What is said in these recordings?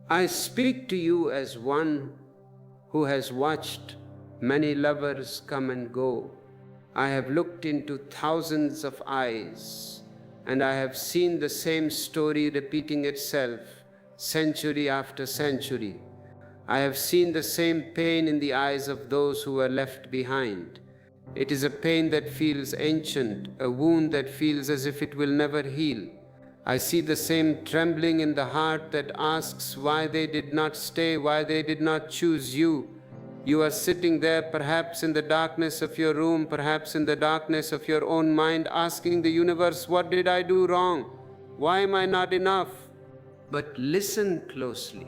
I speak to you as one who has watched many lovers come and go. I have looked into thousands of eyes, and I have seen the same story repeating itself century after century. I have seen the same pain in the eyes of those who were left behind. It is a pain that feels ancient, a wound that feels as if it will never heal. I see the same trembling in the heart that asks why they did not stay, why they did not choose you. You are sitting there, perhaps in the darkness of your room, perhaps in the darkness of your own mind, asking the universe, what did I do wrong? Why am I not enough? But listen closely.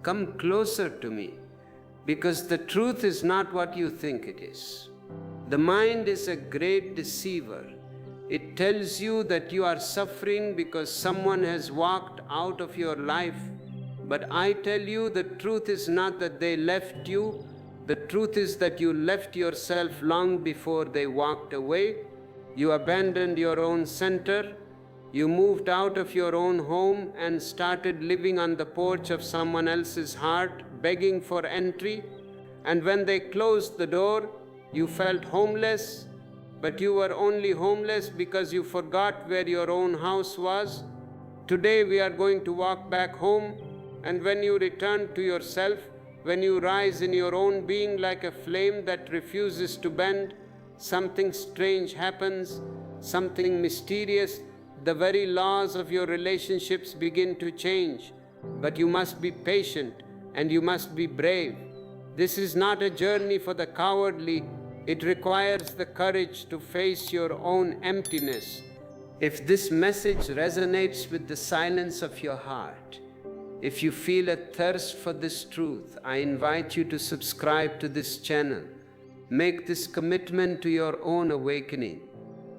Come closer to me, because the truth is not what you think it is. The mind is a great deceiver. It tells you that you are suffering because someone has walked out of your life. But I tell you, the truth is not that they left you. The truth is that you left yourself long before they walked away. You abandoned your own center. You moved out of your own home and started living on the porch of someone else's heart, begging for entry. And when they closed the door, you felt homeless. But you were only homeless because you forgot where your own house was. Today we are going to walk back home, and when you return to yourself, when you rise in your own being like a flame that refuses to bend, something strange happens, something mysterious. The very laws of your relationships begin to change. But you must be patient and you must be brave. This is not a journey for the cowardly. It requires the courage to face your own emptiness. If this message resonates with the silence of your heart, if you feel a thirst for this truth, I invite you to subscribe to this channel. Make this commitment to your own awakening.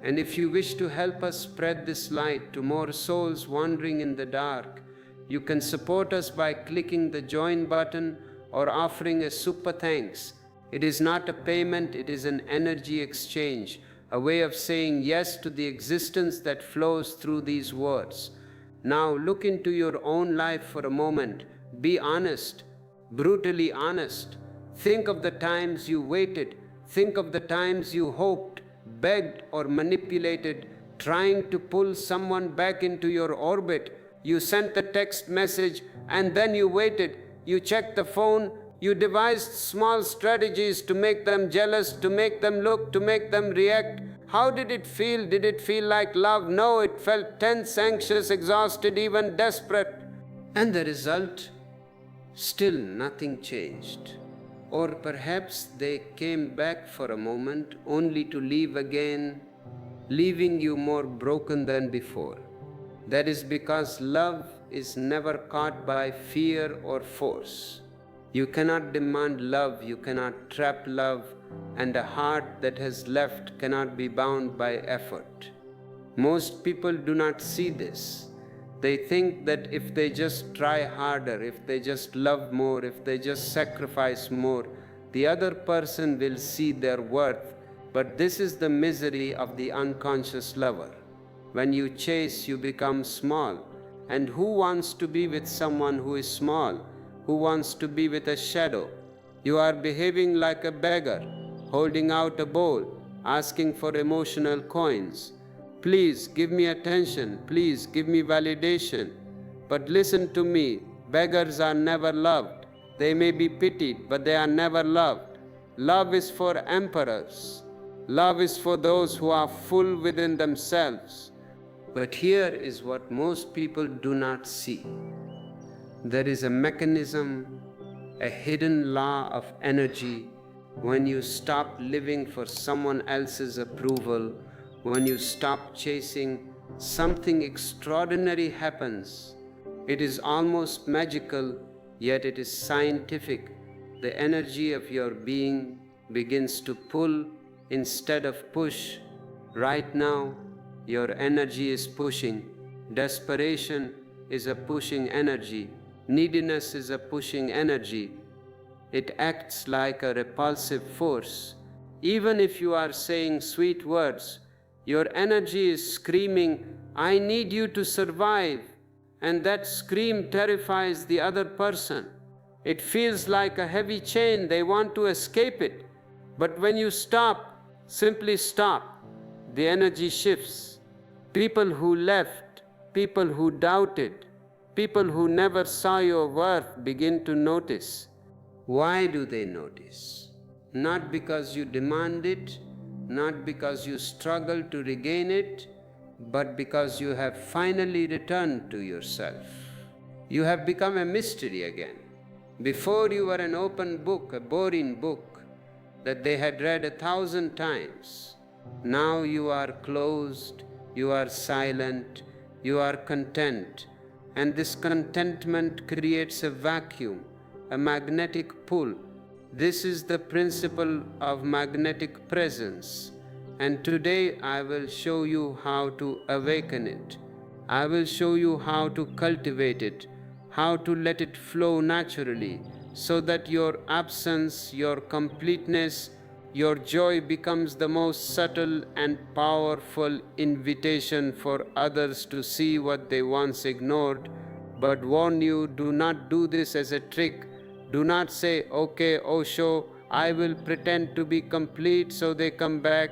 And if you wish to help us spread this light to more souls wandering in the dark, you can support us by clicking the join button or offering a super thanks. It is not a payment, it is an energy exchange, a way of saying yes to the existence that flows through these words. Now look into your own life for a moment. Be honest, brutally honest. Think of the times you waited. Think of the times you hoped, begged, or manipulated, trying to pull someone back into your orbit. You sent the text message and then you waited. You checked the phone. You devised small strategies to make them jealous, to make them look, to make them react. How did it feel? Did it feel like love? No, it felt tense, anxious, exhausted, even desperate. And the result? Still nothing changed. Or perhaps they came back for a moment only to leave again, leaving you more broken than before. That is because love is never caught by fear or force. You cannot demand love, you cannot trap love, and a heart that has left cannot be bound by effort. Most people do not see this. They think that if they just try harder, if they just love more, if they just sacrifice more, the other person will see their worth. But this is the misery of the unconscious lover. When you chase, you become small. And who wants to be with someone who is small? Who wants to be with a shadow? You are behaving like a beggar, holding out a bowl, asking for emotional coins. Please give me attention, please give me validation. But listen to me, beggars are never loved. They may be pitied, but they are never loved. Love is for emperors. Love is for those who are full within themselves. But here is what most people do not see. There is a mechanism, a hidden law of energy. When you stop living for someone else's approval, when you stop chasing, something extraordinary happens. It is almost magical, yet it is scientific. The energy of your being begins to pull instead of push. Right now, your energy is pushing. Desperation is a pushing energy. Neediness is a pushing energy. It acts like a repulsive force. Even if you are saying sweet words, your energy is screaming, I need you to survive. and that scream terrifies the other person. It feels like a heavy chain, they want to escape it. But when you stop, simply stop, the energy shifts. People who left, people who doubted, people who never saw your worth begin to notice. Why do they notice? Not because you demand it, not because you struggle to regain it, but because you have finally returned to yourself. You have become a mystery again. Before you were an open book, a boring book that they had read 1,000 times. Now you are closed, you are silent, you are content, and this contentment creates a vacuum, a magnetic pull. This is the principle of magnetic presence. And today I will show you how to awaken it. I will show you how to cultivate it, how to let it flow naturally, so that your absence, your completeness, your joy becomes the most subtle and powerful invitation for others to see what they once ignored. But warn you, do not do this as a trick. Do not say, okay, Osho, I will pretend to be complete so they come back.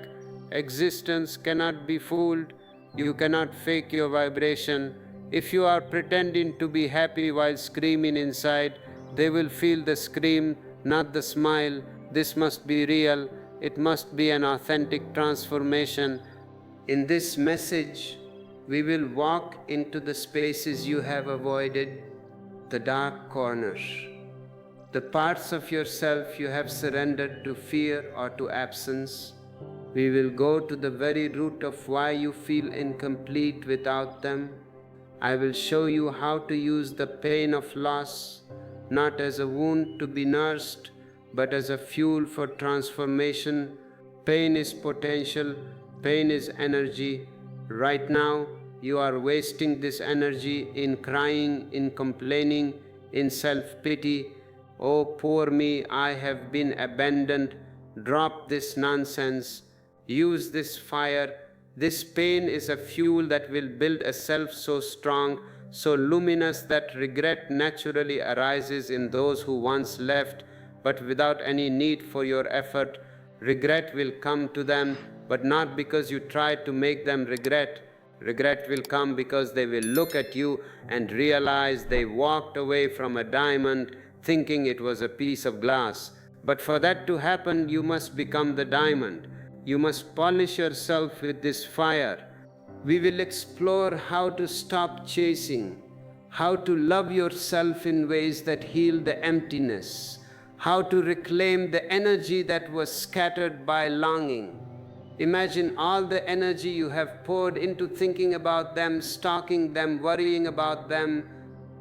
Existence cannot be fooled. You cannot fake your vibration. If you are pretending to be happy while screaming inside, they will feel the scream, not the smile. This must be real. It must be an authentic transformation. In this message, we will walk into the spaces you have avoided, the dark corners, the parts of yourself you have surrendered to fear or to absence. We will go to the very root of why you feel incomplete without them. I will show you how to use the pain of loss, not as a wound to be nursed, but as a fuel for transformation. Pain is potential, pain is energy. Right now, you are wasting this energy in crying, in complaining, in self-pity. Oh, poor me, I have been abandoned. Drop this nonsense. Use this fire. This pain is a fuel that will build a self so strong, so luminous that regret naturally arises in those who once left, but without any need for your effort. Regret will come to them, but not because you tried to make them regret. Regret will come because they will look at you and realize they walked away from a diamond thinking it was a piece of glass. But for that to happen, you must become the diamond. You must polish yourself with this fire. We will explore how to stop chasing, how to love yourself in ways that heal the emptiness, how to reclaim the energy that was scattered by longing. Imagine all the energy you have poured into thinking about them, stalking them, worrying about them.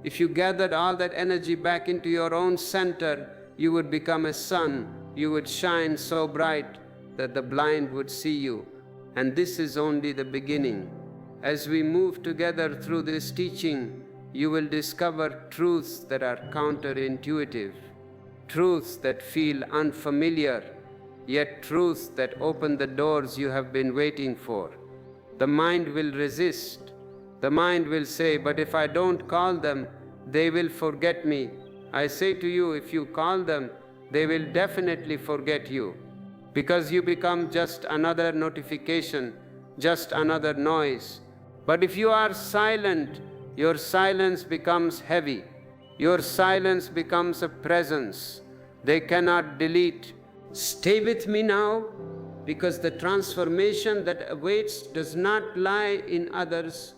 If you gathered all that energy back into your own center, you would become a sun. You would shine so bright that the blind would see you. And this is only the beginning. As we move together through this teaching, you will discover truths that are counterintuitive, truths that feel unfamiliar, yet truths that open the doors you have been waiting for. The mind will resist. The mind will say, but if I don't call them, they will forget me. I say to you, if you call them, they will definitely forget you, because you become just another notification, just another noise. But if you are silent, your silence becomes heavy. Your silence becomes a presence they cannot delete. Stay with me now, because the transformation that awaits does not lie in others.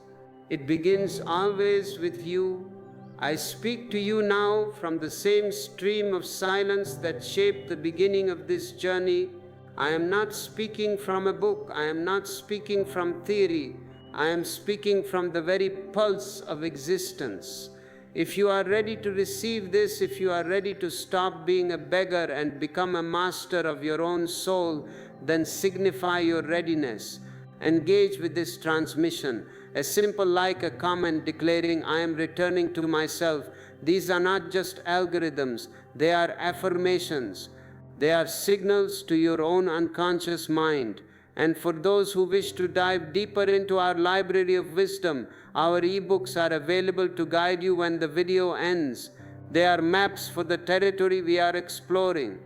It begins always with you. I speak to you now from the same stream of silence that shaped the beginning of this journey. I am not speaking from a book. I am not speaking from theory. I am speaking from the very pulse of existence. If you are ready to receive this, if you are ready to stop being a beggar and become a master of your own soul, then signify your readiness. Engage with this transmission, as simple like a comment declaring, I am returning to myself. These are not just algorithms, they are affirmations. They are signals to your own unconscious mind. And for those who wish to dive deeper into our library of wisdom, our ebooks are available to guide you when the video ends. They are maps for the territory we are exploring.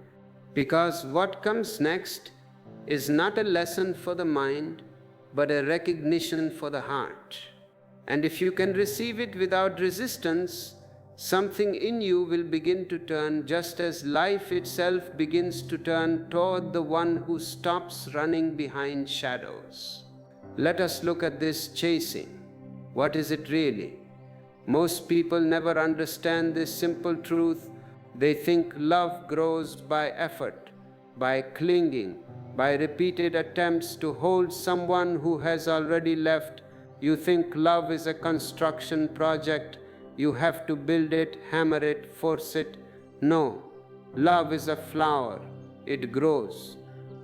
Because what comes next is not a lesson for the mind, but a recognition for the heart. And if you can receive it without resistance, something in you will begin to turn, just as life itself begins to turn toward the one who stops running behind shadows. Let us look at this chasing. What is it really? Most people never understand this simple truth. They think love grows by effort, by clinging, by repeated attempts to hold someone who has already left. You think love is a construction project. You have to build it, hammer it, force it. No, love is a flower. It grows.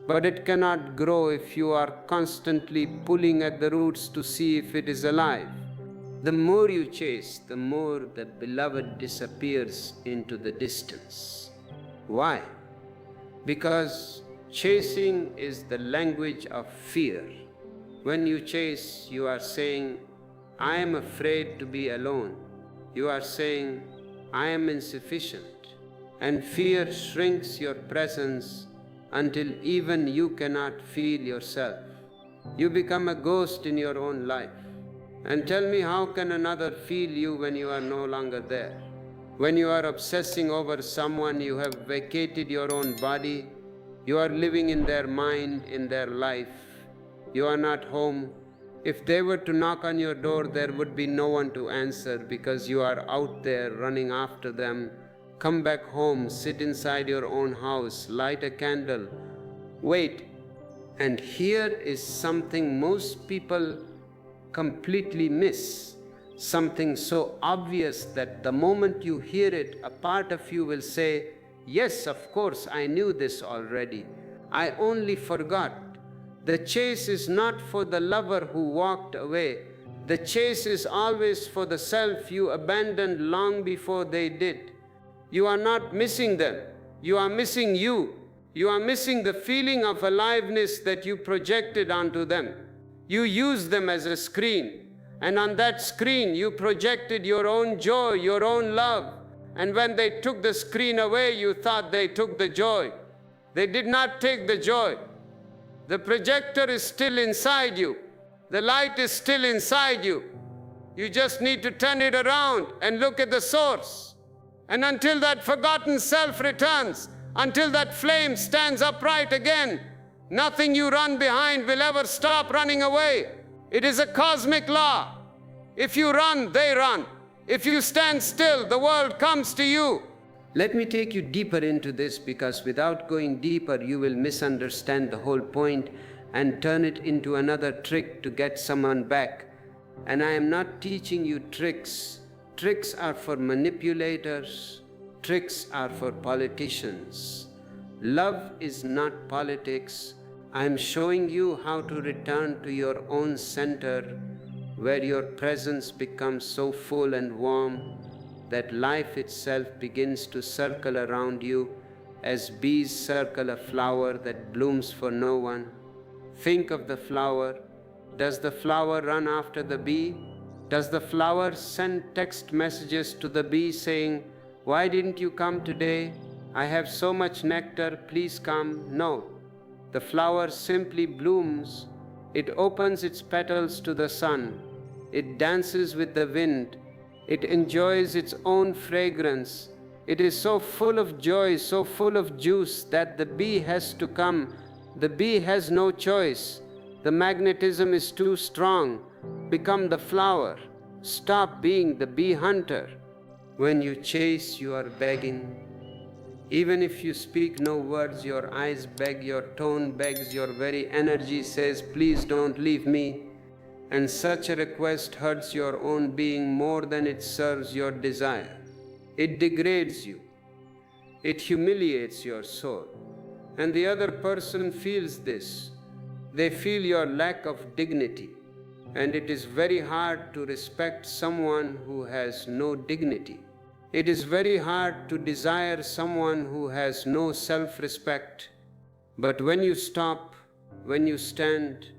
But it cannot grow if you are constantly pulling at the roots to see if it is alive. The more you chase, the more the beloved disappears into the distance. Why? Because chasing is the language of fear. When you chase, you are saying, I am afraid to be alone. You are saying, I am insufficient. And fear shrinks your presence until even you cannot feel yourself. You become a ghost in your own life. And tell me, how can another feel you when you are no longer there? When you are obsessing over someone, you have vacated your own body. You are living in their mind, in their life. You are not home. If they were to knock on your door, there would be no one to answer because you are out there running after them. Come back home, sit inside your own house, light a candle, wait. And here is something most people completely miss. Something so obvious that the moment you hear it, a part of you will say, yes, of course, I knew this already. I only forgot. The chase is not for the lover who walked away. The chase is always for the self you abandoned long before they did. You are not missing them. You are missing you. You are missing the feeling of aliveness that you projected onto them. You used them as a screen. And on that screen, you projected your own joy, your own love. And when they took the screen away, you thought they took the joy. They did not take the joy. The projector is still inside you. The light is still inside you. You just need to turn it around and look at the source. And until that forgotten self returns, until that flame stands upright again, nothing you run behind will ever stop running away. It is a cosmic law. If you run, they run. If you stand still, the world comes to you. Let me take you deeper into this, because without going deeper, you will misunderstand the whole point and turn it into another trick to get someone back. And I am not teaching you tricks. Tricks are for manipulators. Tricks are for politicians. Love is not politics. I am showing you how to return to your own center, where your presence becomes so full and warm that life itself begins to circle around you as bees circle a flower that blooms for no one. Think of the flower. Does the flower run after the bee? Does the flower send text messages to the bee saying, why didn't you come today? I have so much nectar, please come. No. The flower simply blooms. It opens its petals to the sun. It dances with the wind. It enjoys its own fragrance. It is so full of joy, so full of juice that the bee has to come. The bee has no choice. The magnetism is too strong. Become the flower. Stop being the bee hunter. When you chase, you are begging. Even if you speak no words, your eyes beg, your tone begs, your very energy says, please don't leave me. And such a request hurts your own being more than it serves your desire. It degrades you. It humiliates your soul. And the other person feels this. They feel your lack of dignity. And it is very hard to respect someone who has no dignity. It is very hard to desire someone who has no self-respect. But when you stop, when you stand,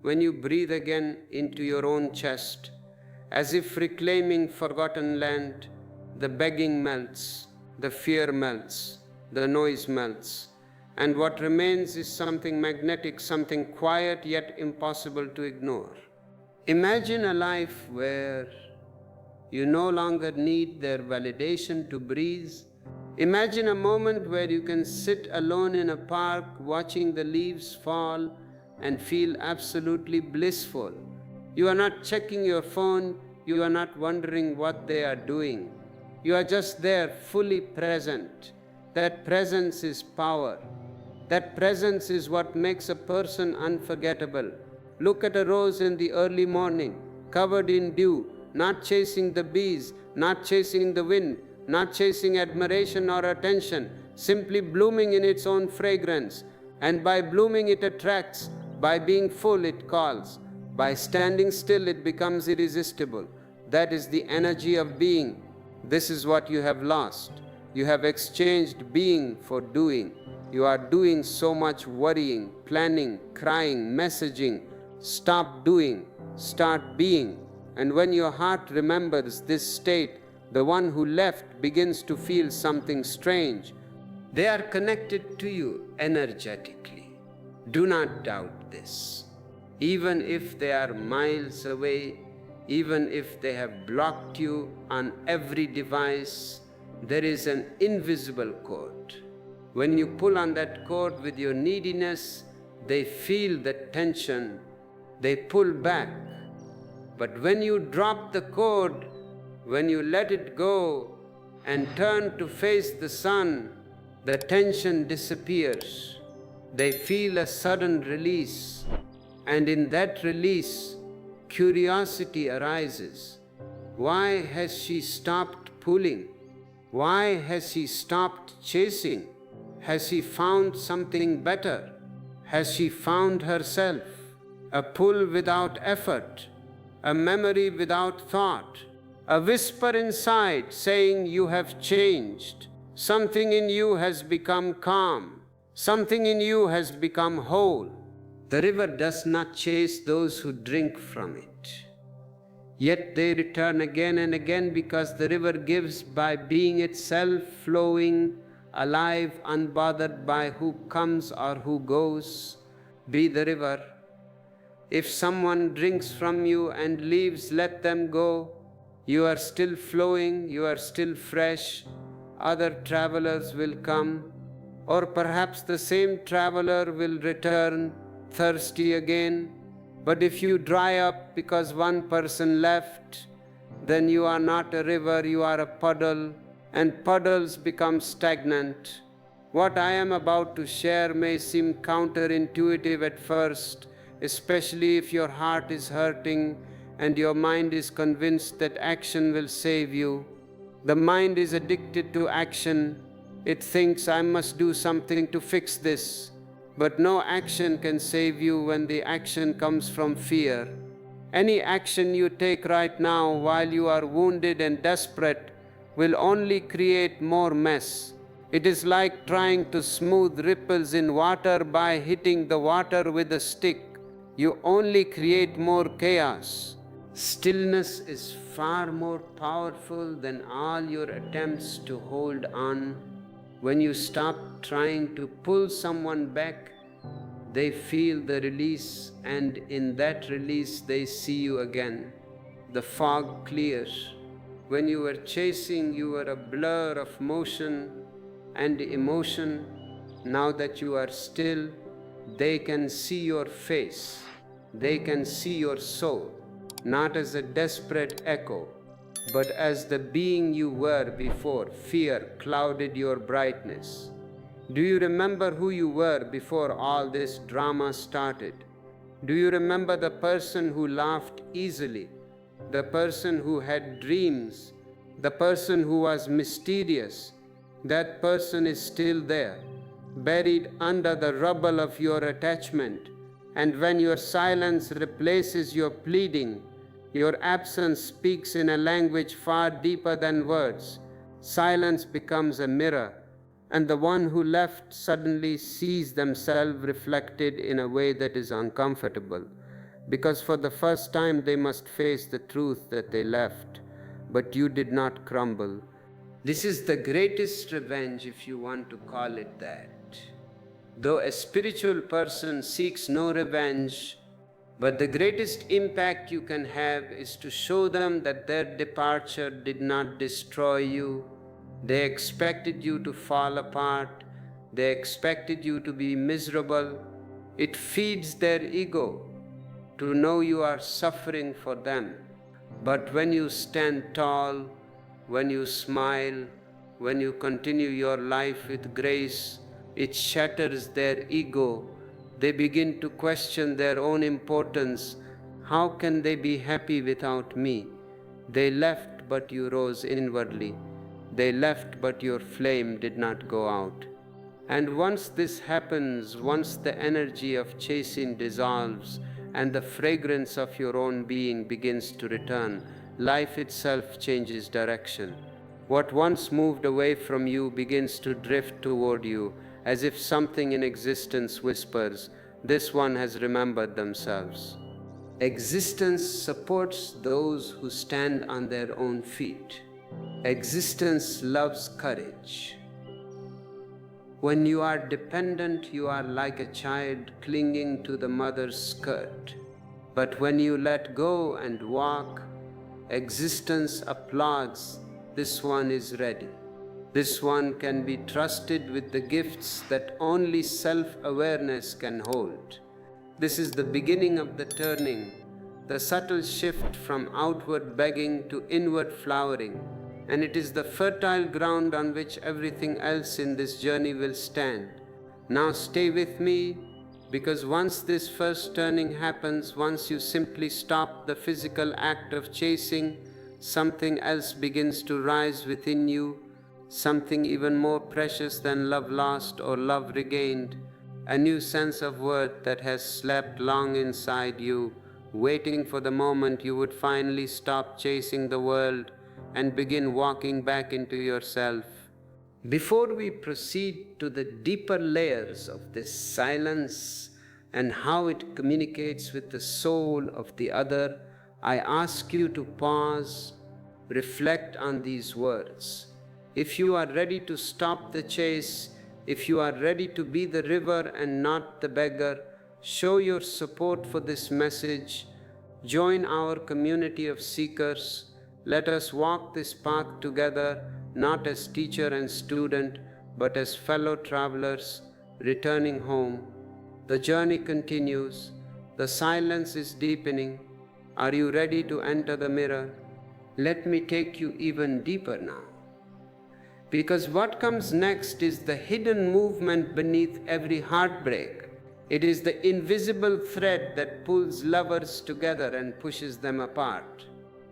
when you breathe again into your own chest, as if reclaiming forgotten land, the begging melts, the fear melts, the noise melts, and what remains is something magnetic, something quiet yet impossible to ignore. Imagine a life where you no longer need their validation to breathe. Imagine a moment where you can sit alone in a park watching the leaves fall and feel absolutely blissful. You are not checking your phone, you are not wondering what they are doing. You are just there, fully present. That presence is power. That presence is what makes a person unforgettable. Look at a rose in the early morning, covered in dew, not chasing the bees, not chasing the wind, not chasing admiration or attention, simply blooming in its own fragrance. And by blooming it attracts, by being full it calls, by standing still it becomes irresistible. That is the energy of being. This is what you have lost. You have exchanged being for doing. You are doing so much worrying, planning, crying, messaging. Stop doing, start being. And when your heart remembers this state, the one who left begins to feel something strange. They are connected to you energetically. Do not doubt this. Even if they are miles away, even if they have blocked you on every device, there is an invisible cord. When you pull on that cord with your neediness, they feel the tension, they pull back. But when you drop the cord, when you let it go and turn to face the sun, the tension disappears. They feel a sudden release, and in that release, curiosity arises. Why has she stopped pulling? Why has she stopped chasing? Has she found something better? Has she found herself? A pull without effort, a memory without thought, a whisper inside saying you have changed. Something in you has become calm. Something in you has become whole. The river does not chase those who drink from it. Yet they return again and again because the river gives by being itself, flowing, alive, unbothered by who comes or who goes. Be the river. If someone drinks from you and leaves, let them go. You are still flowing, you are still fresh. Other travelers will come, or perhaps the same traveler will return, thirsty again. But if you dry up because one person left, then you are not a river, you are a puddle, and puddles become stagnant. What I am about to share may seem counterintuitive at first, especially if your heart is hurting and your mind is convinced that action will save you. The mind is addicted to action. It thinks, I must do something to fix this. But no action can save you when the action comes from fear. Any action you take right now while you are wounded and desperate will only create more mess. It is like trying to smooth ripples in water by hitting the water with a stick. You only create more chaos. Stillness is far more powerful than all your attempts to hold on. When you stop trying to pull someone back, they feel the release, and in that release they see you again. The fog clears. When you were chasing, you were a blur of motion and emotion. Now that you are still, they can see your face. They can see your soul, not as a desperate echo, but as the being you were before fear clouded your brightness. Do you remember who you were before all this drama started? Do you remember the person who laughed easily, the person who had dreams, the person who was mysterious? That person is still there, buried under the rubble of your attachment. And when your silence replaces your pleading, your absence speaks in a language far deeper than words. Silence becomes a mirror. And the one who left suddenly sees themselves reflected in a way that is uncomfortable, because for the first time they must face the truth that they left, but you did not crumble. This is the greatest revenge, if you want to call it that. Though a spiritual person seeks no revenge, but the greatest impact you can have is to show them that their departure did not destroy you. They expected you to fall apart. They expected you to be miserable. It feeds their ego to know you are suffering for them. But when you stand tall, when you smile, when you continue your life with grace, it shatters their ego. They begin to question their own importance. How can they be happy without me? They left, but you rose inwardly. They left, but your flame did not go out. And once this happens, once the energy of chasing dissolves and the fragrance of your own being begins to return, life itself changes direction. What once moved away from you begins to drift toward you, as if something in existence whispers, "This one has remembered themselves." Existence supports those who stand on their own feet. Existence loves courage. When you are dependent, you are like a child clinging to the mother's skirt. But when you let go and walk, existence applauds. This one is ready. This one can be trusted with the gifts that only self-awareness can hold. This is the beginning of the turning, the subtle shift from outward begging to inward flowering, and it is the fertile ground on which everything else in this journey will stand. Now stay with me, because once this first turning happens, once you simply stop the physical act of chasing, something else begins to rise within you, something even more precious than love lost or love regained, a new sense of worth that has slept long inside you, waiting for the moment you would finally stop chasing the world and begin walking back into yourself. Before we proceed to the deeper layers of this silence and how it communicates with the soul of the other, I ask you to pause, reflect on these words. If you are ready to stop the chase, if you are ready to be the river and not the beggar, show your support for this message. Join our community of seekers. Let us walk this path together, not as teacher and student, but as fellow travelers returning home. The journey continues. The silence is deepening. Are you ready to enter the mirror? Let me take you even deeper now. Because what comes next is the hidden movement beneath every heartbreak. It is the invisible thread that pulls lovers together and pushes them apart.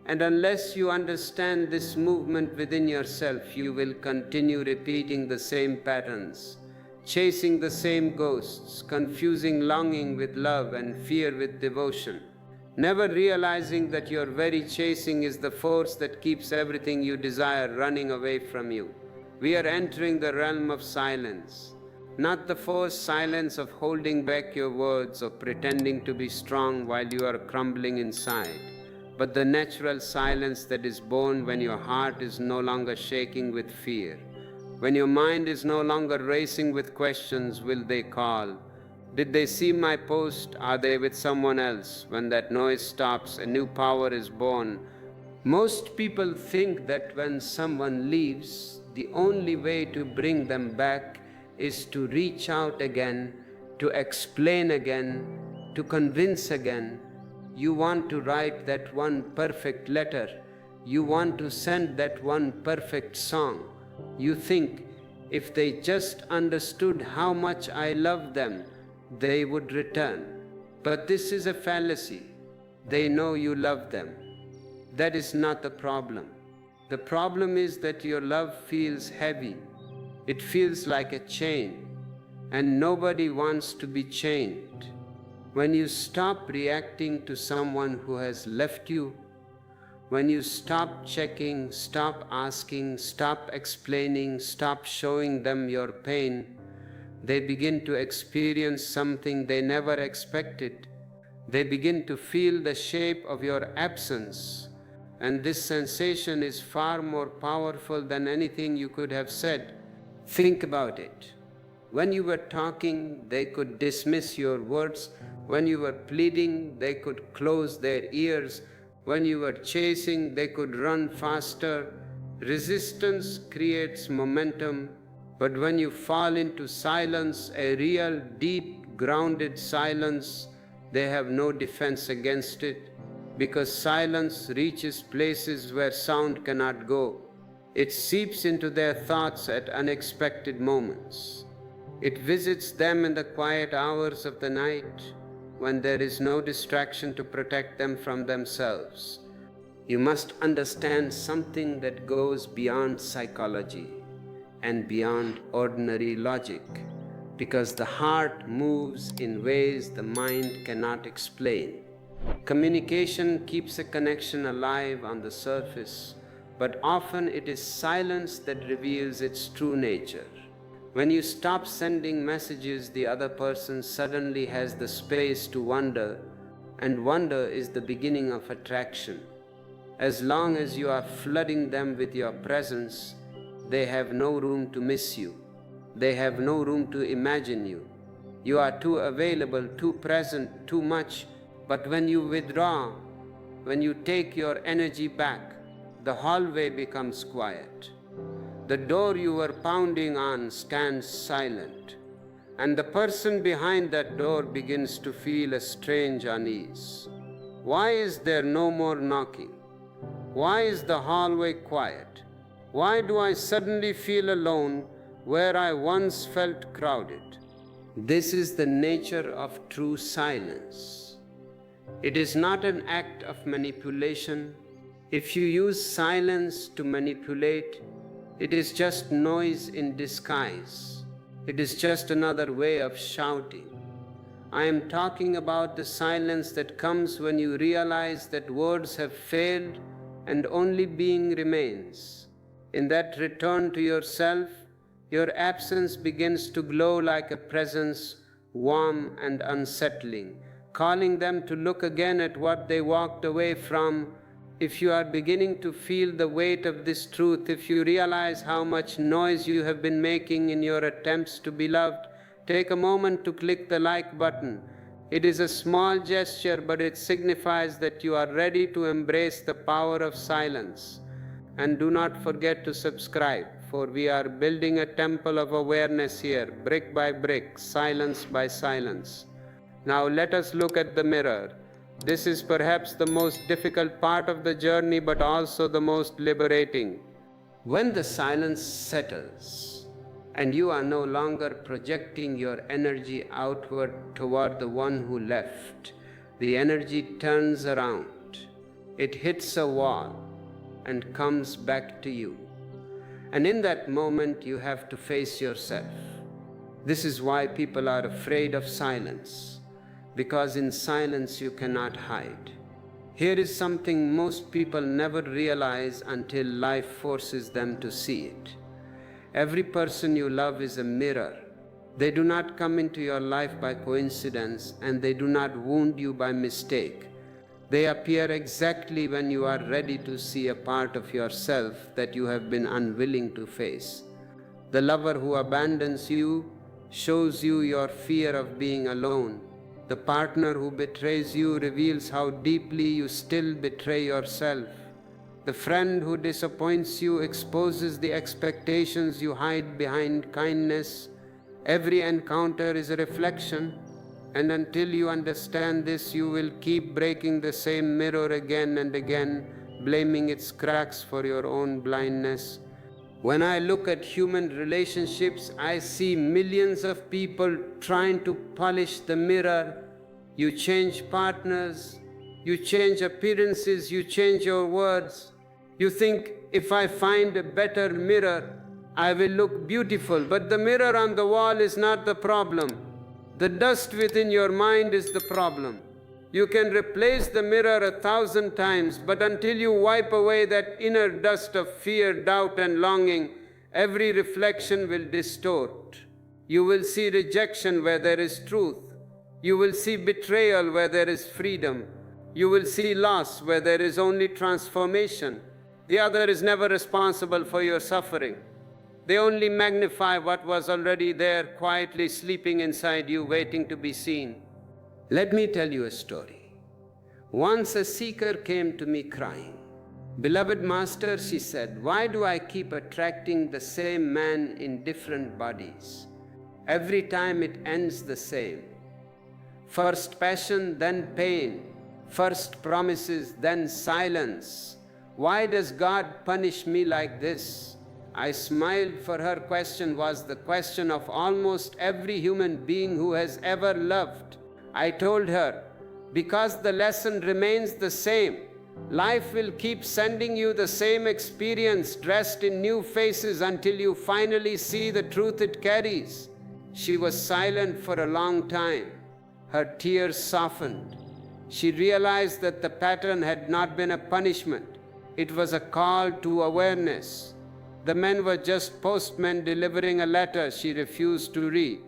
And unless you understand this movement within yourself, you will continue repeating the same patterns, chasing the same ghosts, confusing longing with love and fear with devotion, never realizing that your very chasing is the force that keeps everything you desire running away from you. We are entering the realm of silence, not the forced silence of holding back your words or pretending to be strong while you are crumbling inside, but the natural silence that is born when your heart is no longer shaking with fear, when your mind is no longer racing with questions. Will they call? Did they see my post? Are they with someone else? When that noise stops, a new power is born. Most people think that when someone leaves, the only way to bring them back is to reach out again, to explain again, to convince again. You want to write that one perfect letter. You want to send that one perfect song. You think, if they just understood how much I love them, they would return. But this is a fallacy. They know you love them. That is not the problem. The problem is that your love feels heavy. It feels like a chain, and nobody wants to be chained. When you stop reacting to someone who has left you, When you stop checking, stop asking, stop explaining, stop showing them your pain, they begin to experience something they never expected. They begin to feel the shape of your absence, and this sensation is far more powerful than anything you could have said. Think about it. When you were talking, they could dismiss your words. When you were pleading, they could close their ears. When you were chasing, they could run faster. Resistance creates momentum, but when you fall into silence, a real, deep, grounded silence, they have no defense against it, because silence reaches places where sound cannot go. It seeps into their thoughts at unexpected moments. It visits them in the quiet hours of the night, when there is no distraction to protect them from themselves. You must understand something that goes beyond psychology and beyond ordinary logic, because the heart moves in ways the mind cannot explain. Communication keeps a connection alive on the surface, but often it is silence that reveals its true nature. When you stop sending messages, the other person suddenly has the space to wonder, and wonder is the beginning of attraction. As long as you are flooding them with your presence, they have no room to miss you. They have no room to imagine you. You are too available, too present, too much. But when you withdraw, when you take your energy back, the hallway becomes quiet. The door you were pounding on stands silent, and the person behind that door begins to feel a strange unease. Why is there no more knocking? Why is the hallway quiet? Why do I suddenly feel alone where I once felt crowded? This is the nature of true silence. It is not an act of manipulation. If you use silence to manipulate, it is just noise in disguise. It is just another way of shouting. I am talking about the silence that comes when you realize that words have failed and only being remains. In that return to yourself, your absence begins to glow like a presence, warm and unsettling, calling them to look again at what they walked away from. If you are beginning to feel the weight of this truth, if you realize how much noise you have been making in your attempts to be loved, take a moment to click the like button. It is a small gesture, but it signifies that you are ready to embrace the power of silence. And do not forget to subscribe, for we are building a temple of awareness here, brick by brick, silence by silence. Now let us look at the mirror. This is perhaps the most difficult part of the journey, but also the most liberating. When the silence settles, and you are no longer projecting your energy outward toward the one who left, the energy turns around. It hits a wall and comes back to you. And in that moment, you have to face yourself. This is why people are afraid of silence, because in silence you cannot hide. Here is something most people never realize until life forces them to see it. Every person you love is a mirror. They do not come into your life by coincidence, and they do not wound you by mistake. They appear exactly when you are ready to see a part of yourself that you have been unwilling to face. The lover who abandons you shows you your fear of being alone. The partner who betrays you reveals how deeply you still betray yourself. The friend who disappoints you exposes the expectations you hide behind kindness. Every encounter is a reflection, and until you understand this, you will keep breaking the same mirror again and again, blaming its cracks for your own blindness. When I look at human relationships, I see millions of people trying to polish the mirror. You change partners, you change appearances, you change your words. You think, if I find a better mirror, I will look beautiful. But the mirror on the wall is not the problem. The dust within your mind is the problem. You can replace the mirror 1,000 times, but until you wipe away that inner dust of fear, doubt, and longing, every reflection will distort. You will see rejection where there is truth. You will see betrayal where there is freedom. You will see loss where there is only transformation. The other is never responsible for your suffering. They only magnify what was already there, quietly sleeping inside you, waiting to be seen. Let me tell you a story. Once a seeker came to me crying. "Beloved Master," she said, "why do I keep attracting the same man in different bodies? Every time it ends the same. First passion, then pain. First promises, then silence. Why does God punish me like this?" I smiled, for her question was the question of almost every human being who has ever loved. I told her, because the lesson remains the same. Life will keep sending you the same experience dressed in new faces until you finally see the truth it carries. She was silent for a long time. Her tears softened. She realized that the pattern had not been a punishment. It was a call to awareness. The men were just postmen delivering a letter she refused to read.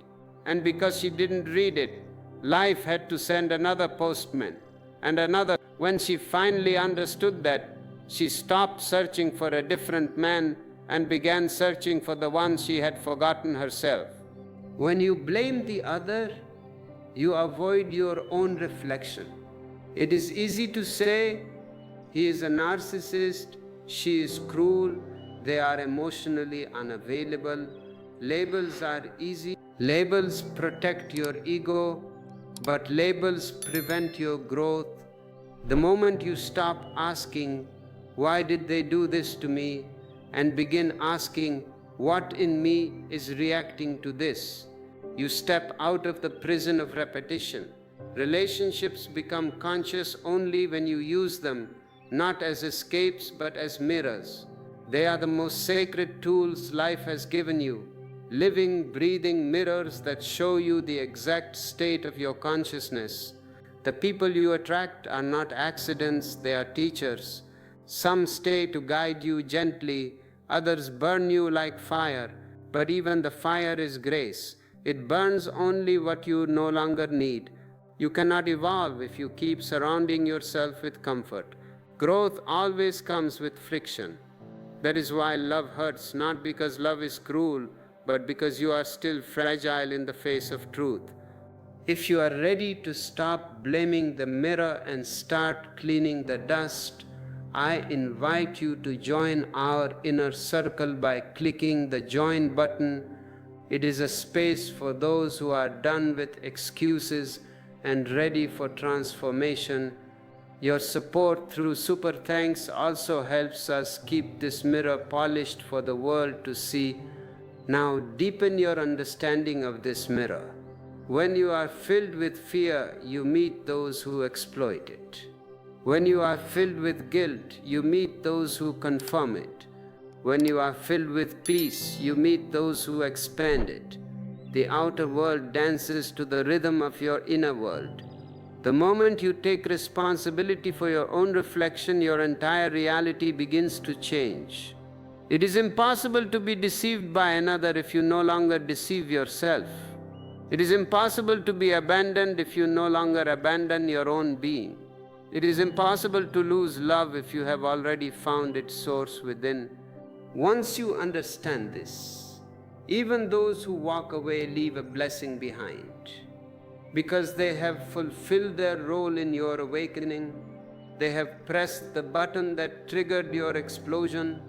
And because she didn't read it, life had to send another postman and another. When she finally understood that, she stopped searching for a different man and began searching for the one she had forgotten herself. When you blame the other, you avoid your own reflection. It is easy to say, "He is a narcissist, she is cruel, they are emotionally unavailable." Labels are easy. Labels protect your ego, but labels prevent your growth. The moment you stop asking, "Why did they do this to me?" and begin asking, "What in me is reacting to this?" you step out of the prison of repetition. Relationships become conscious only when you use them, not as escapes but as mirrors. They are the most sacred tools life has given you, living, breathing mirrors that show you the exact state of your consciousness. The people you attract are not accidents, they are teachers. Some stay to guide you gently, others burn you like fire, but even the fire is grace. It burns only what you no longer need. You cannot evolve if you keep surrounding yourself with comfort. Growth always comes with friction. That is why love hurts, not because love is cruel, but because you are still fragile in the face of truth. If you are ready to stop blaming the mirror and start cleaning the dust, I invite you to join our inner circle by clicking the join button. It is a space for those who are done with excuses and ready for transformation. Your support through super thanks also helps us keep this mirror polished for the world to see. Now deepen your understanding of this mirror. When you are filled with fear, you meet those who exploit it. When you are filled with guilt, you meet those who confirm it. When you are filled with peace, you meet those who expand it. The outer world dances to the rhythm of your inner world. The moment you take responsibility for your own reflection, your entire reality begins to change. It is impossible to be deceived by another if you no longer deceive yourself. It is impossible to be abandoned if you no longer abandon your own being. It is impossible to lose love if you have already found its source within. Once you understand this, even those who walk away leave a blessing behind. Because they have fulfilled their role in your awakening, they have pressed the button that triggered your explosion,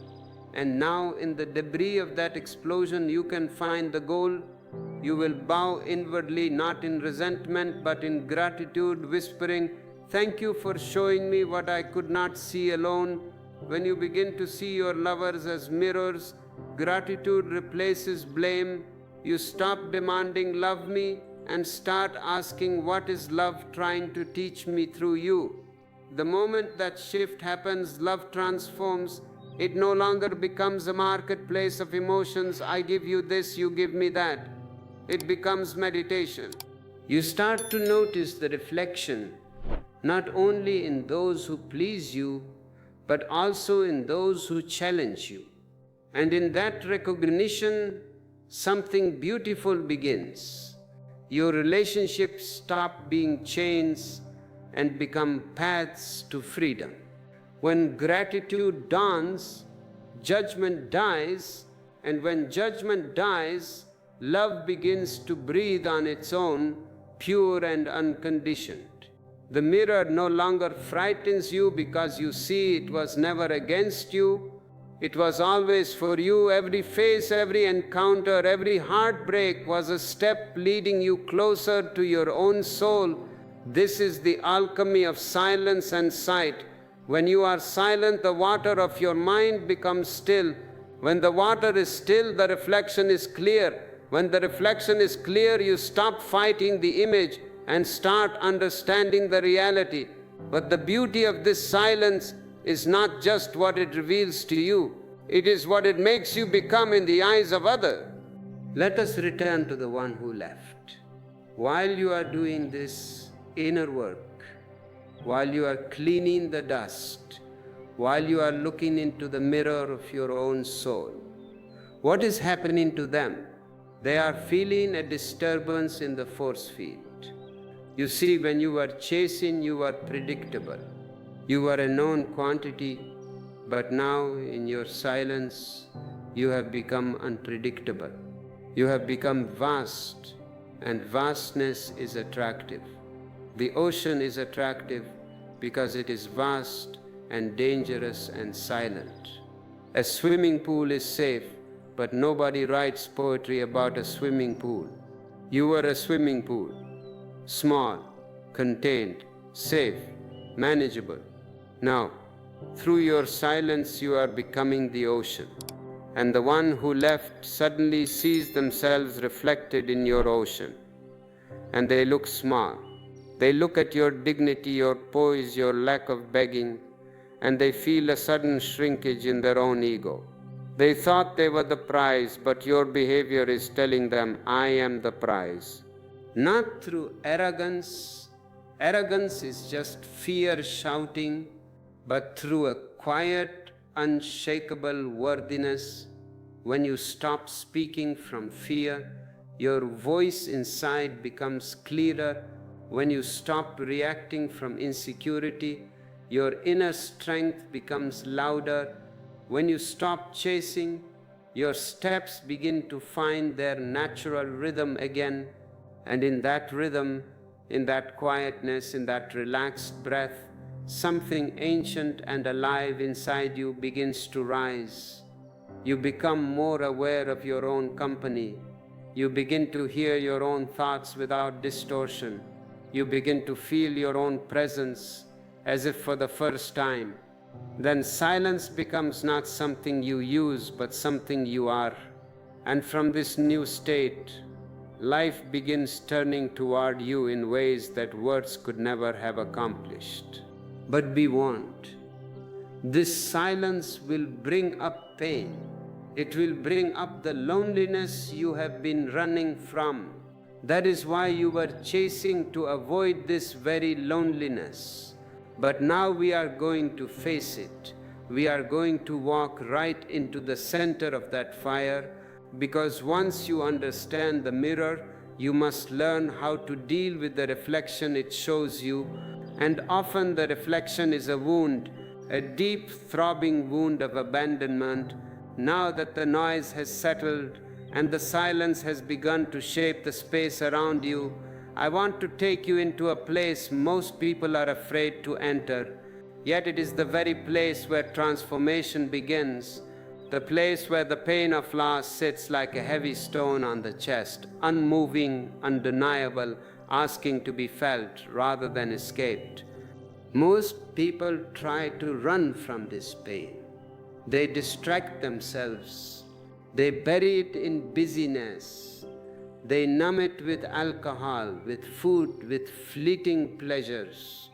and now in the debris of that explosion you can find the goal. You will bow inwardly, not in resentment but in gratitude, whispering, "Thank you for showing me what I could not see alone." When you begin to see your lovers as mirrors, gratitude replaces blame. You stop demanding, "Love me," and start asking, "What is love trying to teach me through you?" The moment that shift happens, love transforms. It no longer becomes a marketplace of emotions. I give you this, you give me that. It becomes meditation. You start to notice the reflection not only in those who please you, but also in those who challenge you. And in that recognition, something beautiful begins. Your relationships stop being chains and become paths to freedom. When gratitude dawns, judgment dies, and when judgment dies, love begins to breathe on its own, pure and unconditioned. The mirror no longer frightens you because you see it was never against you. It was always for you. Every face, every encounter, every heartbreak was a step leading you closer to your own soul. This is the alchemy of silence and sight. When you are silent, the water of your mind becomes still. When the water is still, the reflection is clear. When the reflection is clear, you stop fighting the image and start understanding the reality. But the beauty of this silence is not just what it reveals to you, it is what it makes you become in the eyes of others. Let us return to the one who left. While you are doing this inner work, while you are cleaning the dust, while you are looking into the mirror of your own soul, what is happening to them? They are feeling a disturbance in the force field. You see, when you were chasing, you were predictable. You were a known quantity, but now in your silence, you have become unpredictable. You have become vast, and vastness is attractive. The ocean is attractive because it is vast and dangerous and silent. A swimming pool is safe, but nobody writes poetry about a swimming pool. You were a swimming pool, small, contained, safe, manageable. Now, through your silence, you are becoming the ocean. And the one who left suddenly sees themselves reflected in your ocean. And they look small. They look at your dignity, your poise, your lack of begging, and they feel a sudden shrinkage in their own ego. They thought they were the prize, but your behavior is telling them, I am the prize. Not through arrogance. Arrogance is just fear shouting, but through a quiet, unshakable worthiness. When you stop speaking from fear, your voice inside becomes clearer. When you stop reacting from insecurity, your inner strength becomes louder. When you stop chasing, your steps begin to find their natural rhythm again. And in that rhythm, in that quietness, in that relaxed breath, something ancient and alive inside you begins to rise. You become more aware of your own company. You begin to hear your own thoughts without distortion. You begin to feel your own presence as if for the first time. Then silence becomes not something you use, but something you are. And from this new state, life begins turning toward you in ways that words could never have accomplished. But be warned, this silence will bring up pain. It will bring up the loneliness you have been running from. That is why you were chasing to avoid this very loneliness. But now we are going to face it. We are going to walk right into the center of that fire, because once you understand the mirror, you must learn how to deal with the reflection it shows you. And often the reflection is a wound, a deep throbbing wound of abandonment. Now that the noise has settled and the silence has begun to shape the space around you, I want to take you into a place most people are afraid to enter. Yet it is the very place where transformation begins, the place where the pain of loss sits like a heavy stone on the chest, unmoving, undeniable, asking to be felt rather than escaped. Most people try to run from this pain. They distract themselves. They bury it in busyness. They numb it with alcohol, with food, with fleeting pleasures.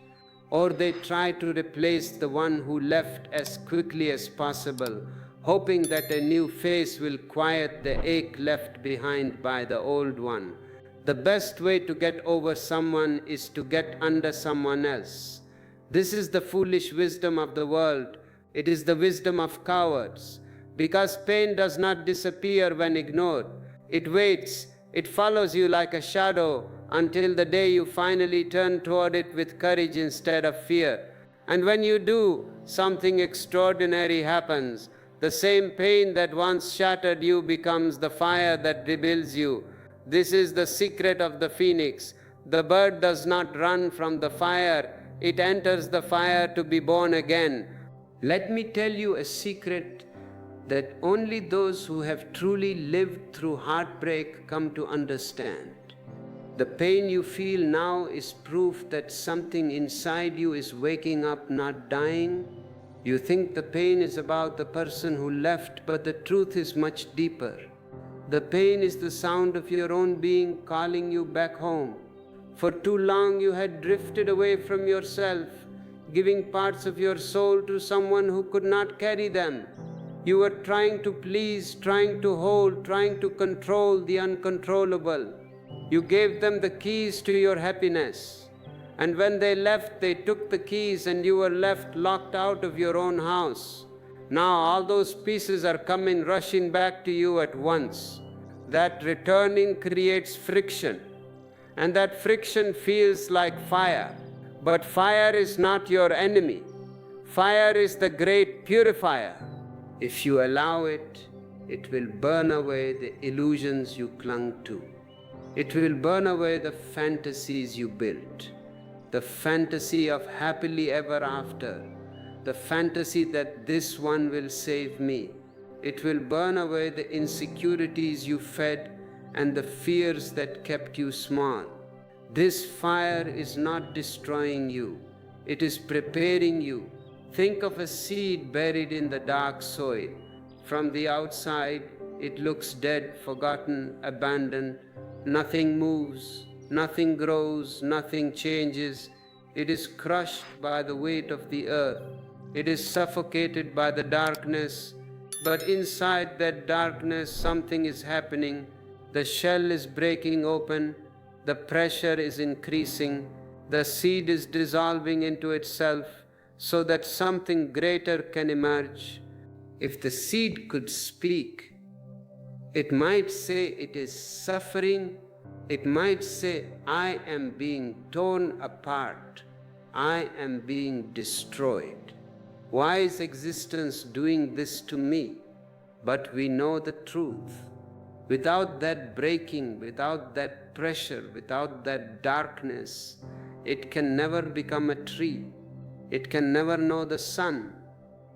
Or they try to replace the one who left as quickly as possible, hoping that a new face will quiet the ache left behind by the old one. The best way to get over someone is to get under someone else. This is the foolish wisdom of the world. It is the wisdom of cowards. Because pain does not disappear when ignored. It waits, it follows you like a shadow until the day you finally turn toward it with courage instead of fear. And when you do, something extraordinary happens. The same pain that once shattered you becomes the fire that rebuilds you. This is the secret of the phoenix. The bird does not run from the fire, it enters the fire to be born again. Let me tell you a secret that only those who have truly lived through heartbreak come to understand. The pain you feel now is proof that something inside you is waking up, not dying. You think the pain is about the person who left, but the truth is much deeper. The pain is the sound of your own being calling you back home. For too long you had drifted away from yourself, giving parts of your soul to someone who could not carry them. You were trying to please, trying to hold, trying to control the uncontrollable. You gave them the keys to your happiness. And when they left, they took the keys and you were left locked out of your own house. Now all those pieces are coming rushing back to you at once. That returning creates friction. And that friction feels like fire. But fire is not your enemy. Fire is the great purifier. If you allow it, it will burn away the illusions you clung to. It will burn away the fantasies you built. The fantasy of happily ever after. The fantasy that this one will save me. It will burn away the insecurities you fed and the fears that kept you small. This fire is not destroying you. It is preparing you. Think of a seed buried in the dark soil. From the outside, it looks dead, forgotten, abandoned. Nothing moves, nothing grows, nothing changes. It is crushed by the weight of the earth. It is suffocated by the darkness. But inside that darkness, something is happening. The shell is breaking open. The pressure is increasing. The seed is dissolving into itself so that something greater can emerge. If the seed could speak, it might say it is suffering. It might say, I am being torn apart. I am being destroyed. Why is existence doing this to me? But we know the truth. Without that breaking, without that pressure, without that darkness, it can never become a tree. It can never know the sun.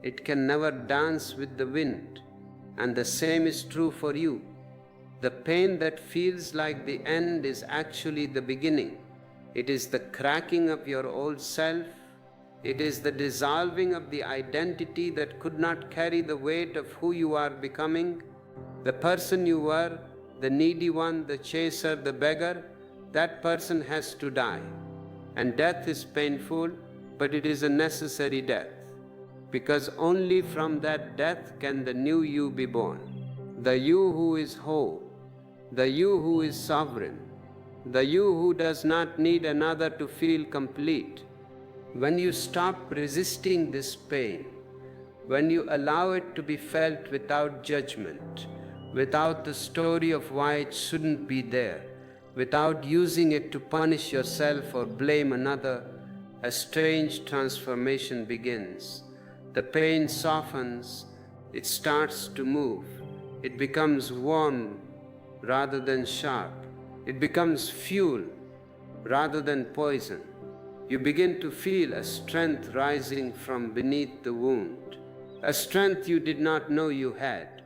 It can never dance with the wind. And the same is true for you. The pain that feels like the end is actually the beginning. It is the cracking of your old self. It is the dissolving of the identity that could not carry the weight of who you are becoming. The person you were, the needy one, the chaser, the beggar, that person has to die. And death is painful, but it is a necessary death. Because only from that death can the new you be born. The you who is whole, the you who is sovereign, the you who does not need another to feel complete. When you stop resisting this pain, when you allow it to be felt without judgment, without the story of why it shouldn't be there, without using it to punish yourself or blame another, a strange transformation begins. The pain softens, it starts to move, it becomes warm rather than sharp, it becomes fuel rather than poison. You begin to feel a strength rising from beneath the wound, a strength you did not know you had,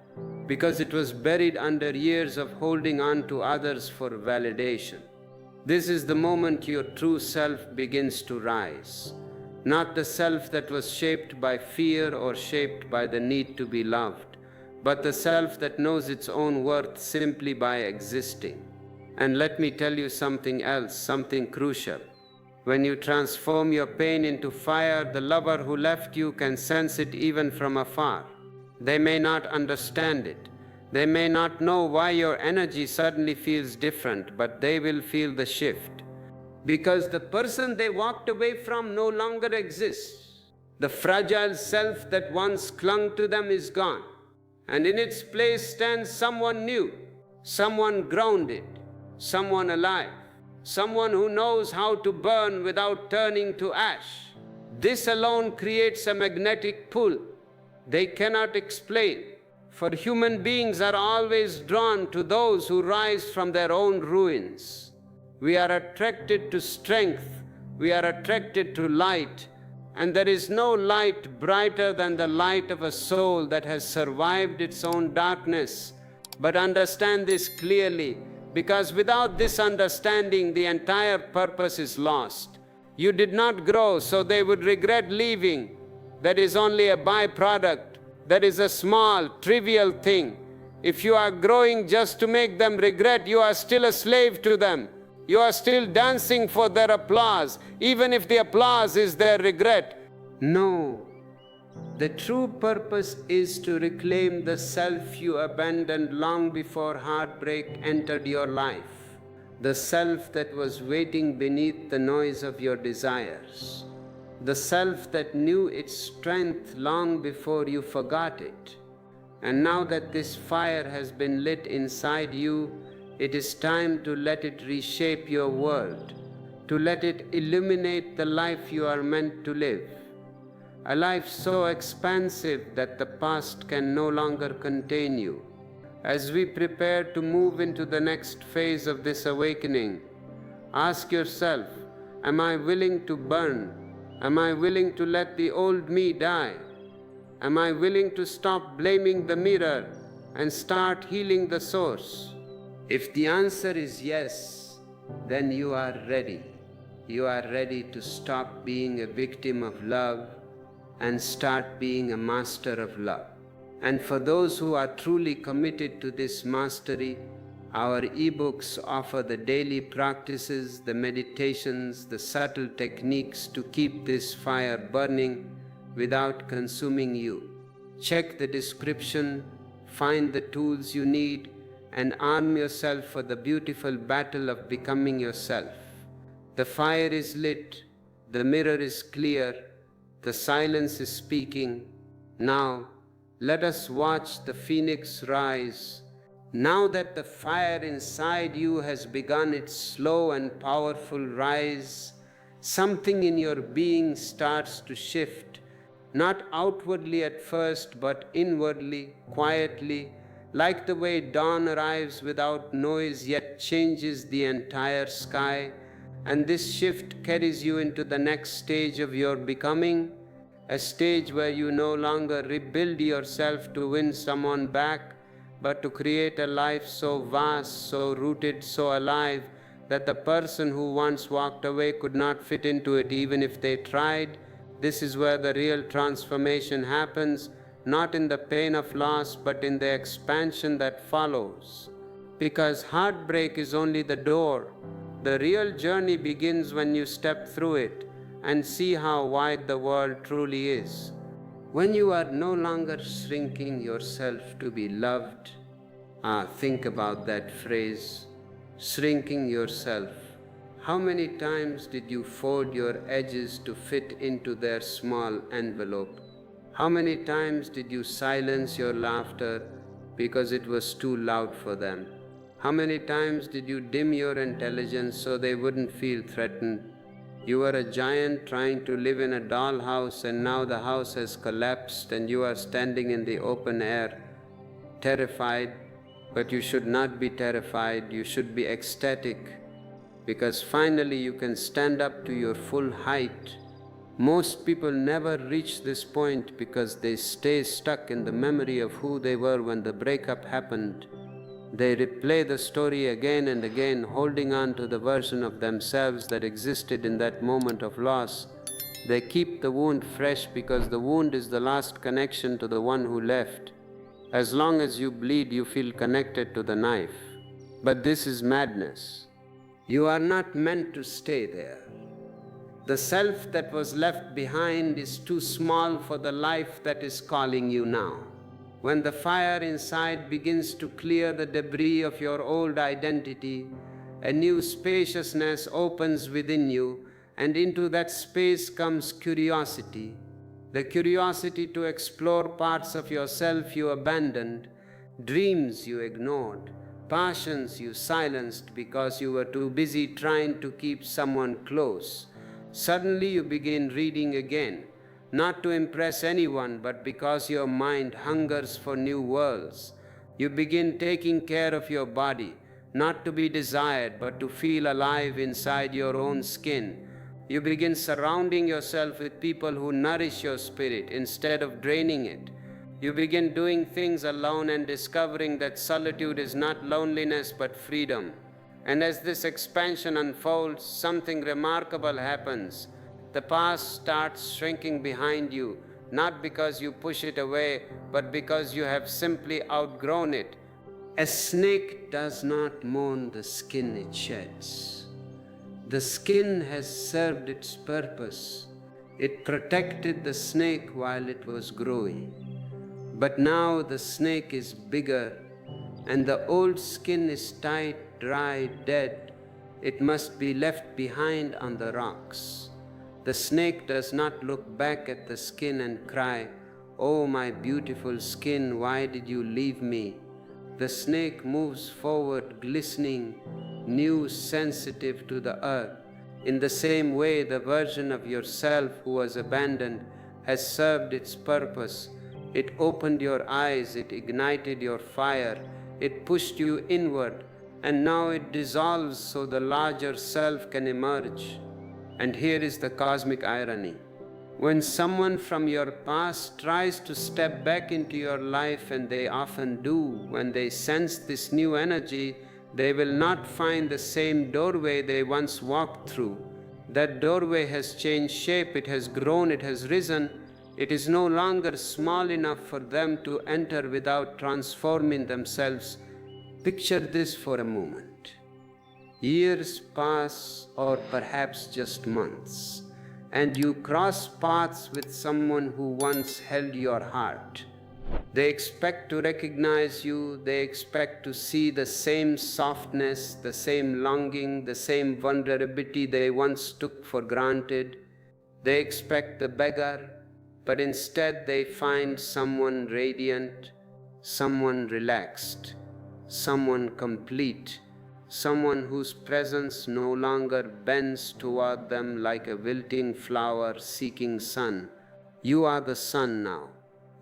because it was buried under years of holding on to others for validation. This is the moment your true self begins to rise, not the self that was shaped by fear or shaped by the need to be loved, but the self that knows its own worth simply by existing. And let me tell you something else, something crucial. When you transform your pain into fire, the lover who left you can sense it even from afar. They may not understand it. They may not know why your energy suddenly feels different, but they will feel the shift. because the person they walked away from no longer exists. The fragile self that once clung to them is gone, and in its place stands someone new, someone grounded, someone alive, someone who knows how to burn without turning to ash. This alone creates a magnetic pull they cannot explain, for human beings are always drawn to those who rise from their own ruins. We are attracted to strength, we are attracted to light, and there is no light brighter than the light of a soul that has survived its own darkness. But understand this clearly, because without this understanding, the entire purpose is lost. You did not grow so they would regret leaving. That is only a byproduct. That is a small, trivial thing. If you are growing just to make them regret, you are still a slave to them. You are still dancing for their applause, even if the applause is their regret. No. The true purpose is to reclaim the self you abandoned long before heartbreak entered your life. The self that was waiting beneath the noise of your desires. The self that knew its strength long before you forgot it. And now that this fire has been lit inside you, it is time to let it reshape your world, to let it illuminate the life you are meant to live. A life so expansive that the past can no longer contain you. As we prepare to move into the next phase of this awakening, ask yourself, am I willing to burn? Am I willing to let the old me die? Am I willing to stop blaming the mirror and start healing the source? If the answer is yes, then you are ready. You are ready to stop being a victim of love and start being a master of love. And for those who are truly committed to this mastery, our ebooks offer the daily practices, the meditations, the subtle techniques to keep this fire burning without consuming you. Check the description, find the tools you need, and arm yourself for the beautiful battle of becoming yourself. The fire is lit, the mirror is clear, the silence is speaking. Now, let us watch the phoenix rise. Now that the fire inside you has begun its slow and powerful rise, something in your being starts to shift, not outwardly at first, but inwardly, quietly, like the way dawn arrives without noise yet changes the entire sky. And this shift carries you into the next stage of your becoming, a stage where you no longer rebuild yourself to win someone back, but to create a life so vast, so rooted, so alive, that the person who once walked away could not fit into it even if they tried. This is where the real transformation happens, not in the pain of loss, but in the expansion that follows. Because heartbreak is only the door. The real journey begins when you step through it and see how wide the world truly is. When you are no longer shrinking yourself to be loved, think about that phrase, shrinking yourself. How many times did you fold your edges to fit into their small envelope? How many times did you silence your laughter because it was too loud for them? How many times did you dim your intelligence so they wouldn't feel threatened? You were a giant trying to live in a dollhouse, and now the house has collapsed and you are standing in the open air, terrified. But you should not be terrified, you should be ecstatic, because finally you can stand up to your full height. Most people never reach this point because they stay stuck in the memory of who they were when the breakup happened. They replay the story again and again, holding on to the version of themselves that existed in that moment of loss. They keep the wound fresh because the wound is the last connection to the one who left. As long as you bleed, you feel connected to the knife. But this is madness. You are not meant to stay there. The self that was left behind is too small for the life that is calling you now. When the fire inside begins to clear the debris of your old identity, A new spaciousness opens within you, and into that space comes curiosity. The curiosity to explore parts of yourself you abandoned, dreams you ignored, passions you silenced because you were too busy trying to keep someone close. Suddenly you begin reading again, not to impress anyone, but because your mind hungers for new worlds. You begin taking care of your body, not to be desired, but to feel alive inside your own skin. You begin surrounding yourself with people who nourish your spirit instead of draining it. You begin doing things alone and discovering that solitude is not loneliness but freedom. And as this expansion unfolds, something remarkable happens. The past starts shrinking behind you, not because you push it away, but because you have simply outgrown it. A snake does not mourn the skin it sheds. The skin has served its purpose. It protected the snake while it was growing. But now the snake is bigger, and the old skin is tight, dry, dead. It must be left behind on the rocks. The snake does not look back at the skin and cry, "Oh, my beautiful skin, why did you leave me?" The snake moves forward, glistening, new, sensitive to the earth. In the same way, the version of yourself who was abandoned has served its purpose. It opened your eyes, it ignited your fire, it pushed you inward, and now it dissolves so the larger self can emerge. And here is the cosmic irony. When someone from your past tries to step back into your life, and they often do, when they sense this new energy, they will not find the same doorway they once walked through. That doorway has changed shape, it has grown, it has risen. It is no longer small enough for them to enter without transforming themselves. Picture this for a moment. Years pass, or perhaps just months, and you cross paths with someone who once held your heart. They expect to recognize you, they expect to see the same softness, the same longing, the same vulnerability they once took for granted. They expect the beggar, but instead they find someone radiant, someone relaxed, someone complete, someone whose presence no longer bends toward them like a wilting flower seeking sun. You are the sun now.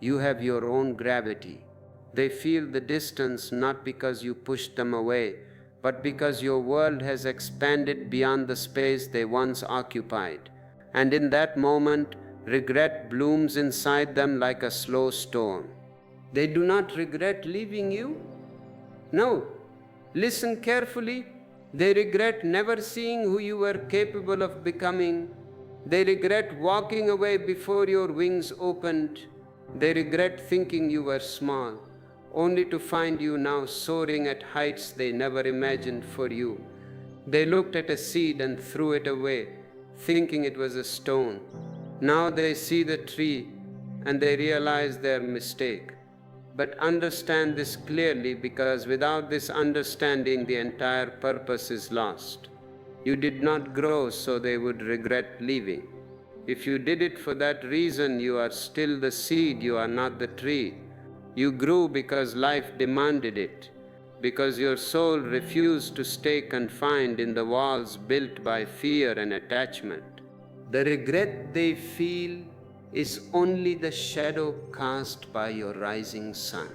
You have your own gravity. They feel the distance not because you pushed them away, but because your world has expanded beyond the space they once occupied. And in that moment, regret blooms inside them like a slow storm. They do not regret leaving you. No. Listen carefully. They regret never seeing who you were capable of becoming. They regret walking away before your wings opened. They regret thinking you were small, only to find you now soaring at heights they never imagined for you. They looked at a seed and threw it away, thinking it was a stone. Now they see the tree and they realize their mistake. But understand this clearly, because without this understanding, the entire purpose is lost. You did not grow so they would regret leaving. If you did it for that reason, you are still the seed, you are not the tree. You grew because life demanded it, because your soul refused to stay confined in the walls built by fear and attachment. The regret they feel is only the shadow cast by your rising sun.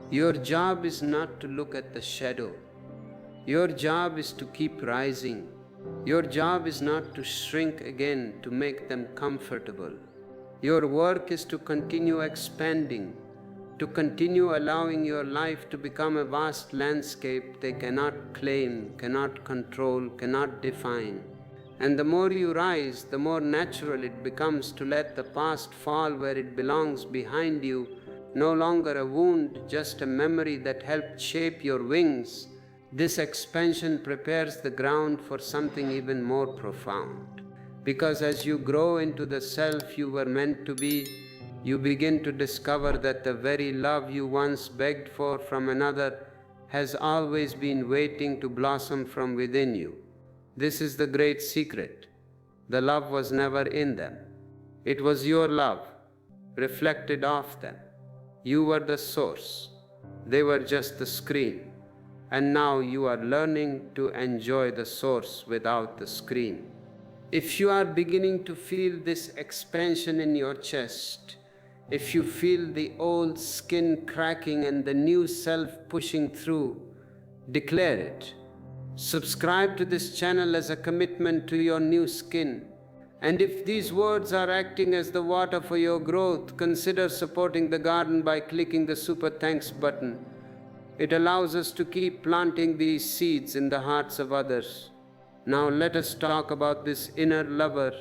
Your job is not to look at the shadow. Your job is to keep rising. Your job is not to shrink again to make them comfortable. Your work is to continue expanding, to continue allowing your life to become a vast landscape they cannot claim, cannot control, cannot define. And the more you rise, the more natural it becomes to let the past fall where it belongs behind you, no longer a wound, just a memory that helped shape your wings. This expansion prepares the ground for something even more profound. Because as you grow into the self you were meant to be, you begin to discover that the very love you once begged for from another has always been waiting to blossom from within you. This is the great secret. The love was never in them. It was your love, reflected off them. You were the source. They were just the screen. And now you are learning to enjoy the source without the screen. If you are beginning to feel this expansion in your chest, if you feel the old skin cracking and the new self pushing through, declare it. Subscribe to this channel as a commitment to your new skin. And if these words are acting as the water for your growth, consider supporting the garden by clicking the super thanks button. It allows us to keep planting these seeds in the hearts of others. Now let us talk about this inner lover,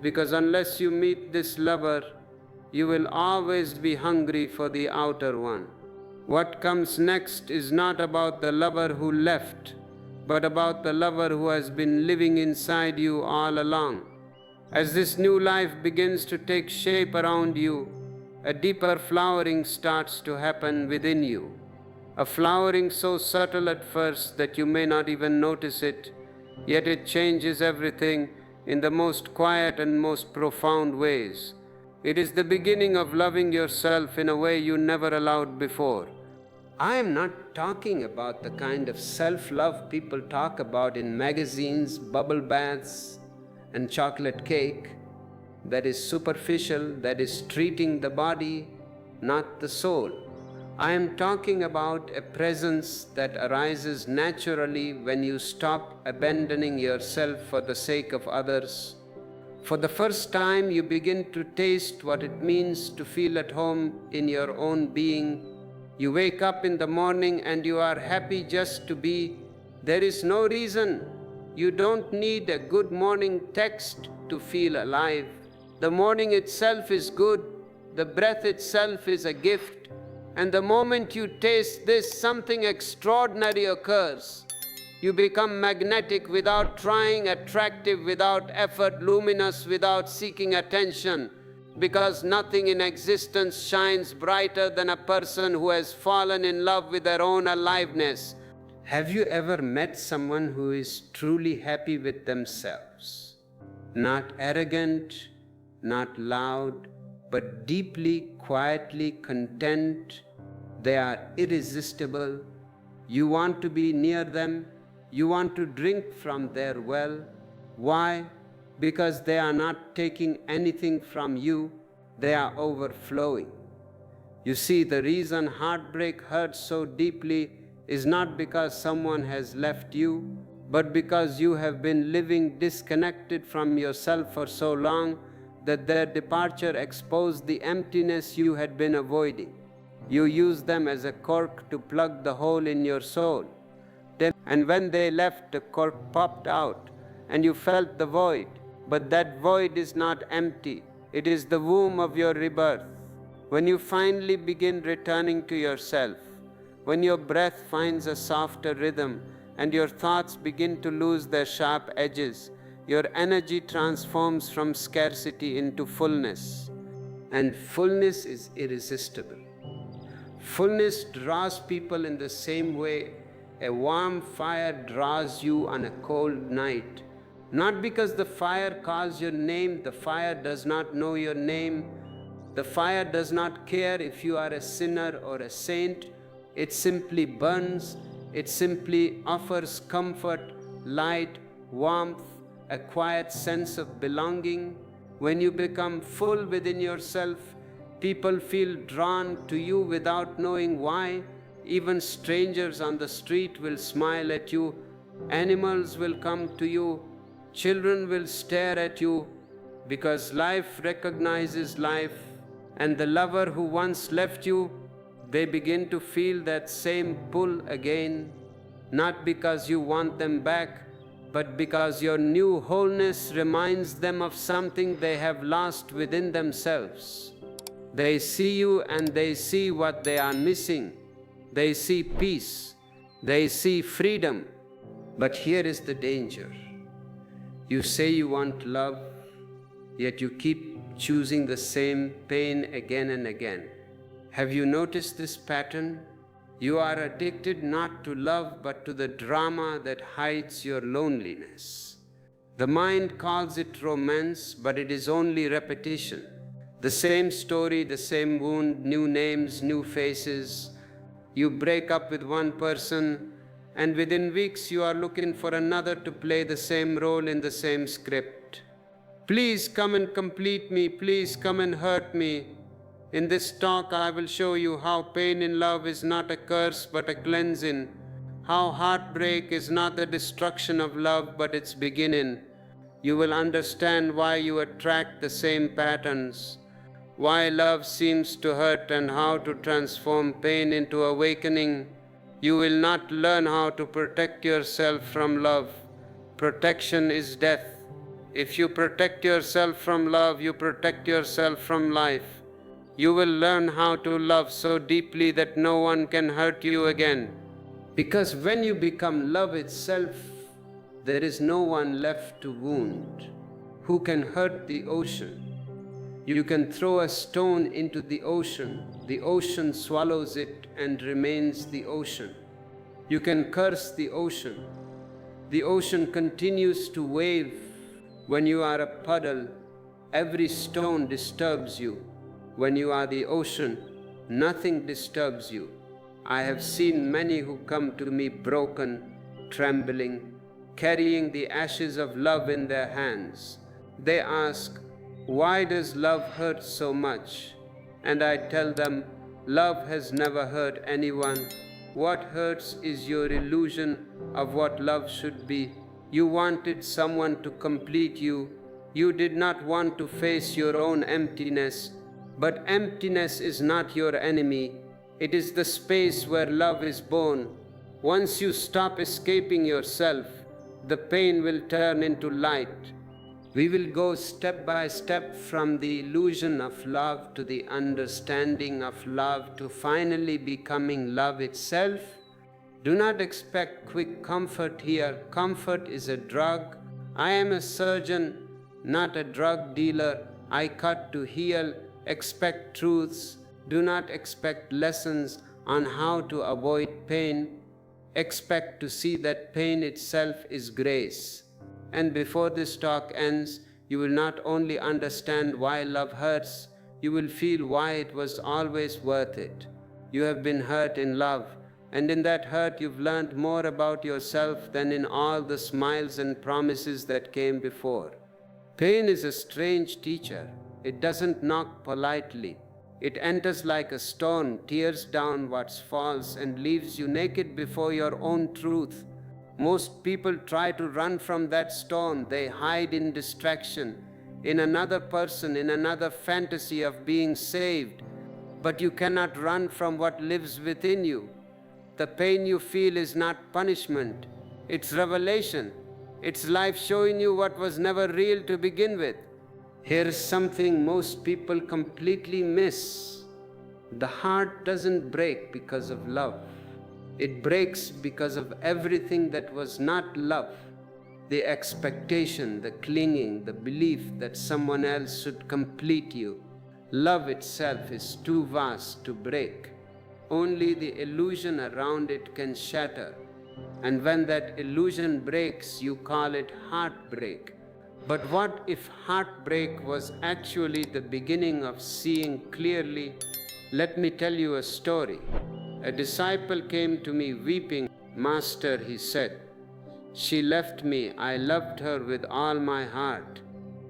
because unless you meet this lover, you will always be hungry for the outer one. What comes next is not about the lover who left, but about the lover who has been living inside you all along. As this new life begins to take shape around you, a deeper flowering starts to happen within you. A flowering so subtle at first that you may not even notice it, yet it changes everything in the most quiet and most profound ways. It is the beginning of loving yourself in a way you never allowed before. I am not talking about the kind of self-love people talk about in magazines, bubble baths, and chocolate cake. That is superficial, that is treating the body, not the soul. I am talking about a presence that arises naturally when you stop abandoning yourself for the sake of others. For the first time, you begin to taste what it means to feel at home in your own being. You wake up in the morning and you are happy just to be. There is no reason. You don't need a good morning text to feel alive. The morning itself is good. The breath itself is a gift. And the moment you taste this, something extraordinary occurs. You become magnetic without trying, attractive without effort, luminous without seeking attention, because nothing in existence shines brighter than a person who has fallen in love with their own aliveness. Have you ever met someone who is truly happy with themselves? Not arrogant, not loud, but deeply, quietly content. They are irresistible. You want to be near them. You want to drink from their well. Why? Because they are not taking anything from you. They are overflowing. You see, the reason heartbreak hurts so deeply is not because someone has left you, but because you have been living disconnected from yourself for so long that their departure exposed the emptiness you had been avoiding. You used them as a cork to plug the hole in your soul. And when they left, the cork popped out and you felt the void. But that void is not empty. It is the womb of your rebirth. When you finally begin returning to yourself, when your breath finds a softer rhythm and your thoughts begin to lose their sharp edges, your energy transforms from scarcity into fullness. And fullness is irresistible. Fullness draws people in the same way a warm fire draws you on a cold night. Not because the fire calls your name, the fire does not know your name. The fire does not care if you are a sinner or a saint. It simply burns. It simply offers comfort, light, warmth, a quiet sense of belonging. When you become full within yourself, people feel drawn to you without knowing why. Even strangers on the street will smile at you. Animals will come to you. Children will stare at you, because life recognizes life. And the lover who once left you, they begin to feel that same pull again, not because you want them back, but because your new wholeness reminds them of something they have lost within themselves. They see you and they see what they are missing. They see peace. They see freedom. But here is the danger. You say you want love, yet you keep choosing the same pain again and again. Have you noticed this pattern? You are addicted not to love but to the drama that hides your loneliness. The mind calls it romance, but it is only repetition. The same story, the same wound, new names, new faces. You break up with one person, and within weeks you are looking for another to play the same role in the same script. Please come and complete me, please come and hurt me. In this talk, I will show you how pain in love is not a curse but a cleansing, how heartbreak is not the destruction of love but its beginning. You will understand why you attract the same patterns, why love seems to hurt, and how to transform pain into awakening. You will not learn how to protect yourself from love. Protection is death. If you protect yourself from love, you protect yourself from life. You will learn how to love so deeply that no one can hurt you again. Because when you become love itself, there is no one left to wound. Who can hurt the ocean? You can throw a stone into the ocean swallows it and remains the ocean. You can curse the ocean continues to wave. When you are a puddle, every stone disturbs you. When you are the ocean, nothing disturbs you. I have seen many who come to me broken, trembling, carrying the ashes of love in their hands. They ask, "Why does love hurt so much?" And I tell them, love has never hurt anyone. What hurts is your illusion of what love should be. You wanted someone to complete you. You did not want to face your own emptiness. But emptiness is not your enemy. It is the space where love is born. Once you stop escaping yourself, the pain will turn into light. We will go step by step from the illusion of love to the understanding of love to finally becoming love itself. Do not expect quick comfort here. Comfort is a drug. I am a surgeon, not a drug dealer. I cut to heal. Expect truths. Do not expect lessons on how to avoid pain. Expect to see that pain itself is grace. And before this talk ends, you will not only understand why love hurts, you will feel why it was always worth it. You have been hurt in love, and in that hurt you've learned more about yourself than in all the smiles and promises that came before. Pain is a strange teacher. It doesn't knock politely. It enters like a stone, tears down what falls, and leaves you naked before your own truth. Most people try to run from that stone. They hide in distraction, in another person, in another fantasy of being saved. But you cannot run from what lives within you. The pain you feel is not punishment. It's revelation. It's life showing you what was never real to begin with. Here is something most people completely miss. The heart doesn't break because of love. It breaks because of everything that was not love. The expectation, the clinging, the belief that someone else should complete you. Love itself is too vast to break. Only the illusion around it can shatter. And when that illusion breaks, you call it heartbreak. But what if heartbreak was actually the beginning of seeing clearly? Let me tell you a story. A disciple came to me weeping. "Master," he said, "she left me. I loved her with all my heart,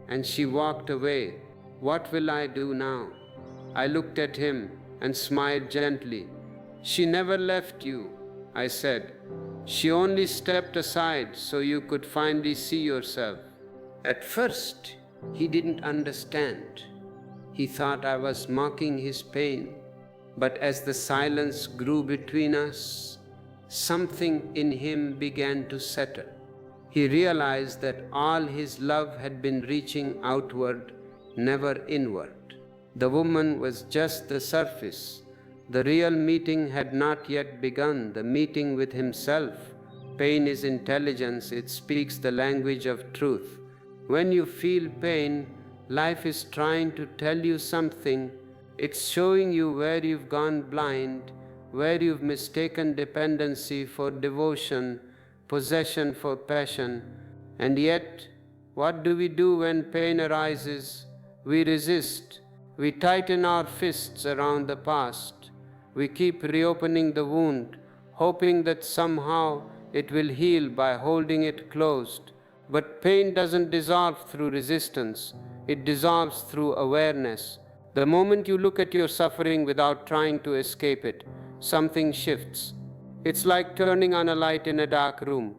and she walked away. What will I do now?" I looked at him and smiled gently. "She never left you," I said. "She only stepped aside so you could finally see yourself." At first, he didn't understand. He thought I was mocking his pain. But as the silence grew between us, something in him began to settle. He realized that all his love had been reaching outward, never inward. The woman was just the surface. The real meeting had not yet begun, the meeting with himself. Pain is intelligence. It speaks the language of truth. When you feel pain, life is trying to tell you something. It's showing you where you've gone blind, where you've mistaken dependency for devotion, possession for passion, and yet, what do we do when pain arises? We resist. We tighten our fists around the past. We keep reopening the wound, hoping that somehow it will heal by holding it closed. But pain doesn't dissolve through resistance, it dissolves through awareness. The moment you look at your suffering without trying to escape it, something shifts. It's like turning on a light in a dark room.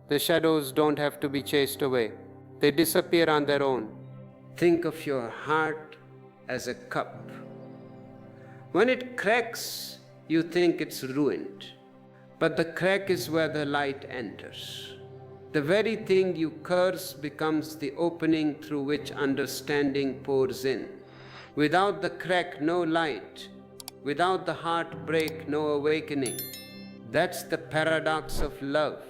The shadows don't have to be chased away, they disappear on their own. Think of your heart as a cup. When it cracks, you think it's ruined. But the crack is where the light enters. The very thing you curse becomes the opening through which understanding pours in. Without the crack, no light. Without the heartbreak, no awakening. That's the paradox of love.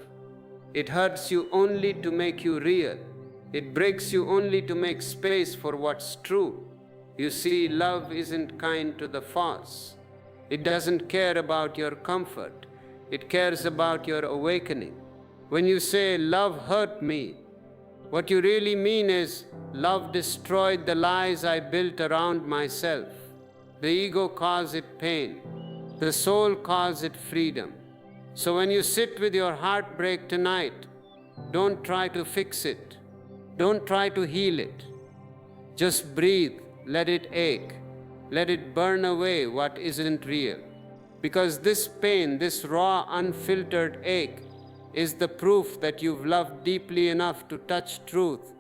It hurts you only to make you real. It breaks you only to make space for what's true. You see, love isn't kind to the false. It doesn't care about your comfort. It cares about your awakening. When you say, love hurt me, what you really mean is, love destroyed the lies I built around myself. The ego calls it pain. The soul calls it freedom. So when you sit with your heartbreak tonight, don't try to fix it. Don't try to heal it. Just breathe, let it ache. Let it burn away what isn't real. Because this pain, this raw, unfiltered ache, is the proof that you've loved deeply enough to touch truth.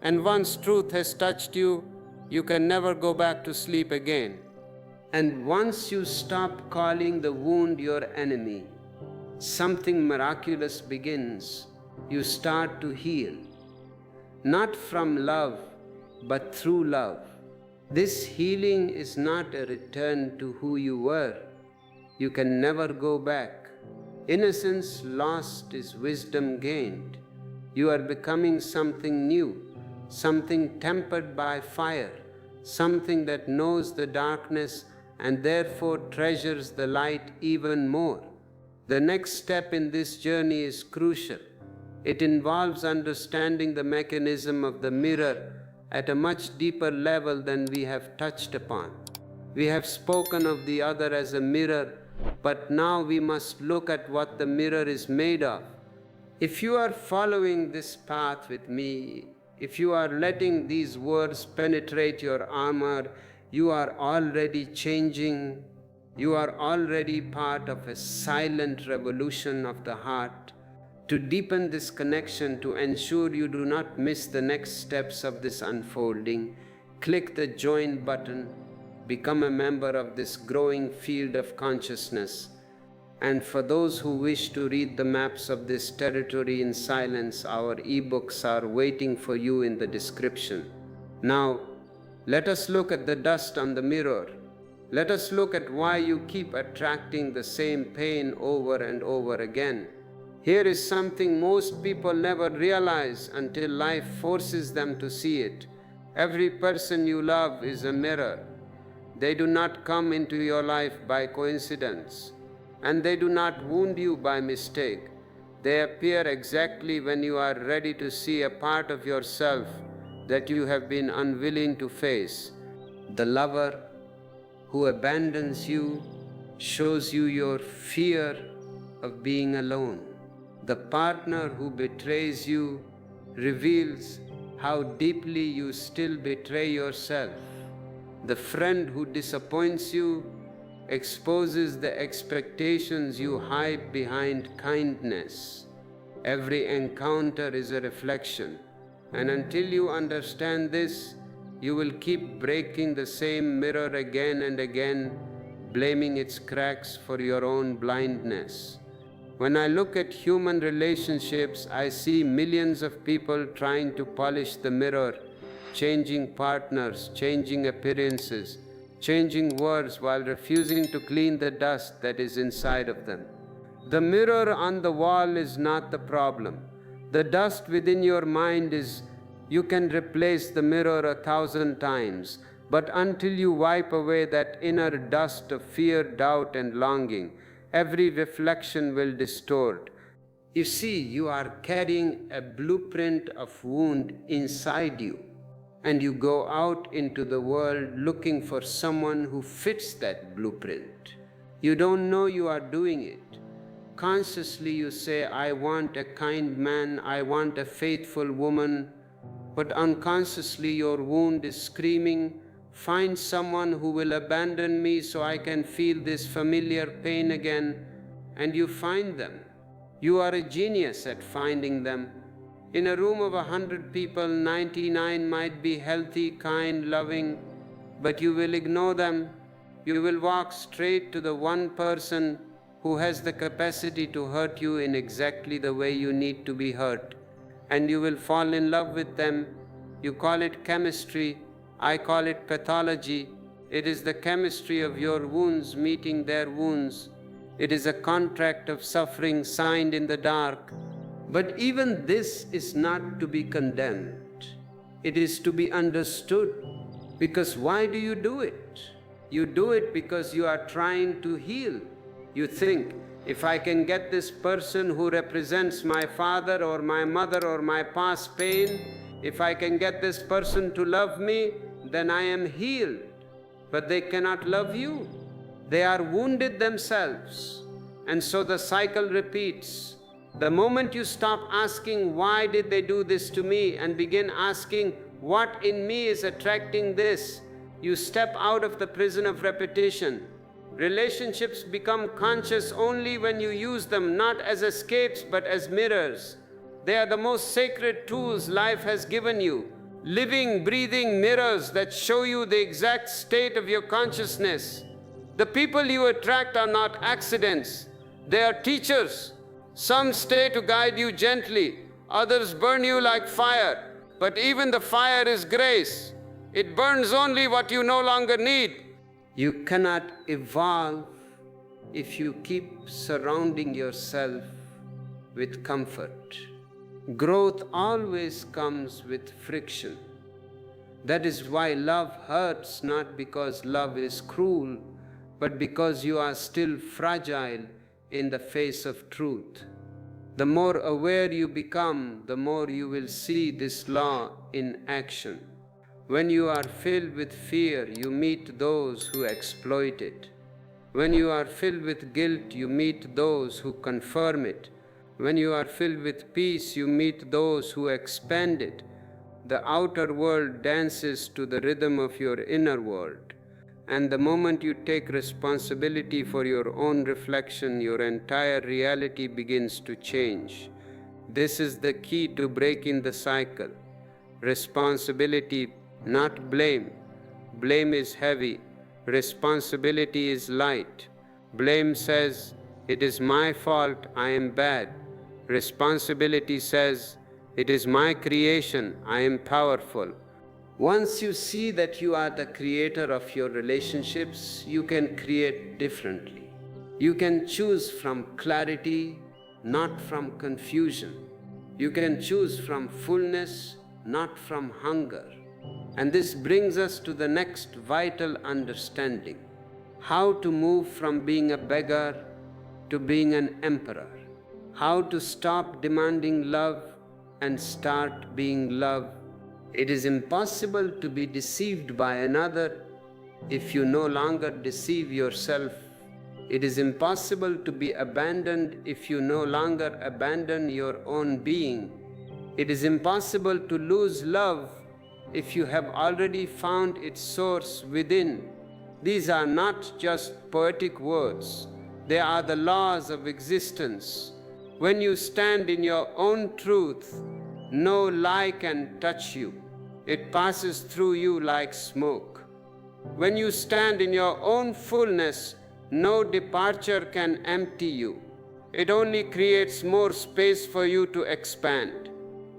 And once truth has touched you, you can never go back to sleep again. And once you stop calling the wound your enemy, something miraculous begins. You start to heal. Not from love, but through love. This healing is not a return to who you were. You can never go back. Innocence lost is wisdom gained. You are becoming something new, something tempered by fire, something that knows the darkness and therefore treasures the light even more. The next step in this journey is crucial. It involves understanding the mechanism of the mirror at a much deeper level than we have touched upon. We have spoken of the other as a mirror, but now we must look at what the mirror is made of. If you are following this path with me, if you are letting these words penetrate your armor, you are already changing. You are already part of a silent revolution of the heart. To deepen this connection, to ensure you do not miss the next steps of this unfolding, click the join button, become a member of this growing field of consciousness. And for those who wish to read the maps of this territory in silence, our ebooks are waiting for you in the description. Now, let us look at the dust on the mirror. Let us look at why you keep attracting the same pain over and over again. Here is something most people never realize until life forces them to see it. Every person you love is a mirror. They do not come into your life by coincidence, and they do not wound you by mistake. They appear exactly when you are ready to see a part of yourself that you have been unwilling to face. The lover who abandons you shows you your fear of being alone. The partner who betrays you reveals how deeply you still betray yourself. The friend who disappoints you exposes the expectations you hide behind kindness. Every encounter is a reflection, and until you understand this, you will keep breaking the same mirror again and again, blaming its cracks for your own blindness. When I look at human relationships, I see millions of people trying to polish the mirror, changing partners, changing appearances, changing words while refusing to clean the dust that is inside of them. The mirror on the wall is not the problem. The dust within your mind is. You can replace the mirror 1,000 times, but until you wipe away that inner dust of fear, doubt, and longing, every reflection will distort. You see, you are carrying a blueprint of wound inside you, and you go out into the world looking for someone who fits that blueprint. You don't know you are doing it. Consciously you say, I want a kind man, I want a faithful woman, but unconsciously your wound is screaming, find someone who will abandon me so I can feel this familiar pain again, and you find them. You are a genius at finding them. In a room of 100 people, 99 might be healthy, kind, loving, but you will ignore them. You will walk straight to the one person who has the capacity to hurt you in exactly the way you need to be hurt. And you will fall in love with them. You call it chemistry, I call it pathology. It is the chemistry of your wounds meeting their wounds. It is a contract of suffering signed in the dark. But even this is not to be condemned. It is to be understood. Because why do you do it? You do it because you are trying to heal. You think, if I can get this person who represents my father or my mother or my past pain, if I can get this person to love me, then I am healed. But they cannot love you. They are wounded themselves. And so the cycle repeats. The moment you stop asking, why did they do this to me, and begin asking, what in me is attracting this, you step out of the prison of repetition. Relationships become conscious only when you use them not as escapes but as mirrors. They are the most sacred tools life has given you. Living, breathing mirrors that show you the exact state of your consciousness. The people you attract are not accidents. They are teachers. Some stay to guide you gently. Others burn you like fire. But even the fire is grace. It burns only what you no longer need. You cannot evolve if you keep surrounding yourself with comfort. Growth always comes with friction. That is why love hurts, not because love is cruel, but because you are still fragile in the face of truth. The more aware you become, the more you will see this law in action. When you are filled with fear, you meet those who exploit it. When you are filled with guilt, you meet those who confirm it. When you are filled with peace, you meet those who expand it. The outer world dances to the rhythm of your inner world. And the moment you take responsibility for your own reflection, your entire reality begins to change. This is the key to breaking the cycle. Responsibility, not blame. Blame is heavy. Responsibility is light. Blame says, it is my fault, I am bad. Responsibility says, it is my creation, I am powerful. Once you see that you are the creator of your relationships, you can create differently. You can choose from clarity, not from confusion. You can choose from fullness, not from hunger. And this brings us to the next vital understanding. How to move from being a beggar to being an emperor. How to stop demanding love and start being love. It is impossible to be deceived by another if you no longer deceive yourself. It is impossible to be abandoned if you no longer abandon your own being. It is impossible to lose love if you have already found its source within. These are not just poetic words. They are the laws of existence. When you stand in your own truth, no lie can touch you. It passes through you like smoke. When you stand in your own fullness, no departure can empty you. It only creates more space for you to expand.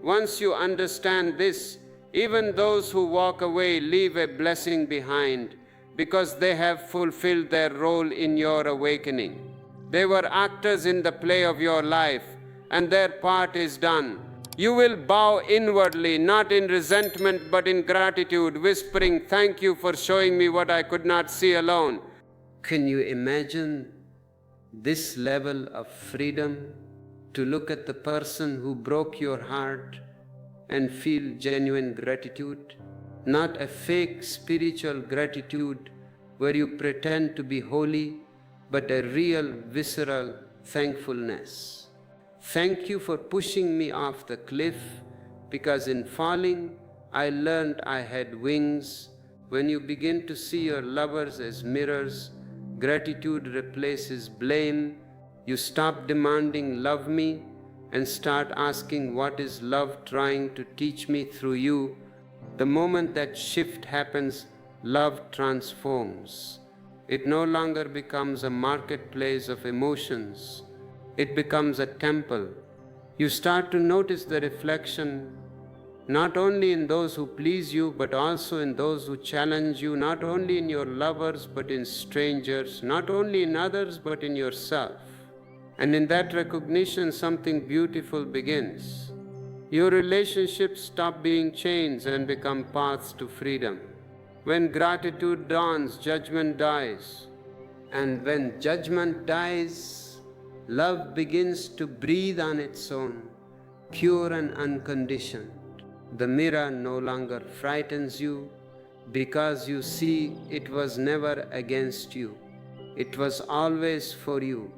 Once you understand this, even those who walk away leave a blessing behind because they have fulfilled their role in your awakening. They were actors in the play of your life, and their part is done. You will bow inwardly, not in resentment but in gratitude, whispering, "Thank you for showing me what I could not see alone." Can you imagine this level of freedom to look at the person who broke your heart and feel genuine gratitude, not a fake spiritual gratitude where you pretend to be holy, but a real, visceral thankfulness. Thank you for pushing me off the cliff, because in falling, I learned I had wings. When you begin to see your lovers as mirrors, gratitude replaces blame. You stop demanding, "Love me," and start asking, "What is love trying to teach me through you?" The moment that shift happens, love transforms. It no longer becomes a marketplace of emotions. It becomes a temple. You start to notice the reflection not only in those who please you, but also in those who challenge you, not only in your lovers, but in strangers, not only in others, but in yourself. And in that recognition, something beautiful begins. Your relationships stop being chains and become paths to freedom. When gratitude dawns, judgment dies. And when judgment dies, love begins to breathe on its own, pure and unconditioned. The mirror no longer frightens you because you see it was never against you. It was always for you.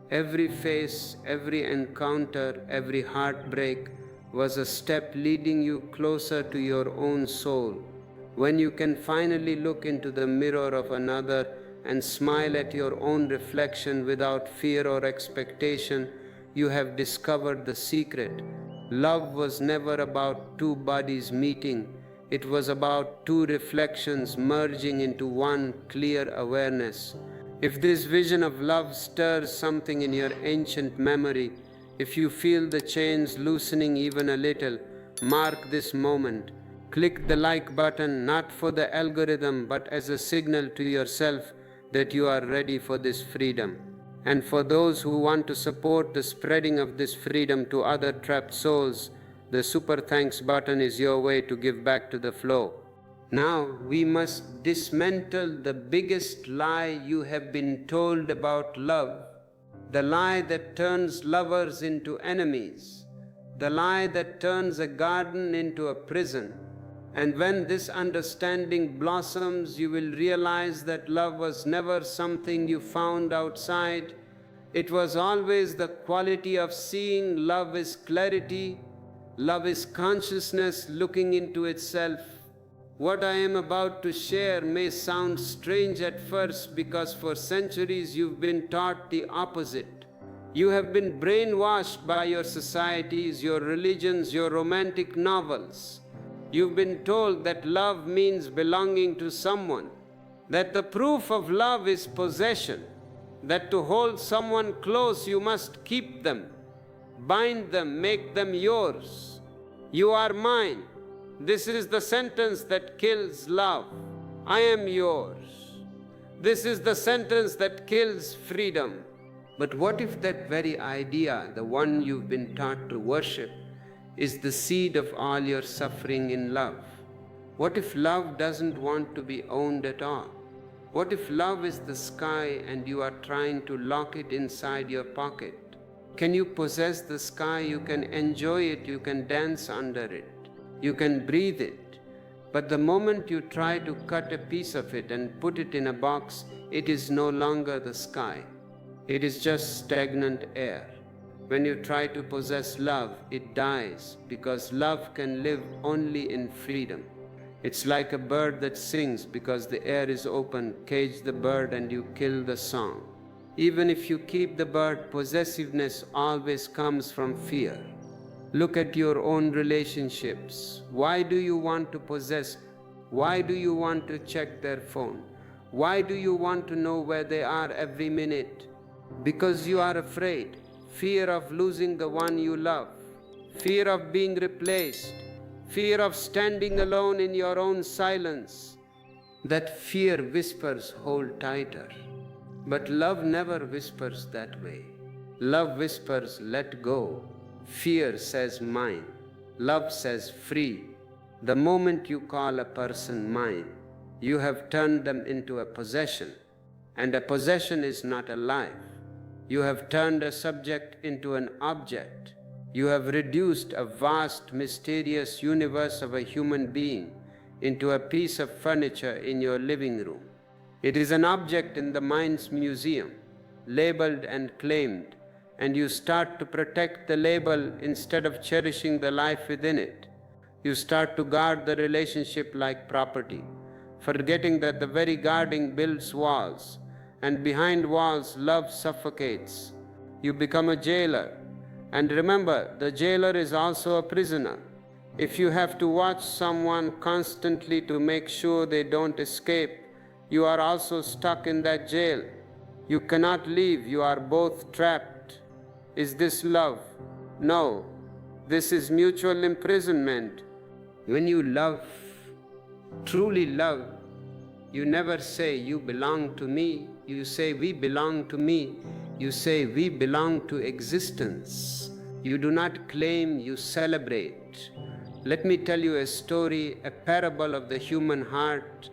Every face, every encounter, every heartbreak was a step leading you closer to your own soul. When you can finally look into the mirror of another and smile at your own reflection without fear or expectation, you have discovered the secret. Love was never about two bodies meeting. It was about two reflections merging into one clear awareness. If this vision of love stirs something in your ancient memory, if you feel the chains loosening even a little, mark this moment. Click the like button, not for the algorithm, but as a signal to yourself that you are ready for this freedom. And for those who want to support the spreading of this freedom to other trapped souls, the super thanks button is your way to give back to the flow. Now we must dismantle the biggest lie you have been told about love, the lie that turns lovers into enemies, the lie that turns a garden into a prison. And when this understanding blossoms, you will realize that love was never something you found outside. It was always the quality of seeing. Love is clarity. Love is consciousness looking into itself. What I am about to share may sound strange at first because for centuries you've been taught the opposite. You have been brainwashed by your societies, your religions, your romantic novels. You've been told that love means belonging to someone, that the proof of love is possession, that to hold someone close you must keep them, bind them, make them yours. You are mine. This is the sentence that kills love. I am yours. This is the sentence that kills freedom. But what if that very idea, the one you've been taught to worship, is the seed of all your suffering in love? What if love doesn't want to be owned at all? What if love is the sky and you are trying to lock it inside your pocket? Can you possess the sky? You can enjoy it, you can dance under it, you can breathe it. But the moment you try to cut a piece of it and put it in a box, it is no longer the sky. It is just stagnant air. When you try to possess love, it dies, because love can live only in freedom. It's like a bird that sings because the air is open. Cage the bird and you kill the song. Even if you keep the bird, possessiveness always comes from fear. Look at your own relationships. Why do you want to possess? Why do you want to check their phone? Why do you want to know where they are every minute? Because you are afraid. Fear of losing the one you love, fear of being replaced, fear of standing alone in your own silence. That fear whispers, "Hold tighter." But love never whispers that way. Love whispers, "Let go." Fear says, "Mine." Love says, "Free." The moment you call a person mine, you have turned them into a possession, and a possession is not alive. You have turned a subject into an object. You have reduced a vast, mysterious universe of a human being into a piece of furniture in your living room. It is an object in the mind's museum, labeled and claimed, and you start to protect the label instead of cherishing the life within it. You start to guard the relationship like property, forgetting that the very guarding builds walls, and behind walls love suffocates. You become a jailer, and remember, the jailer is also a prisoner. If you have to watch someone constantly to make sure they don't escape, you are also stuck in that jail. You cannot leave, you are both trapped. Is this love? No, this is mutual imprisonment. When you love, truly love, you never say, you belong to me. You say, we belong to me. You say, we belong to existence. You do not claim, you celebrate. Let me tell you a story, a parable of the human heart.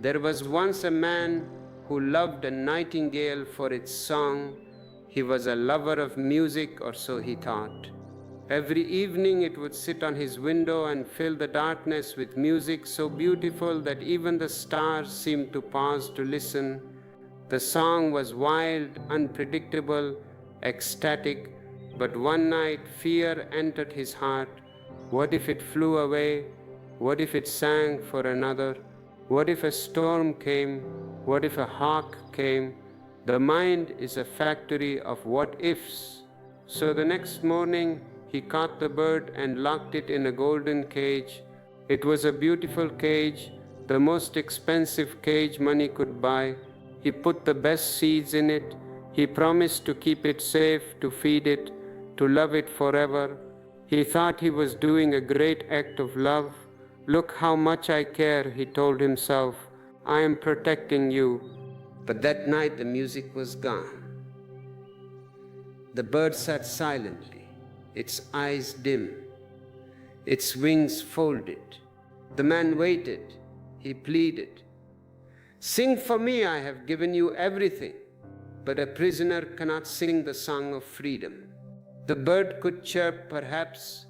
There was once a man who loved a nightingale for its song. He was a lover of music, or so he thought. Every evening it would sit on his window and fill the darkness with music so beautiful that even the stars seemed to pause to listen. The song was wild, unpredictable, ecstatic, but one night fear entered his heart. What if it flew away? What if it sang for another? What if a storm came? What if a hawk came? The mind is a factory of what ifs. So the next morning, he caught the bird and locked it in a golden cage. It was a beautiful cage, the most expensive cage money could buy. He put the best seeds in it. He promised to keep it safe, to feed it, to love it forever. He thought he was doing a great act of love. Look how much I care, he told himself. I am protecting you. But that night the music was gone. The bird sat silently, its eyes dim, its wings folded. The man waited. He pleaded, "Sing for me, I have given you everything." But a prisoner cannot sing the song of freedom. The bird could chirp, perhaps,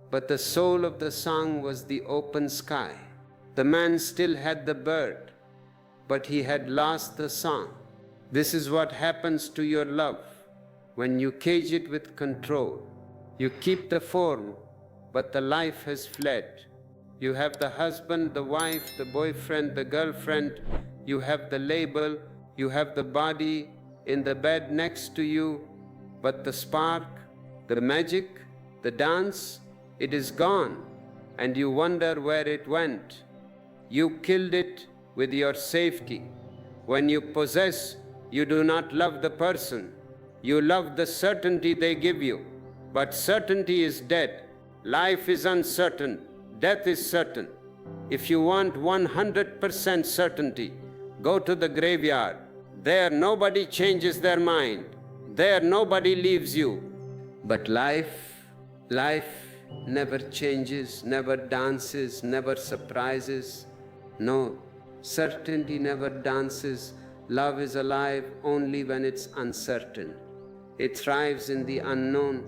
but the soul of the song was the open sky. The man still had the bird, but he had lost the song. This is what happens to your love when you cage it with control. You keep the form, but the life has fled. You have the husband, the wife, the boyfriend, the girlfriend. You have the label. You have the body in the bed next to you. But the spark, the magic, the dance, it is gone, and you wonder where it went. You killed it with your safety. When you possess, you do not love the person. You love the certainty they give you. But certainty is dead. Life is uncertain. Death is certain. If you want 100% certainty, go to the graveyard. There nobody changes their mind. There nobody leaves you. But life never changes, never dances, never surprises. No, certainty never dances. Love is alive only when it's uncertain. It thrives in the unknown.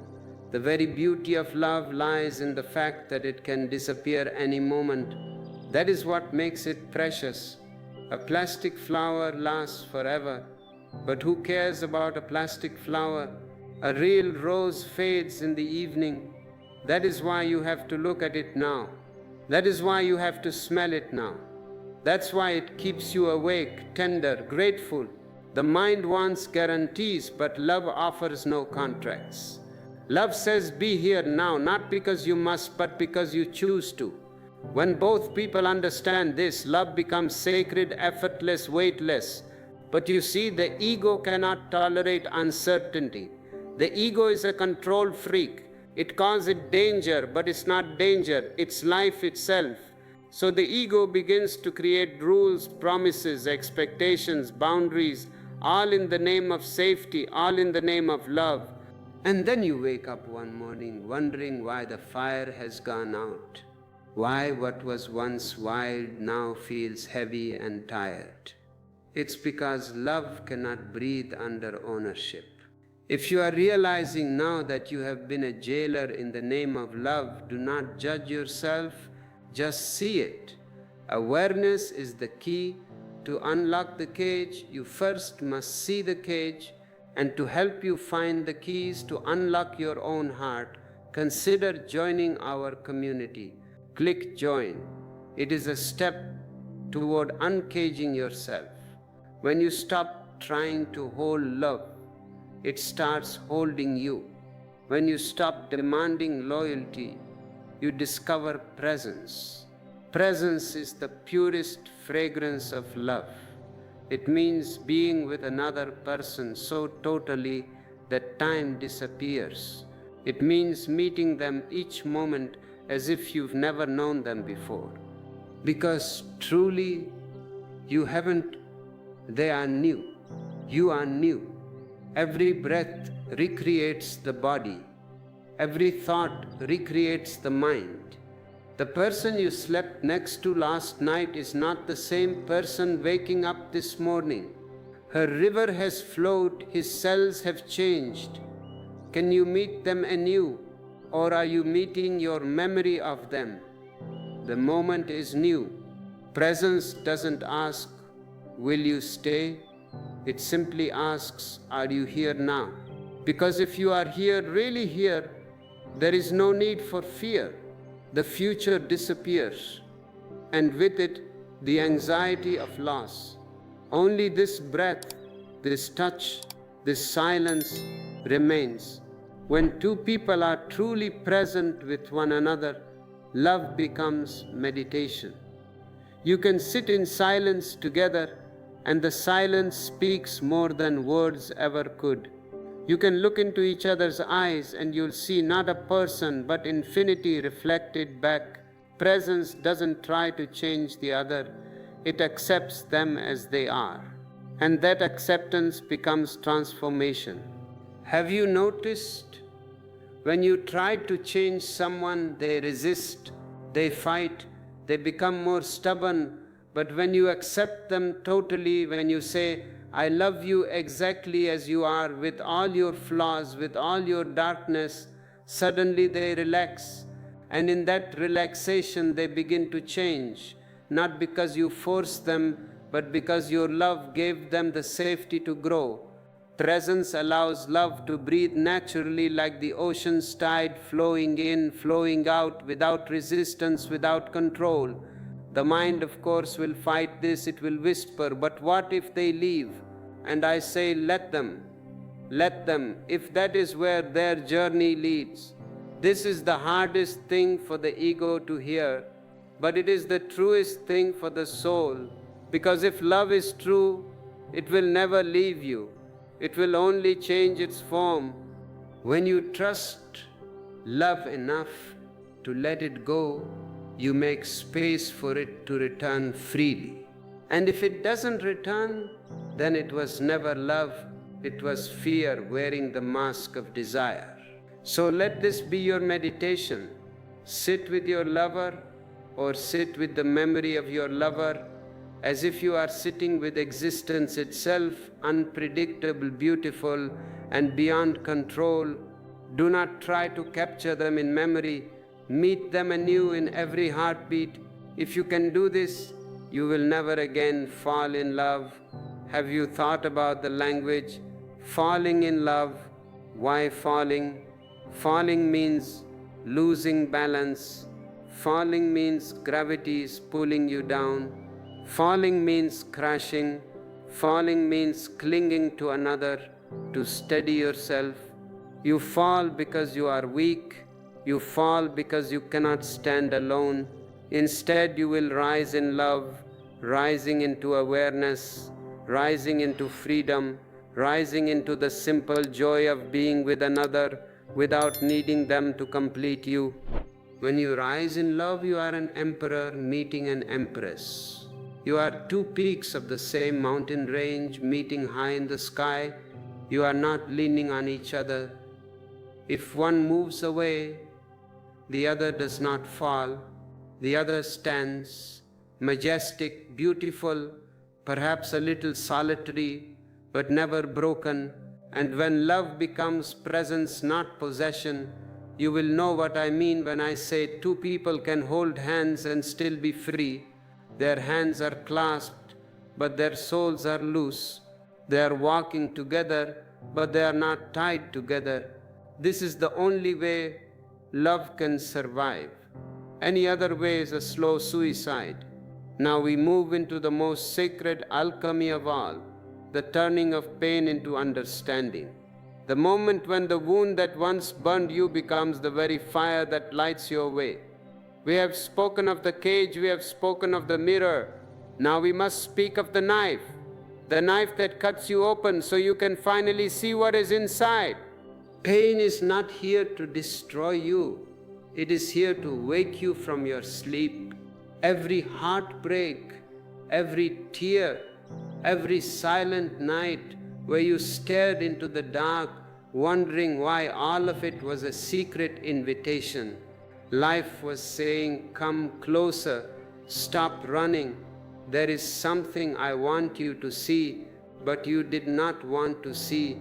The very beauty of love lies in the fact that it can disappear any moment. That is what makes it precious. A plastic flower lasts forever, but who cares about a plastic flower? A real rose fades in the evening. That is why you have to look at it now. That is why you have to smell it now. That's why it keeps you awake, tender, grateful. The mind wants guarantees, but love offers no contracts. Love says, be here now, not because you must, but because you choose to. When both people understand this, love becomes sacred, effortless, weightless. But you see, the ego cannot tolerate uncertainty. The ego is a control freak. It calls it danger, but it's not danger, it's life itself. So the ego begins to create rules, promises, expectations, boundaries, all in the name of safety, all in the name of love. And then you wake up one morning wondering why the fire has gone out. Why what was once wild now feels heavy and tired. It's because love cannot breathe under ownership. If you are realizing now that you have been a jailer in the name of love, do not judge yourself, just see it. Awareness is the key to unlock the cage. You first must see the cage, and to help you find the keys to unlock your own heart, consider joining our community. Click join. It is a step toward uncaging yourself. When you stop trying to hold love, it starts holding you. When you stop demanding loyalty, you discover presence. Presence is the purest fragrance of love. It means being with another person so totally that time disappears. It means meeting them each moment as if you've never known them before. Because truly, you haven't, they are new. You are new. Every breath recreates the body. Every thought recreates the mind. The person you slept next to last night is not the same person waking up this morning. Her river has flowed, his cells have changed. Can you meet them anew, or are you meeting your memory of them? The moment is new. Presence doesn't ask, will you stay? It simply asks, are you here now? Because if you are here, really here, there is no need for fear. The future disappears, and with it, the anxiety of loss. Only this breath, this touch, this silence remains. When two people are truly present with one another, love becomes meditation. You can sit in silence together, and the silence speaks more than words ever could. You can look into each other's eyes and you'll see not a person but infinity reflected back. Presence doesn't try to change the other, it accepts them as they are. And that acceptance becomes transformation. Have you noticed? When you try to change someone, they resist, they fight, they become more stubborn. But when you accept them totally, when you say, I love you exactly as you are, with all your flaws, with all your darkness, suddenly they relax. And in that relaxation, they begin to change, not because you force them, but because your love gave them the safety to grow. Presence allows love to breathe naturally like the ocean's tide, flowing in, flowing out, without resistance, without control. The mind, of course, will fight this, it will whisper, but what if they leave? And I say, let them, if that is where their journey leads. This is the hardest thing for the ego to hear, but it is the truest thing for the soul, because if love is true, it will never leave you. It will only change its form. When you trust love enough to let it go, you make space for it to return freely. And if it doesn't return, then it was never love, it was fear wearing the mask of desire. So let this be your meditation. Sit with your lover, or sit with the memory of your lover, as if you are sitting with existence itself, unpredictable, beautiful, and beyond control. Do not try to capture them in memory. Meet them anew in every heartbeat. If you can do this, you will never again fall in love. Have you thought about the language? Falling in love. Why falling? Falling means losing balance. Falling means gravity is pulling you down. Falling means crashing. Falling means clinging to another to steady yourself. You fall because you are weak. You fall because you cannot stand alone. Instead, you will rise in love, rising into awareness, rising into freedom, rising into the simple joy of being with another without needing them to complete you. When you rise in love, you are an emperor meeting an empress. You are two peaks of the same mountain range meeting high in the sky. You are not leaning on each other. If one moves away, the other does not fall. The other stands, majestic, beautiful, perhaps a little solitary, but never broken, And when love becomes presence, not possession, you will know what I mean when I say two people can hold hands and still be free. Their hands are clasped, but their souls are loose. They are walking together, but they are not tied together. This is the only way love can survive. Any other way is a slow suicide. Now we move into the most sacred alchemy of all, the turning of pain into understanding. The moment when the wound that once burned you becomes the very fire that lights your way. We have spoken of the cage, we have spoken of the mirror. Now we must speak of the knife that cuts you open so you can finally see what is inside. Pain is not here to destroy you. It is here to wake you from your sleep. Every heartbreak, every tear, every silent night where you stared into the dark, wondering why all of it was a secret invitation. Life was saying, come closer, stop running. There is something I want you to see, but you did not want to see.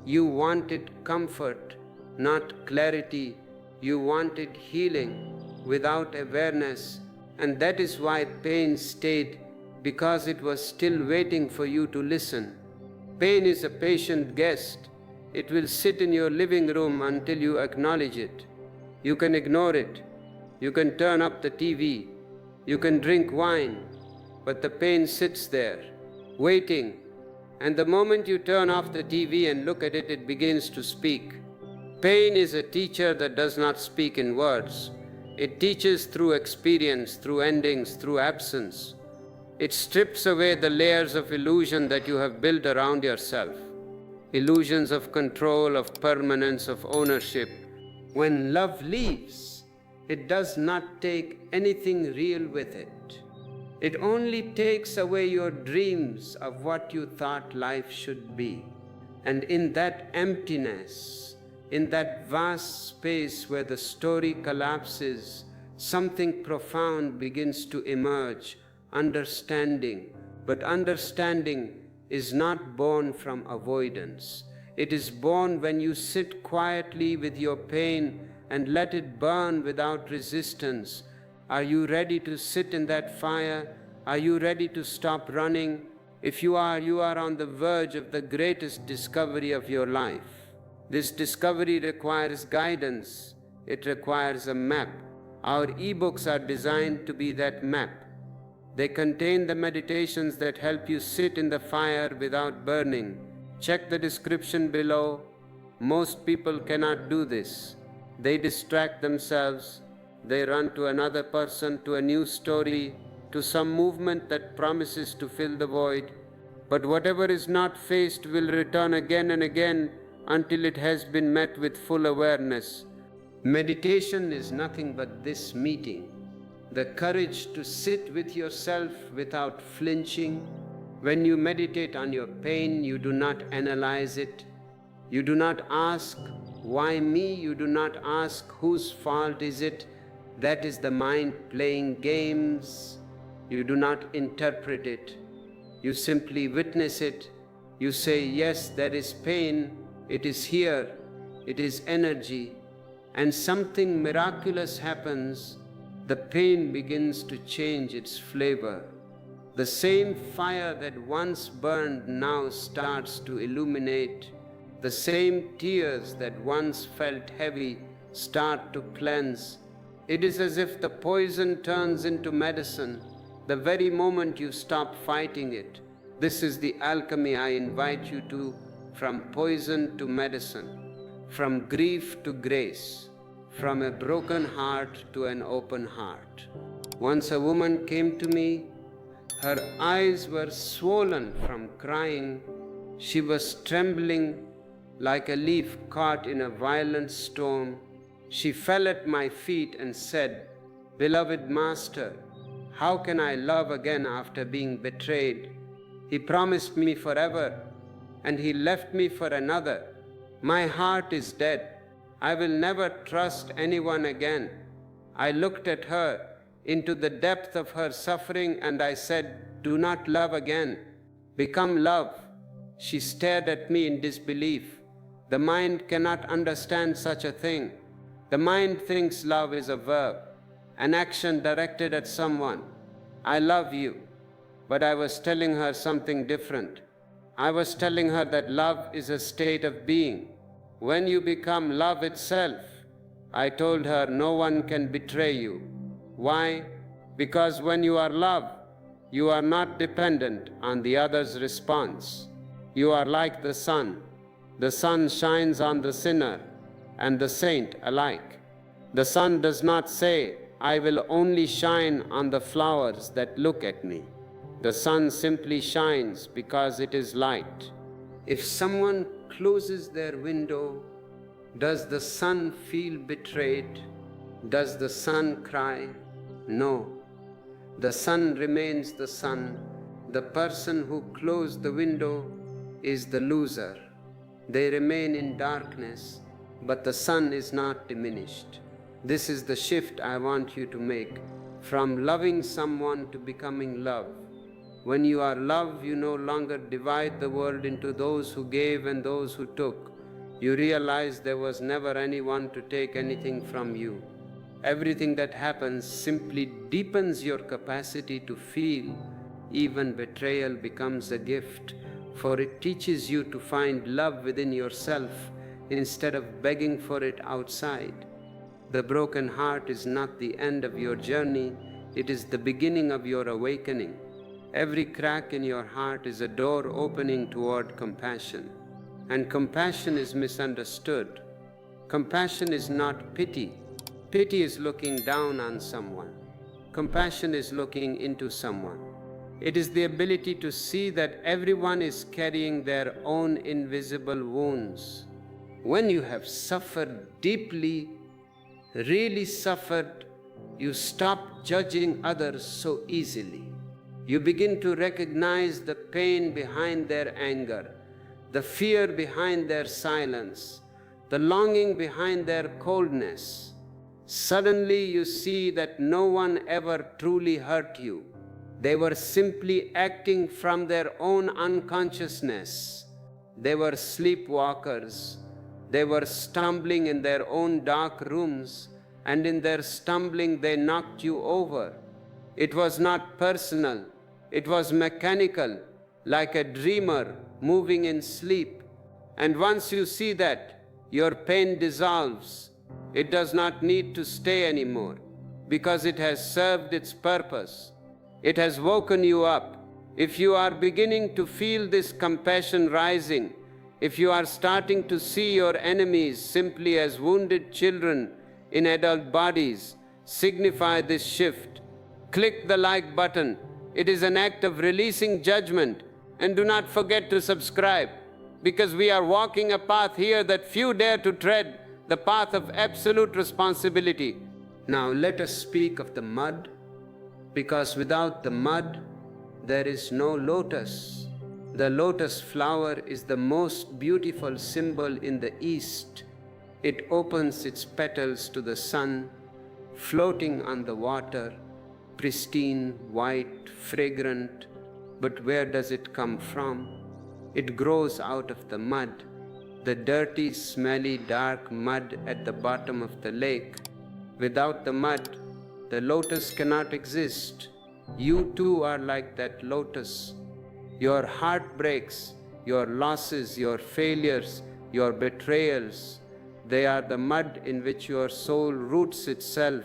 You wanted comfort, not clarity. You wanted healing without awareness. And that is why pain stayed, because it was still waiting for you to listen. Pain is a patient guest. It will sit in your living room until you acknowledge it. You can ignore it. You can turn up the TV. You can drink wine. But the pain sits there, waiting. And the moment you turn off the TV and look at it, it begins to speak. Pain is a teacher that does not speak in words. It teaches through experience, through endings, through absence. It strips away the layers of illusion that you have built around yourself. Illusions of control, of permanence, of ownership. When love leaves, it does not take anything real with it. It only takes away your dreams of what you thought life should be. And in that emptiness, in that vast space where the story collapses, something profound begins to emerge, understanding. But understanding is not born from avoidance. It is born when you sit quietly with your pain and let it burn without resistance. Are you ready to sit in that fire? Are you ready to stop running? If you are on the verge of the greatest discovery of your life. This discovery requires guidance. It requires a map. Our ebooks are designed to be that map. They contain the meditations that help you sit in the fire without burning. Check the description below. Most people cannot do this. They distract themselves. They run to another person, to a new story, to some movement that promises to fill the void. But whatever is not faced will return again and again until it has been met with full awareness. Meditation is nothing but this meeting. The courage to sit with yourself without flinching. When you meditate on your pain, you do not analyze it. You do not ask, why me? You do not ask, whose fault is it? That is the mind playing games. You do not interpret it. You simply witness it. You say, yes, there is pain. It is here. It is energy. And something miraculous happens. The pain begins to change its flavor. The same fire that once burned now starts to illuminate. The same tears that once felt heavy start to cleanse. It is as if the poison turns into medicine the very moment you stop fighting it. This is the alchemy I invite you to, from poison to medicine, from grief to grace, from a broken heart to an open heart. Once a woman came to me. Her eyes were swollen from crying. She was trembling like a leaf caught in a violent storm. She fell at my feet and said, "Beloved Master, how can I love again after being betrayed? He promised me forever, and he left me for another. My heart is dead. I will never trust anyone again." I looked at her into the depth of her suffering and I said, "Do not love again. Become love." She stared at me in disbelief. The mind cannot understand such a thing. The mind thinks love is a verb, an action directed at someone. I love you. But I was telling her something different. I was telling her that love is a state of being. When you become love itself, I told her no one can betray you. Why? Because when you are love, you are not dependent on the other's response. You are like the sun. The sun shines on the sinner and the saint alike. The sun does not say, I will only shine on the flowers that look at me. The sun simply shines because it is light. If someone closes their window, does the sun feel betrayed? Does the sun cry? No. The sun remains the sun. The person who closed the window is the loser. They remain in darkness, but the sun is not diminished. This is the shift I want you to make, from loving someone to becoming love. When you are love, you no longer divide the world into those who gave and those who took. You realize there was never anyone to take anything from you. Everything that happens simply deepens your capacity to feel. Even betrayal becomes a gift, for it teaches you to find love within yourself instead of begging for it outside. The broken heart is not the end of your journey, it is the beginning of your awakening. Every crack in your heart is a door opening toward compassion. And compassion is misunderstood. Compassion is not pity. Pity is looking down on someone. Compassion is looking into someone. It is the ability to see that everyone is carrying their own invisible wounds. When you have suffered deeply, really suffered, you stop judging others so easily. You begin to recognize the pain behind their anger, the fear behind their silence, the longing behind their coldness. Suddenly you see that no one ever truly hurt you. They were simply acting from their own unconsciousness. They were sleepwalkers. They were stumbling in their own dark rooms, and in their stumbling they knocked you over. It was not personal. It was mechanical, like a dreamer moving in sleep. And once you see that, your pain dissolves. It does not need to stay anymore, because it has served its purpose. It has woken you up. If you are beginning to feel this compassion rising, if you are starting to see your enemies simply as wounded children in adult bodies, signify this shift. Click the like button. It is an act of releasing judgment. And do not forget to subscribe, because we are walking a path here that few dare to tread, the path of absolute responsibility. Now let us speak of the mud, because without the mud, there is no lotus. The lotus flower is the most beautiful symbol in the East. It opens its petals to the sun, floating on the water, pristine, white, fragrant. But where does it come from? It grows out of the mud, the dirty, smelly, dark mud at the bottom of the lake. Without the mud, the lotus cannot exist. You too are like that lotus. Your heartbreaks, your losses, your failures, your betrayals, they are the mud in which your soul roots itself.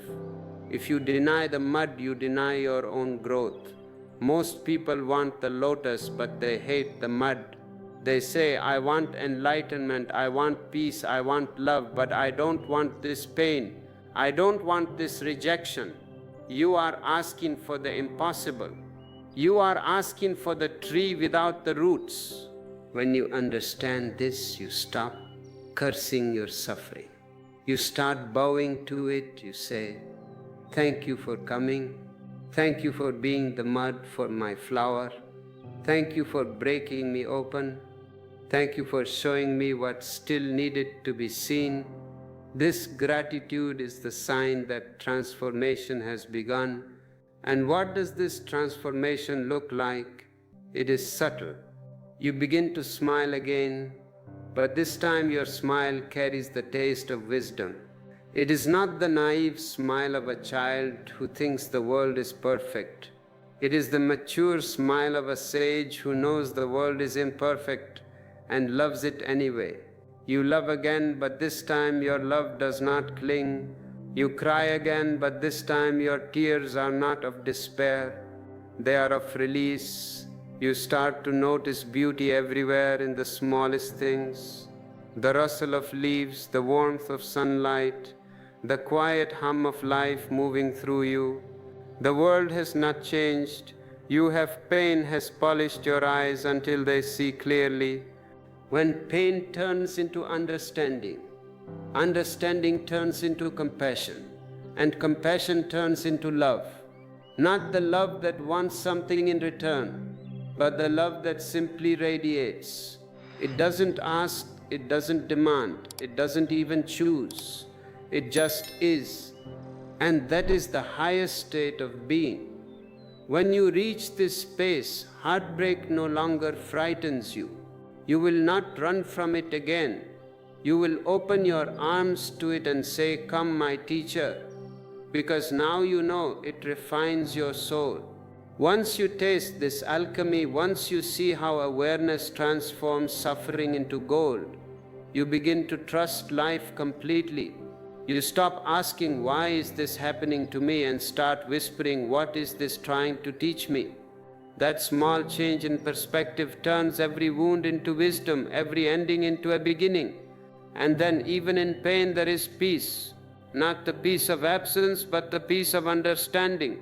If you deny the mud, you deny your own growth. Most people want the lotus, but they hate the mud. They say, I want enlightenment, I want peace, I want love, but I don't want this pain. I don't want this rejection. You are asking for the impossible. You are asking for the tree without the roots. When you understand this, you stop cursing your suffering. You start bowing to it. You say, thank you for coming. Thank you for being the mud for my flower. Thank you for breaking me open. Thank you for showing me what still needed to be seen. This gratitude is the sign that transformation has begun. And what does this transformation look like? It is subtle. You begin to smile again. but this time your smile carries the taste of wisdom. It is not the naive smile of a child who thinks the world is perfect. It is the mature smile of a sage who knows the world is imperfect and loves it anyway. You love again, but this time your love does not cling. You cry again, but this time your tears are not of despair. They are of release. You start to notice beauty everywhere in the smallest things. The rustle of leaves, the warmth of sunlight, the quiet hum of life moving through you. The world has not changed. Pain has polished your eyes until they see clearly. When pain turns into understanding, understanding turns into compassion, and compassion turns into love. Not the love that wants something in return, but the love that simply radiates. It doesn't ask, it doesn't demand, it doesn't even choose. It just is. And that is the highest state of being. When you reach this space, heartbreak no longer frightens you. You will not run from it again. You will open your arms to it and say, "Come, my teacher," because now you know it refines your soul. Once you taste this alchemy, once you see how awareness transforms suffering into gold, you begin to trust life completely. You stop asking, "Why is this happening to me?" and start whispering, "What is this trying to teach me?" That small change in perspective turns every wound into wisdom, every ending into a beginning. And then even in pain there is peace, not the peace of absence, but the peace of understanding.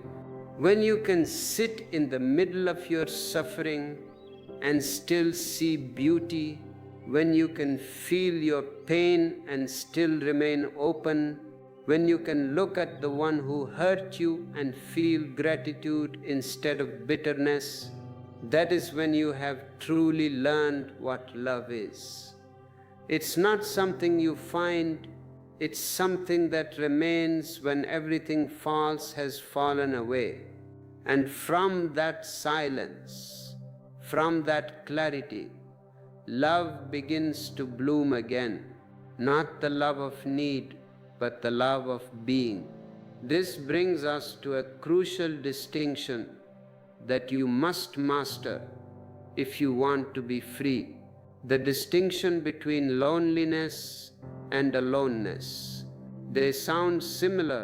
When you can sit in the middle of your suffering and still see beauty, when you can feel your pain and still remain open, when you can look at the one who hurt you and feel gratitude instead of bitterness, that is when you have truly learned what love is. It's not something you find, it's something that remains when everything false has fallen away. And from that silence, from that clarity, love begins to bloom again, not the love of need, but the love of being. This brings us to a crucial distinction that you must master if you want to be free. The distinction between loneliness and aloneness. They sound similar,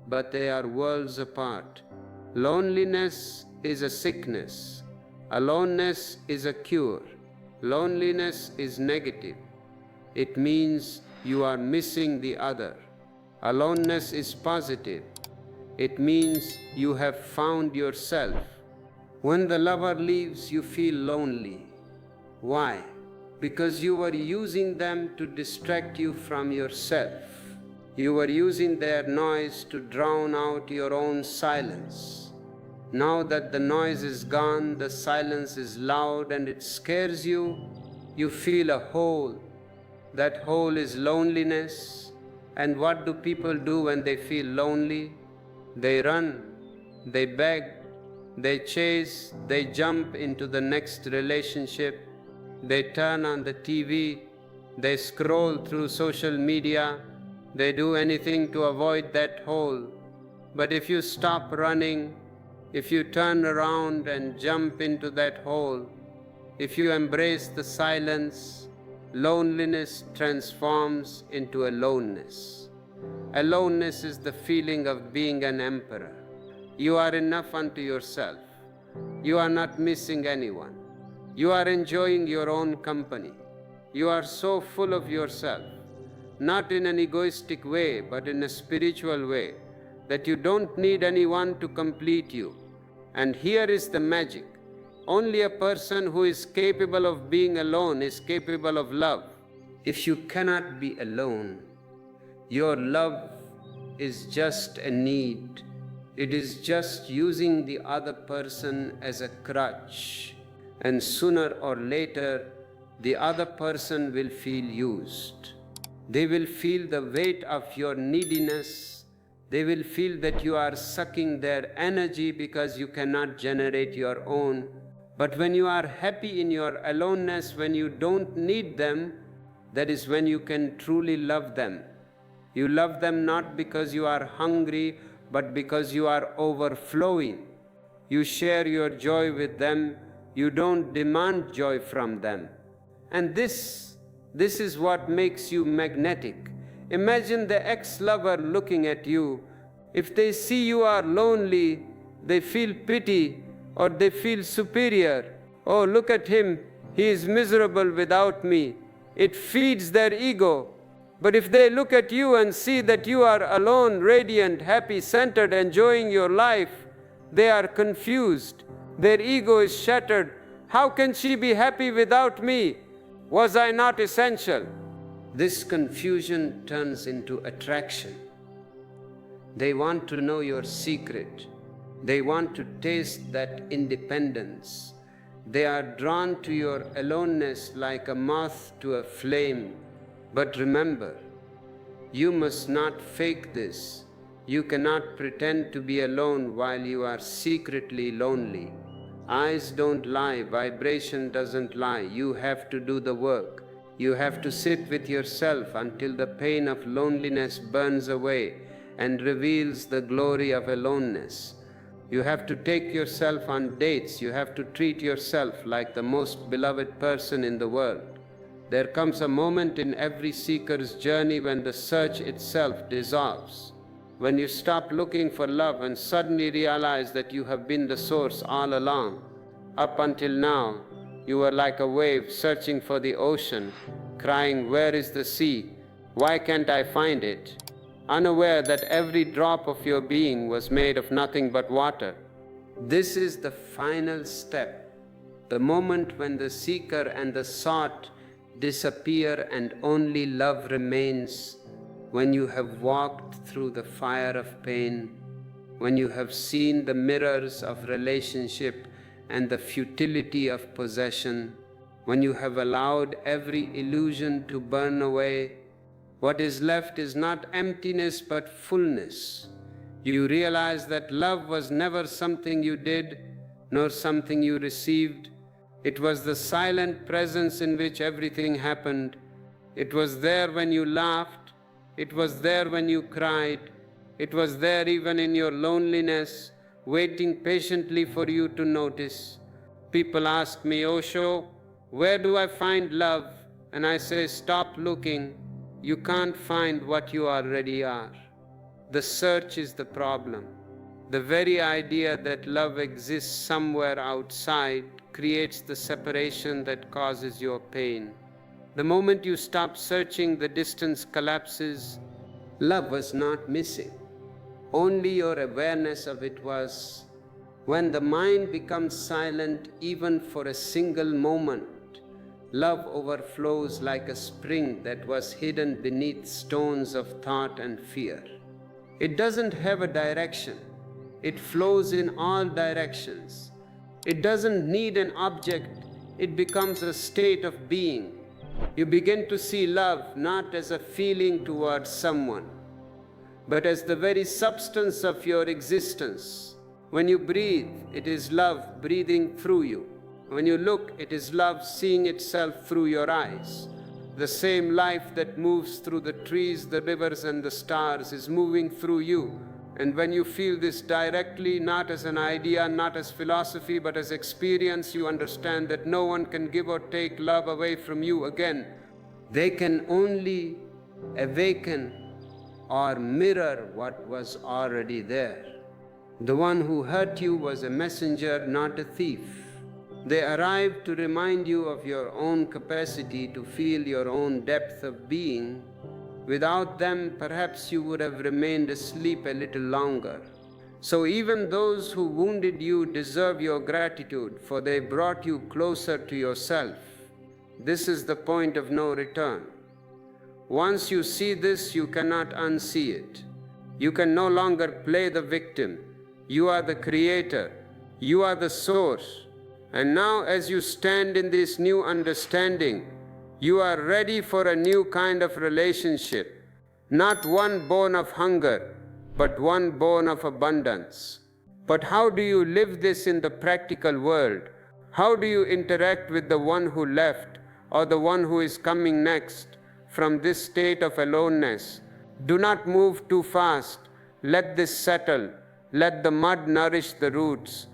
but they are worlds apart. Loneliness is a sickness. Aloneness is a cure. Loneliness is negative. It means you are missing the other. Aloneness is positive. It means you have found yourself. When the lover leaves, you feel lonely. Why? Because you were using them to distract you from yourself. You were using their noise to drown out your own silence. Now that the noise is gone, the silence is loud and it scares you, you feel a hole. That hole is loneliness. And what do people do when they feel lonely? They run, they beg, they chase, they jump into the next relationship, they turn on the TV, they scroll through social media, they do anything to avoid that hole. But if you stop running, if you turn around and jump into that hole, if you embrace the silence, loneliness transforms into aloneness. Aloneness is the feeling of being an emperor. You are enough unto yourself. You are not missing anyone. You are enjoying your own company. You are so full of yourself, not in an egoistic way, but in a spiritual way, that you don't need anyone to complete you. And here is the magic. Only a person who is capable of being alone is capable of love. If you cannot be alone, your love is just a need. It is just using the other person as a crutch. And sooner or later, the other person will feel used. They will feel the weight of your neediness. They will feel that you are sucking their energy because you cannot generate your own. But when you are happy in your aloneness, when you don't need them, that is when you can truly love them. You love them not because you are hungry, but because you are overflowing. You share your joy with them. You don't demand joy from them. And this is what makes you magnetic. Imagine the ex-lover looking at you. If they see you are lonely, they feel pity or they feel superior. Oh, look at him, he is miserable without me. It feeds their ego. But if they look at you and see that you are alone, radiant, happy, centered, enjoying your life, they are confused. Their ego is shattered. How can she be happy without me? Was I not essential? This confusion turns into attraction. They want to know your secret. They want to taste that independence. They are drawn to your aloneness like a moth to a flame. But remember, you must not fake this. You cannot pretend to be alone while you are secretly lonely. Eyes don't lie, vibration doesn't lie. You have to do the work. You have to sit with yourself until the pain of loneliness burns away and reveals the glory of aloneness. You have to take yourself on dates. You have to treat yourself like the most beloved person in the world. There comes a moment in every seeker's journey when the search itself dissolves. When you stop looking for love and suddenly realize that you have been the source all along. Up until now, you were like a wave searching for the ocean, crying, "Where is the sea? Why can't I find it?" Unaware that every drop of your being was made of nothing but water. This is the final step, the moment when the seeker and the sought disappear and only love remains, when you have walked through the fire of pain, when you have seen the mirrors of relationship and the futility of possession, when you have allowed every illusion to burn away. What is left is not emptiness but fullness. You realize that love was never something you did, nor something you received. It was the silent presence in which everything happened. It was there when you laughed. It was there when you cried. It was there even in your loneliness, waiting patiently for you to notice. People ask me, "Osho, where do I find love?" And I say, stop looking. You can't find what you already are. The search is the problem. The very idea that love exists somewhere outside creates the separation that causes your pain. The moment you stop searching, the distance collapses. Love was not missing. Only your awareness of it was. When the mind becomes silent, even for a single moment, love overflows like a spring that was hidden beneath stones of thought and fear. It doesn't have a direction. It flows in all directions. It doesn't need an object. It becomes a state of being. You begin to see love not as a feeling towards someone, but as the very substance of your existence. When you breathe, it is love breathing through you. When you look, it is love seeing itself through your eyes. The same life that moves through the trees, the rivers, and the stars is moving through you. And when you feel this directly, not as an idea, not as philosophy, but as experience, you understand that no one can give or take love away from you again. They can only awaken or mirror what was already there. The one who hurt you was a messenger, not a thief. They arrived to remind you of your own capacity to feel your own depth of being. Without them, perhaps you would have remained asleep a little longer. So even those who wounded you deserve your gratitude, for they brought you closer to yourself. This is the point of no return. Once you see this, you cannot unsee it. You can no longer play the victim. You are the creator. You are the source. And now, as you stand in this new understanding, you are ready for a new kind of relationship. Not one born of hunger, but one born of abundance. But how do you live this in the practical world? How do you interact with the one who left or the one who is coming next? from this state of aloneness. Do not move too fast. Let this settle. Let the mud nourish the roots.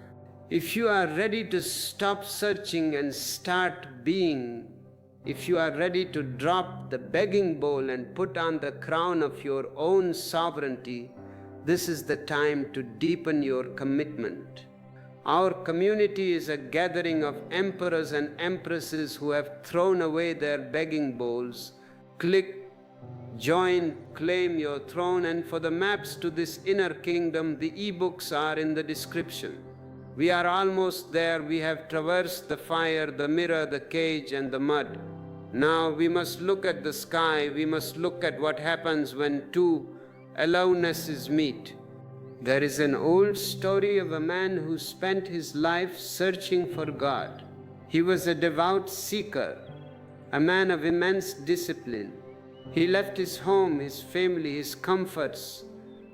If you are ready to stop searching and start being, if you are ready to drop the begging bowl and put on the crown of your own sovereignty, this is the time to deepen your commitment. Our community is a gathering of emperors and empresses who have thrown away their begging bowls. Click, join, claim your throne, and for the maps to this inner kingdom, the e-books are in the description. We are almost there. We have traversed the fire, the mirror, the cage, and the mud. Now we must look at the sky. We must look at what happens when two aloneness meet. There is an old story of a man who spent his life searching for God. He was a devout seeker, a man of immense discipline. He left his home, his family, his comforts.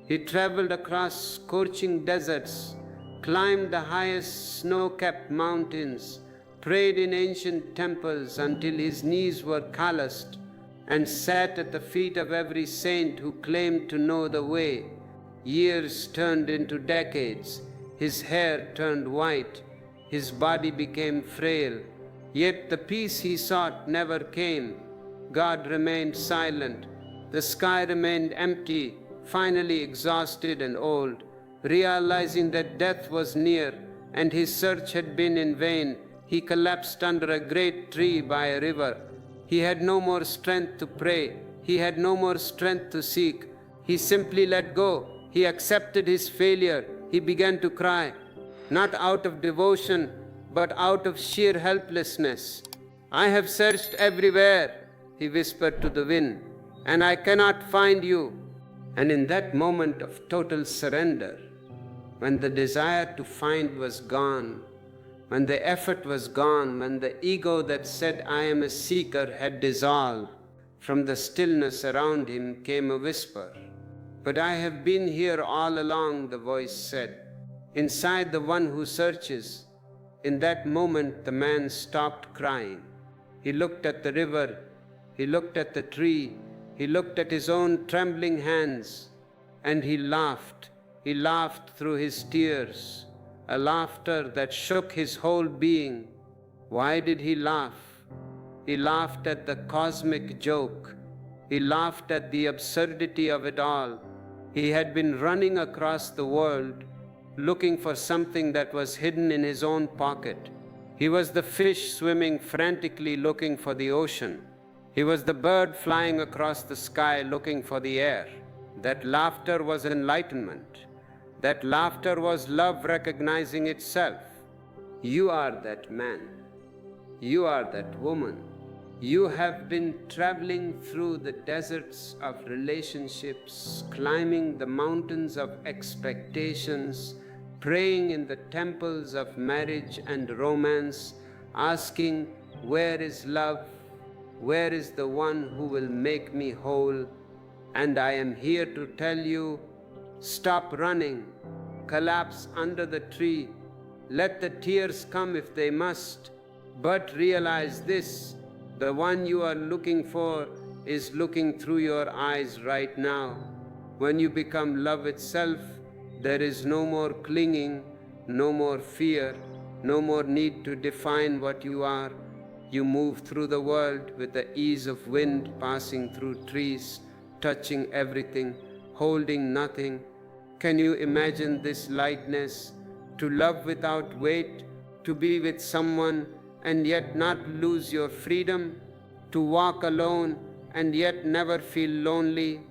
He traveled across scorching deserts, climbed the highest snow-capped mountains, prayed in ancient temples until his knees were calloused, and sat at the feet of every saint who claimed to know the way. Years turned into decades. His hair turned white. His body became frail. Yet the peace he sought never came. God remained silent. The sky remained empty, finally exhausted and old. Realizing that death was near and his search had been in vain, he collapsed under a great tree by a river. He had no more strength to pray. He had no more strength to seek. He simply let go. He accepted his failure. He began to cry, not out of devotion, but out of sheer helplessness. I have searched everywhere, he whispered to the wind, and I cannot find you. And in that moment of total surrender, when the desire to find was gone, when the effort was gone, when the ego that said I am a seeker had dissolved, from the stillness around him came a whisper. But I have been here all along, the voice said, inside the one who searches. In that moment, the man stopped crying. He looked at the river. He looked at the tree. He looked at his own trembling hands. And he laughed. He laughed through his tears, a laughter that shook his whole being. Why did he laugh? He laughed at the cosmic joke. He laughed at the absurdity of it all. He had been running across the world, looking for something that was hidden in his own pocket. He was the fish swimming frantically looking for the ocean. He was the bird flying across the sky looking for the air. That laughter was enlightenment. That laughter was love recognizing itself. You are that man. You are that woman. You have been traveling through the deserts of relationships, climbing the mountains of expectations, praying in the temples of marriage and romance, asking, where is love? Where is the one who will make me whole? And I am here to tell you, stop running, collapse under the tree, let the tears come if they must, but realize this, the one you are looking for is looking through your eyes right now. When you become love itself, there is no more clinging, no more fear, no more need to define what you are. You move through the world with the ease of wind passing through trees, touching everything, holding nothing. Can you imagine this lightness? To love without weight, to be with someone and yet not lose your freedom, to walk alone and yet never feel lonely,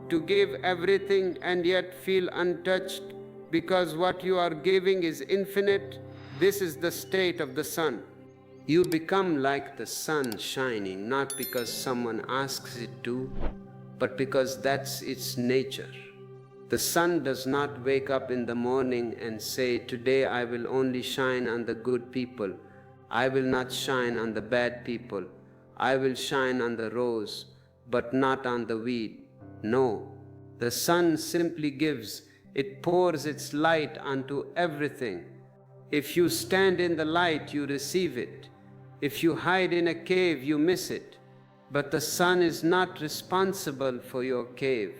to give everything and yet feel untouched because what you are giving is infinite. This is the state of the sun. You become like the sun shining, not because someone asks it to, but because that's its nature. The sun does not wake up in the morning and say, today I will only shine on the good people. I will not shine on the bad people. I will shine on the rose, but not on the weed. No, the sun simply gives. It pours its light onto everything. If you stand in the light, you receive it. If you hide in a cave, you miss it. But the sun is not responsible for your cave.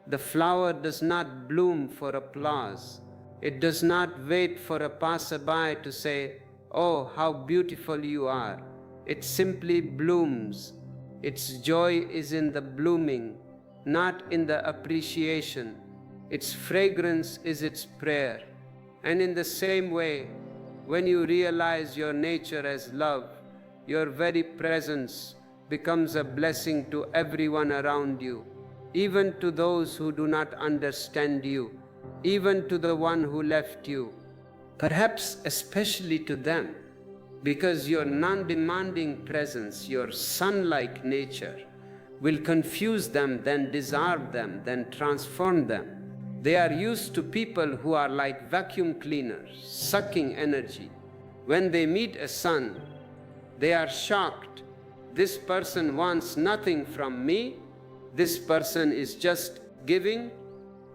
The flower does not bloom for applause. It does not wait for a passerby to say, "Oh, how beautiful you are." It simply blooms. Its joy is in the blooming, not in the appreciation. Its fragrance is its prayer. And in the same way, when you realize your nature as love, your very presence becomes a blessing to everyone around you, even to those who do not understand you, even to the one who left you, perhaps especially to them, because your non-demanding presence, your sun-like nature, will confuse them, then disarm them, then transform them. They are used to people who are like vacuum cleaners, sucking energy. When they meet a sun, they are shocked. This person wants nothing from me. This person is just giving.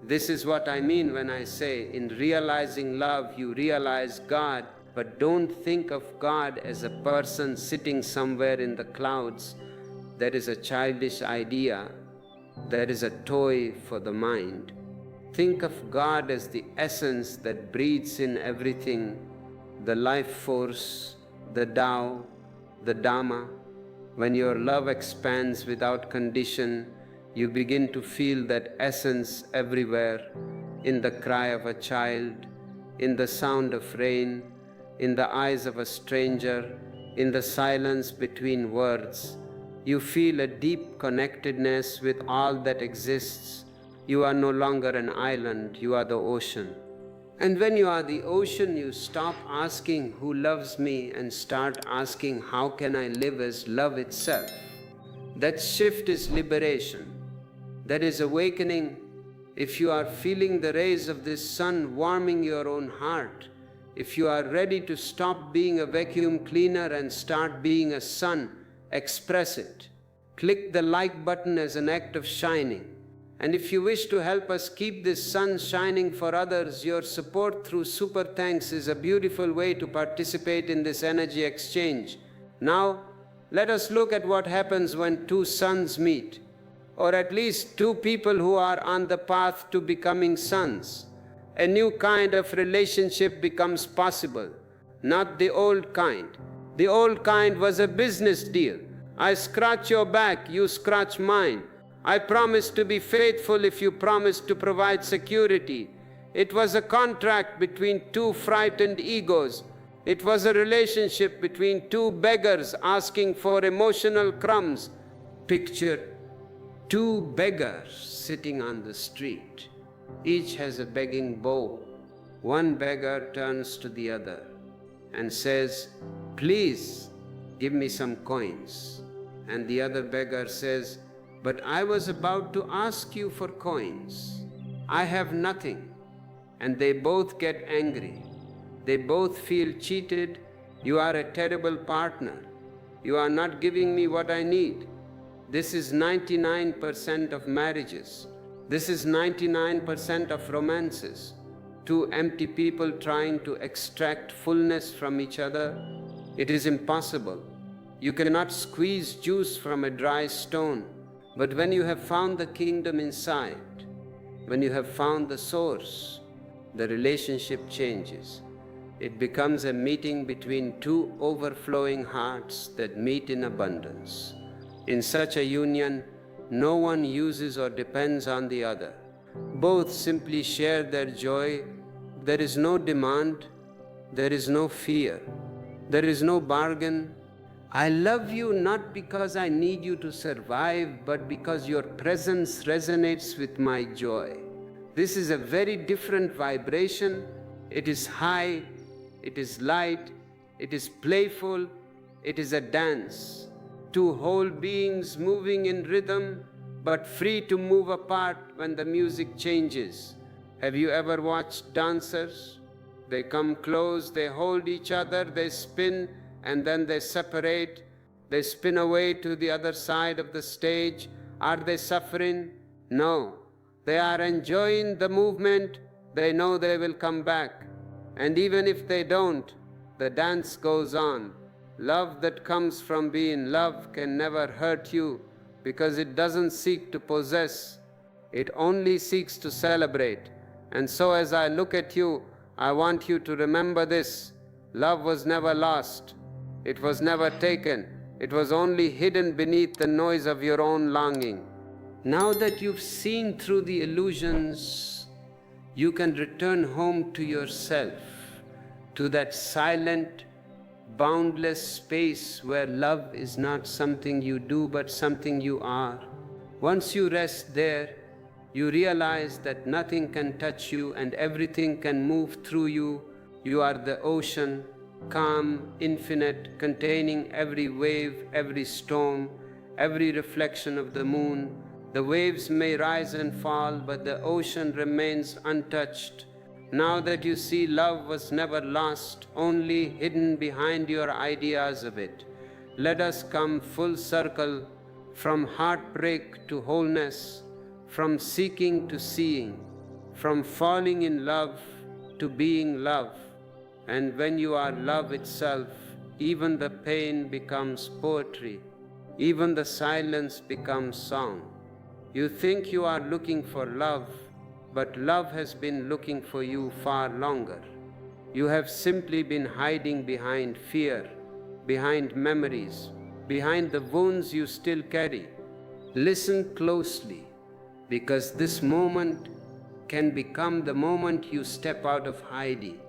This is what I mean when I say, in realizing love, you realize God, but don't think of God as a person sitting somewhere in the clouds. That is a childish idea. That is a toy for the mind. Think of God as the essence that breathes in everything, the life force, the Tao, the Dharma. When your love expands without condition, you begin to feel that essence everywhere, in the cry of a child, in the sound of rain, in the eyes of a stranger, in the silence between words. You feel a deep connectedness with all that exists. You are no longer an island, you are the ocean. And when you are the ocean, you stop asking who loves me and start asking how can I live as love itself. That shift is liberation. That is awakening. If you are feeling the rays of this sun warming your own heart, if you are ready to stop being a vacuum cleaner and start being a sun, express it. Click the like button as an act of shining. And if you wish to help us keep this sun shining for others, your support through Super Thanks is a beautiful way to participate in this energy exchange. Now, let us look at what happens when two suns meet, or at least two people who are on the path to becoming suns. A new kind of relationship becomes possible, not the old kind. The old kind was a business deal. I scratch your back, you scratch mine. I promise to be faithful if you promise to provide security. It was a contract between two frightened egos. It was a relationship between two beggars asking for emotional crumbs. Picture two beggars sitting on the street. Each has a begging bowl. One beggar turns to the other and says, "Please give me some coins." And the other beggar says, "But I was about to ask you for coins. I have nothing." And they both get angry. They both feel cheated. You are a terrible partner. You are not giving me what I need. This is 99% of marriages. This is 99% of romances. Two empty people trying to extract fullness from each other. It is impossible. You cannot squeeze juice from a dry stone. But when you have found the kingdom inside, when you have found the source, the relationship changes. It becomes a meeting between two overflowing hearts that meet in abundance. In such a union, no one uses or depends on the other. Both simply share their joy. There is no demand. There is no fear. There is no bargain. I love you not because I need you to survive, but because your presence resonates with my joy. This is a very different vibration. It is high, it is light, it is playful, it is a dance. Two whole beings moving in rhythm, but free to move apart when the music changes. Have you ever watched dancers? They come close, they hold each other, they spin, and then they separate. They spin away to the other side of the stage. Are they suffering? No. They are enjoying the movement. They know they will come back. And even if they don't, the dance goes on. Love that comes from being love can never hurt you because it doesn't seek to possess, it only seeks to celebrate. And so as I look at you, I want you to remember this: love was never lost, it was never taken, it was only hidden beneath the noise of your own longing. Now that you've seen through the illusions, you can return home to yourself, to that silent, boundless space where love is not something you do but something you are. Once you rest there, you realize that nothing can touch you and everything can move through you. You are the ocean, calm, infinite, containing every wave, every storm, every reflection of the moon. The waves may rise and fall, but the ocean remains untouched. Now that you see love was never lost, only hidden behind your ideas of it, let us come full circle from heartbreak to wholeness, from seeking to seeing, from falling in love to being love. And when you are love itself, even the pain becomes poetry, even the silence becomes song. You think you are looking for love, but love has been looking for you far longer. You have simply been hiding behind fear, behind memories, behind the wounds you still carry. Listen closely, because this moment can become the moment you step out of hiding.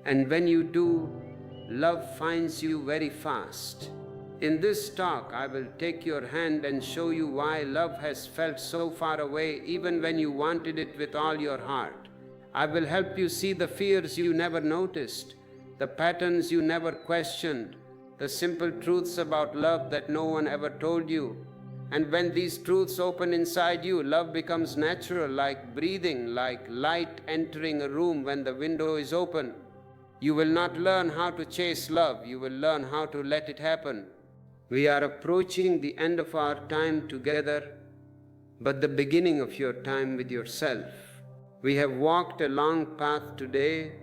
And when you do, love finds you very fast. In this talk, I will take your hand and show you why love has felt so far away even when you wanted it with all your heart. I will help you see the fears you never noticed, the patterns you never questioned, the simple truths about love that no one ever told you. And when these truths open inside you, love becomes natural, like breathing, like light entering a room when the window is open. You will not learn how to chase love, you will learn how to let it happen. We are approaching the end of our time together, but the beginning of your time with yourself. We have walked a long path today.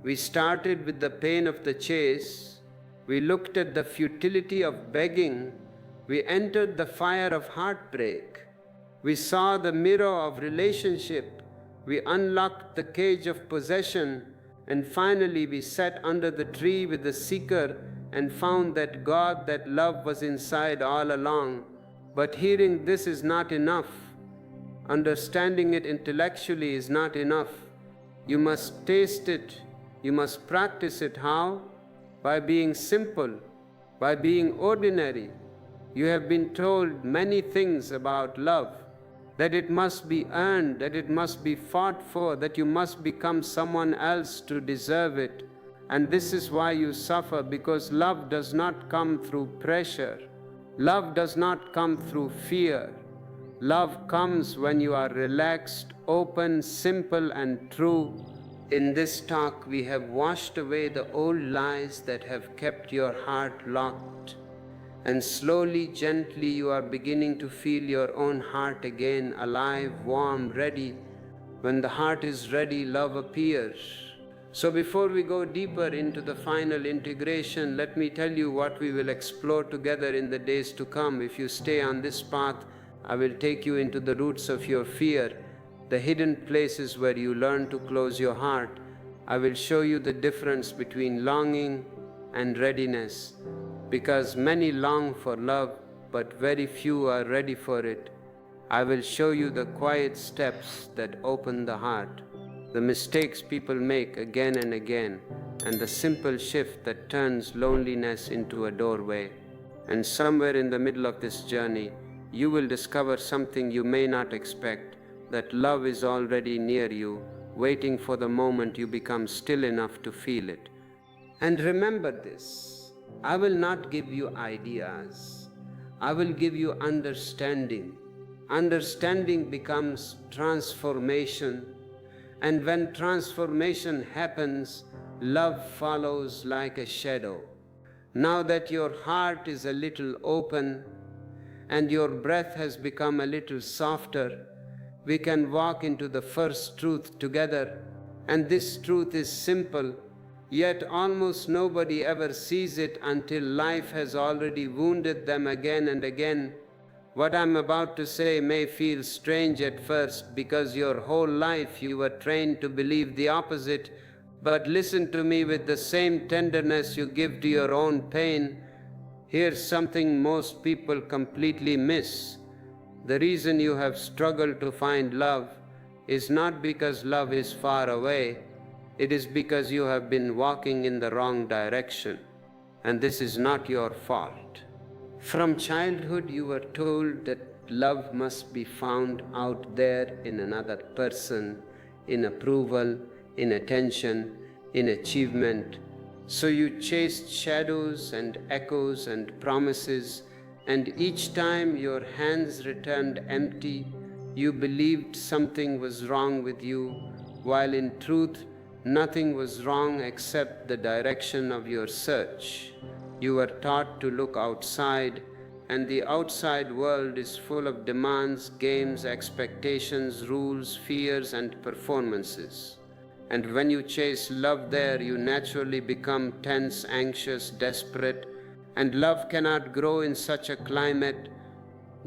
We started with the pain of the chase. We looked at the futility of begging. We entered the fire of heartbreak. We saw the mirror of relationship. We unlocked the cage of possession. And finally, we sat under the tree with the seeker and found that God, that love was inside all along. But hearing this is not enough. Understanding it intellectually is not enough. You must taste it. You must practice it. How? By being simple, by being ordinary. You have been told many things about love, that it must be earned, that it must be fought for, that you must become someone else to deserve it. And this is why you suffer, because love does not come through pressure. Love does not come through fear. Love comes when you are relaxed, open, simple, and true. In this talk, we have washed away the old lies that have kept your heart locked. And slowly, gently, you are beginning to feel your own heart again, alive, warm, ready. When the heart is ready, love appears. So before we go deeper into the final integration, let me tell you what we will explore together in the days to come. If you stay on this path, I will take you into the roots of your fear, the hidden places where you learn to close your heart. I will show you the difference between longing and readiness, because many long for love, but very few are ready for it. I will show you the quiet steps that open the heart, the mistakes people make again and again, and the simple shift that turns loneliness into a doorway. And somewhere in the middle of this journey, you will discover something you may not expect, that love is already near you, waiting for the moment you become still enough to feel it. And remember this, I will not give you ideas. I will give you understanding. Understanding becomes transformation. And when transformation happens, love follows like a shadow. Now that your heart is a little open and your breath has become a little softer, we can walk into the first truth together. And this truth is simple. Yet almost nobody ever sees it until life has already wounded them again and again. What I'm about to say may feel strange at first because your whole life you were trained to believe the opposite, but listen to me with the same tenderness you give to your own pain. Here's something most people completely miss. The reason you have struggled to find love is not because love is far away, it is because you have been walking in the wrong direction, and this is not your fault. From childhood, you were told that love must be found out there in another person, in approval, in attention, in achievement. So you chased shadows and echoes and promises, and each time your hands returned empty, you believed something was wrong with you, while in truth, nothing was wrong except the direction of your search. You were taught to look outside, and the outside world is full of demands, games, expectations, rules, fears, and performances. And when you chase love there, you naturally become tense, anxious, desperate, and love cannot grow in such a climate,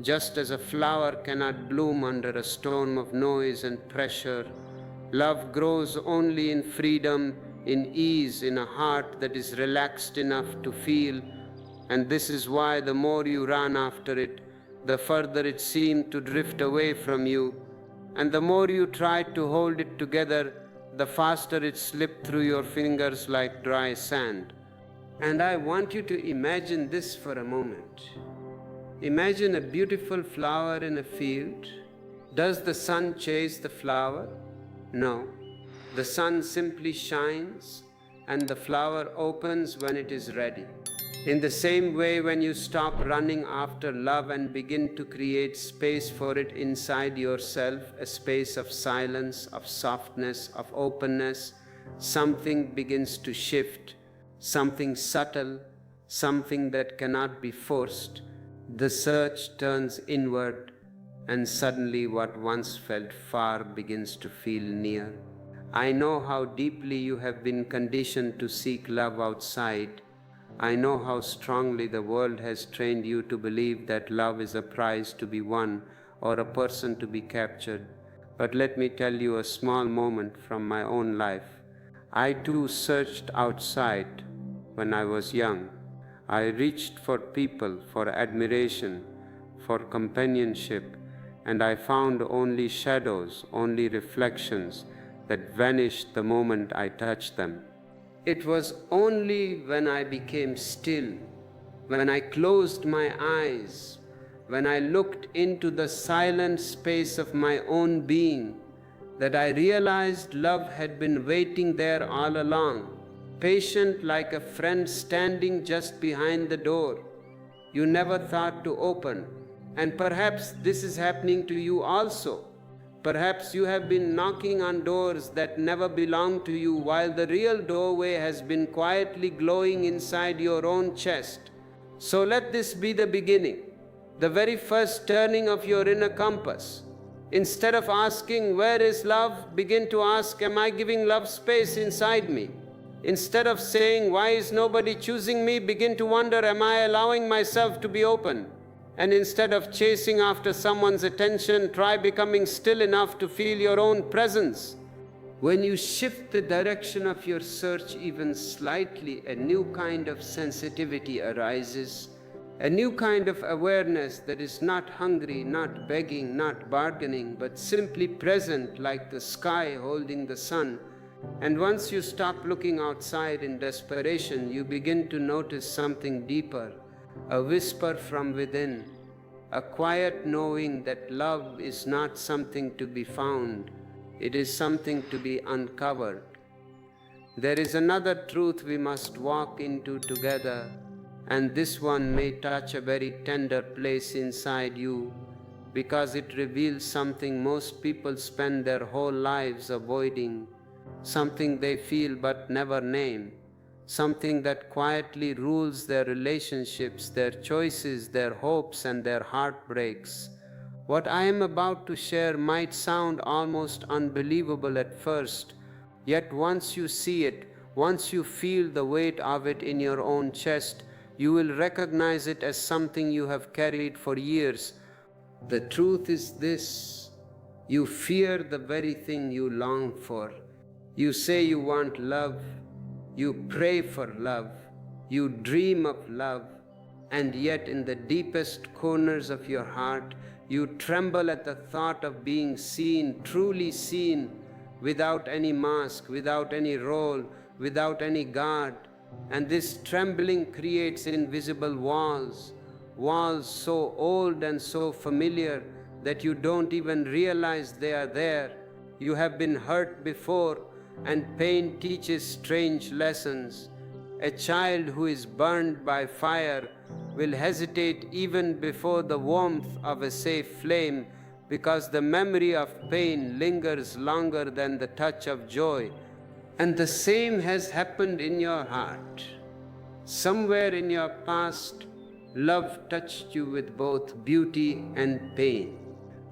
just as a flower cannot bloom under a storm of noise and pressure. Love grows only in freedom, in ease, in a heart that is relaxed enough to feel, and this is why the more you ran after it, the further it seemed to drift away from you, and the more you tried to hold it together, the faster it slipped through your fingers like dry sand. And I want you to imagine this for a moment. Imagine a beautiful flower in a field. Does the sun chase the flower? No. The sun simply shines, and the flower opens when it is ready. In the same way, when you stop running after love and begin to create space for it inside yourself, a space of silence, of softness, of openness, something begins to shift, something subtle, something that cannot be forced. The search turns inward, and suddenly what once felt far begins to feel near. I know how deeply you have been conditioned to seek love outside. I know how strongly the world has trained you to believe that love is a prize to be won or a person to be captured. But let me tell you a small moment from my own life. I too searched outside when I was young. I reached for people, for admiration, for companionship, and I found only shadows, only reflections that vanished the moment I touched them. It was only when I became still, when I closed my eyes, when I looked into the silent space of my own being, that I realized love had been waiting there all along, patient like a friend standing just behind the door you never thought to open. And perhaps this is happening to you also. Perhaps you have been knocking on doors that never belonged to you, while the real doorway has been quietly glowing inside your own chest. So let this be the beginning, the very first turning of your inner compass. Instead of asking, "Where is love?" begin to ask, "Am I giving love space inside me?" Instead of saying, "Why is nobody choosing me?" begin to wonder, "Am I allowing myself to be open?" And instead of chasing after someone's attention, try becoming still enough to feel your own presence. When you shift the direction of your search even slightly, a new kind of sensitivity arises, a new kind of awareness that is not hungry, not begging, not bargaining, but simply present like the sky holding the sun. And once you stop looking outside in desperation, you begin to notice something deeper, a whisper from within, a quiet knowing that love is not something to be found, it is something to be uncovered. There is another truth we must walk into together, and this one may touch a very tender place inside you, because it reveals something most people spend their whole lives avoiding, something they feel but never name, something that quietly rules their relationships, their choices, their hopes, and their heartbreaks. What I am about to share might sound almost unbelievable at first, yet once you see it, once you feel the weight of it in your own chest, you will recognize it as something you have carried for years. The truth is this: you fear the very thing you long for. You say you want love, you pray for love, you dream of love, and yet in the deepest corners of your heart, you tremble at the thought of being seen, truly seen, without any mask, without any role, without any guard. And this trembling creates invisible walls, walls so old and so familiar that you don't even realize they are there. You have been hurt before, and pain teaches strange lessons. A child who is burned by fire will hesitate even before the warmth of a safe flame, because the memory of pain lingers longer than the touch of joy. And the same has happened in your heart. Somewhere in your past, love touched you with both beauty and pain,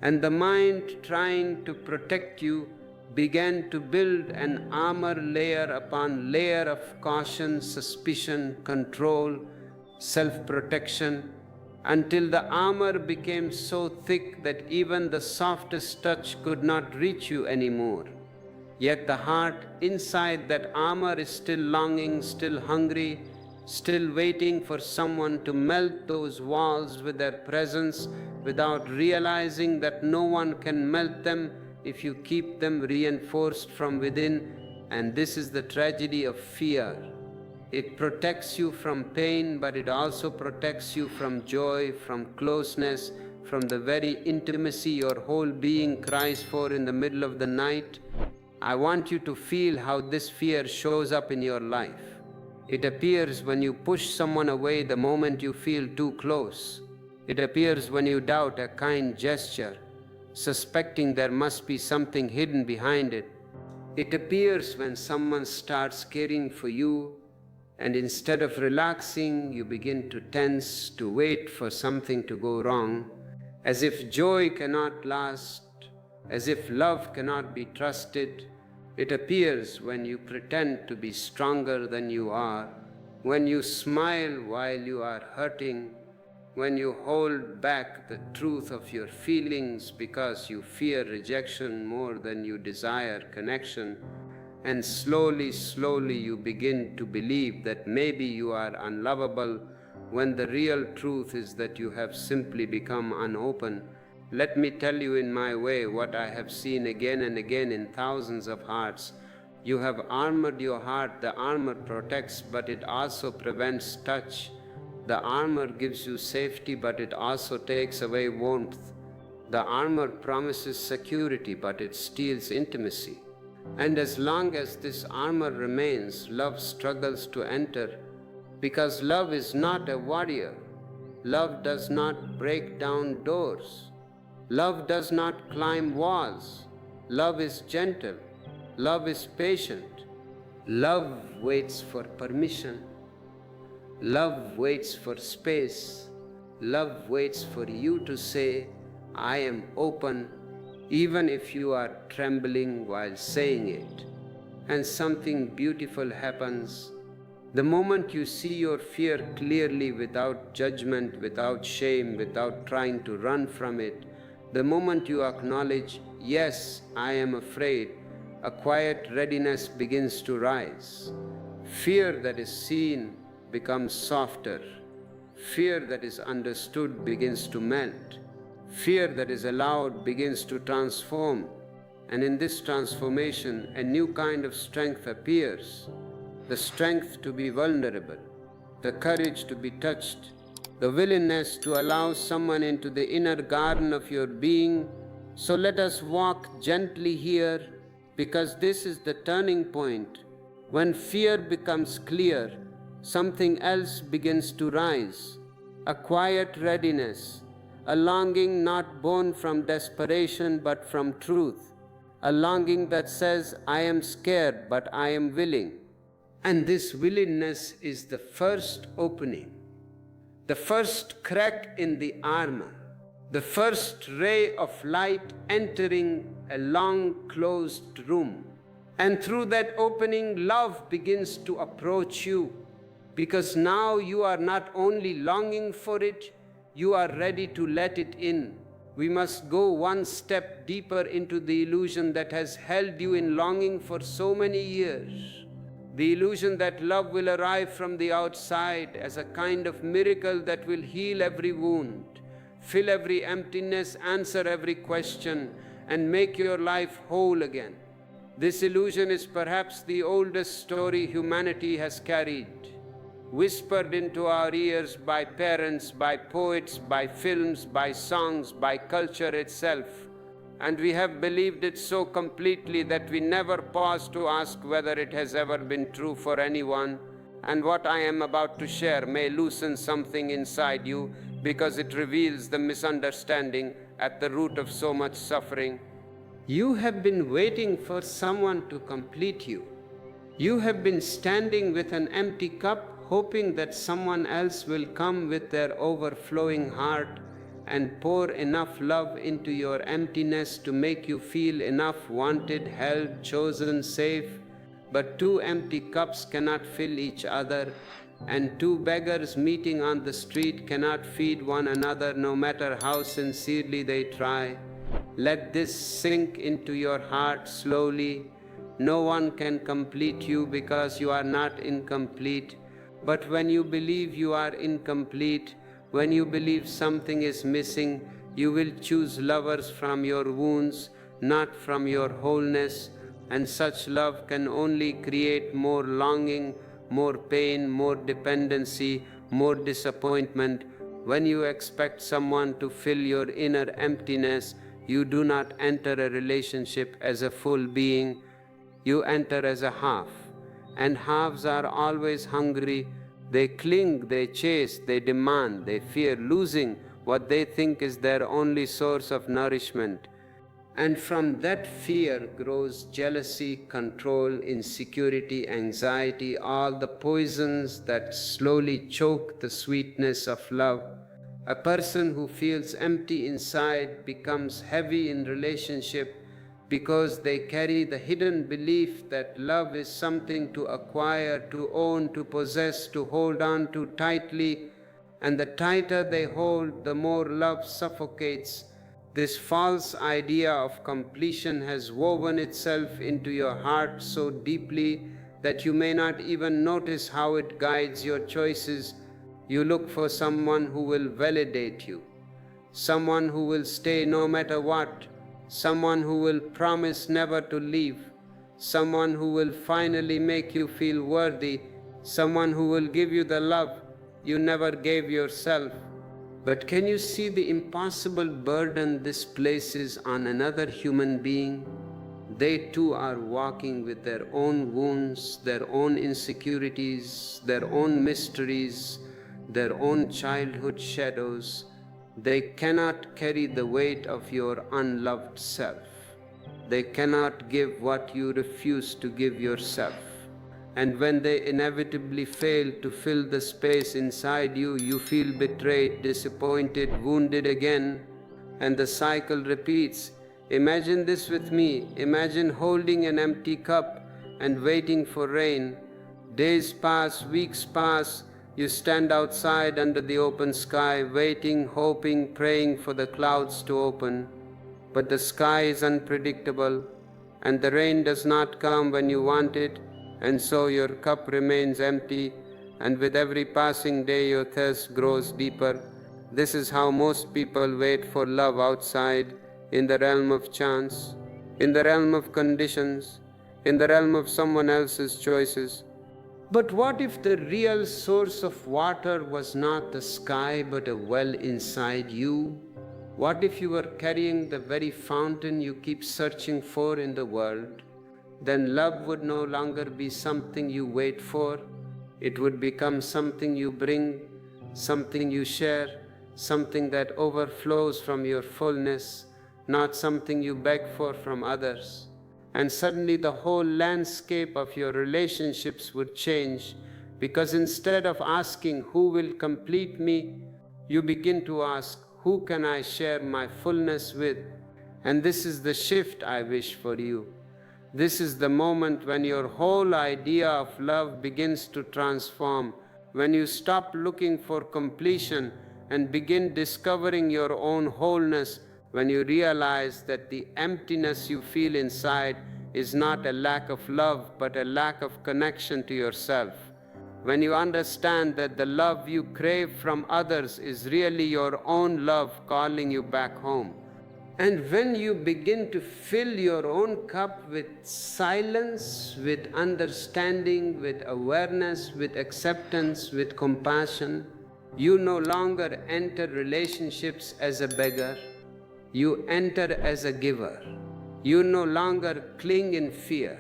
and the mind, trying to protect you, began to build an armor layer upon layer of caution, suspicion, control, self-protection, until the armor became so thick that even the softest touch could not reach you anymore. Yet the heart inside that armor is still longing, still hungry, still waiting for someone to melt those walls with their presence, without realizing that no one can melt them if you keep them reinforced from within. And this is the tragedy of fear. It protects you from pain, but it also protects you from joy, from closeness, from the very intimacy your whole being cries for in the middle of the night. I want you to feel how this fear shows up in your life. It appears when you push someone away the moment you feel too close. It appears when you doubt a kind gesture, suspecting there must be something hidden behind it. It appears when someone starts caring for you, and instead of relaxing, you begin to tense, to wait for something to go wrong, as if joy cannot last, as if love cannot be trusted. It appears when you pretend to be stronger than you are, when you smile while you are hurting, when you hold back the truth of your feelings because you fear rejection more than you desire connection, and slowly, slowly you begin to believe that maybe you are unlovable, when the real truth is that you have simply become unopen. Let me tell you in my way what I have seen again and again in thousands of hearts. You have armored your heart. The armor protects, but it also prevents touch. The armor gives you safety, but it also takes away warmth. The armor promises security, but it steals intimacy. And as long as this armor remains, love struggles to enter, because love is not a warrior. Love does not break down doors. Love does not climb walls. Love is gentle. Love is patient. Love waits for permission. Love waits for space. Love waits for you to say, I am open, even if you are trembling while saying it. And something beautiful happens. The moment you see your fear clearly, without judgment, without shame, without trying to run from it, the moment you acknowledge, yes, I am afraid, a quiet readiness begins to rise. Fear that is seen becomes softer. Fear that is understood begins to melt. Fear that is allowed begins to transform. And in this transformation, a new kind of strength appears. The strength to be vulnerable, the courage to be touched, the willingness to allow someone into the inner garden of your being. So let us walk gently here, because this is the turning point. When fear becomes clear, something else begins to rise. A quiet readiness, a longing not born from desperation but from truth, a longing that says, I am scared but I am willing. And this willingness is the first opening, the first crack in the armor, the first ray of light entering a long closed room. And through that opening, love begins to approach you, because now you are not only longing for it, you are ready to let it in. We must go one step deeper into the illusion that has held you in longing for so many years. The illusion that love will arrive from the outside as a kind of miracle that will heal every wound, fill every emptiness, answer every question, and make your life whole again. This illusion is perhaps the oldest story humanity has carried, whispered into our ears by parents, by poets, by films, by songs, by culture itself. And we have believed it so completely that we never pause to ask whether it has ever been true for anyone. And what I am about to share may loosen something inside you, because it reveals the misunderstanding at the root of so much suffering. You have been waiting for someone to complete you. You have been standing with an empty cup, hoping that someone else will come with their overflowing heart and pour enough love into your emptiness to make you feel enough, wanted, held, chosen, safe. But two empty cups cannot fill each other, and two beggars meeting on the street cannot feed one another, no matter how sincerely they try. Let this sink into your heart slowly. No one can complete you because you are not incomplete. But when you believe you are incomplete, when you believe something is missing, you will choose lovers from your wounds, not from your wholeness. And such love can only create more longing, more pain, more dependency, more disappointment. When you expect someone to fill your inner emptiness, you do not enter a relationship as a full being, you enter as a half. And halves are always hungry. They cling, they chase, they demand, they fear losing what they think is their only source of nourishment. And from that fear grows jealousy, control, insecurity, anxiety, all the poisons that slowly choke the sweetness of love. A person who feels empty inside becomes heavy in relationship, because they carry the hidden belief that love is something to acquire, to own, to possess, to hold on to tightly. And the tighter they hold, the more love suffocates. This false idea of completion has woven itself into your heart so deeply that you may not even notice how it guides your choices. You look for someone who will validate you, someone who will stay no matter what, someone who will promise never to leave, someone who will finally make you feel worthy, someone who will give you the love you never gave yourself. But can you see the impossible burden this places on another human being? They too are walking with their own wounds, their own insecurities, their own mysteries, their own childhood shadows. They cannot carry the weight of your unloved self. They cannot give what you refuse to give yourself. And when they inevitably fail to fill the space inside you, you feel betrayed, disappointed, wounded again, and the cycle repeats. Imagine this with me. Imagine holding an empty cup and waiting for rain. Days pass, weeks pass. You stand outside under the open sky, waiting, hoping, praying for the clouds to open. But the sky is unpredictable, and the rain does not come when you want it, and so your cup remains empty, and with every passing day your thirst grows deeper. This is how most people wait for love outside, in the realm of chance, in the realm of conditions, in the realm of someone else's choices. But what if the real source of water was not the sky but a well inside you? What if you were carrying the very fountain you keep searching for in the world? Then love would no longer be something you wait for. It would become something you bring, something you share, something that overflows from your fullness, not something you beg for from others. And suddenly the whole landscape of your relationships would change, because instead of asking who will complete me, you begin to ask, who can I share my fullness with? And this is the shift I wish for you. This is the moment when your whole idea of love begins to transform, when you stop looking for completion and begin discovering your own wholeness, when you realize that the emptiness you feel inside is not a lack of love but a lack of connection to yourself. When you understand that the love you crave from others is really your own love calling you back home. And when you begin to fill your own cup with silence, with understanding, with awareness, with acceptance, with compassion, you no longer enter relationships as a beggar. You enter as a giver. You no longer cling in fear.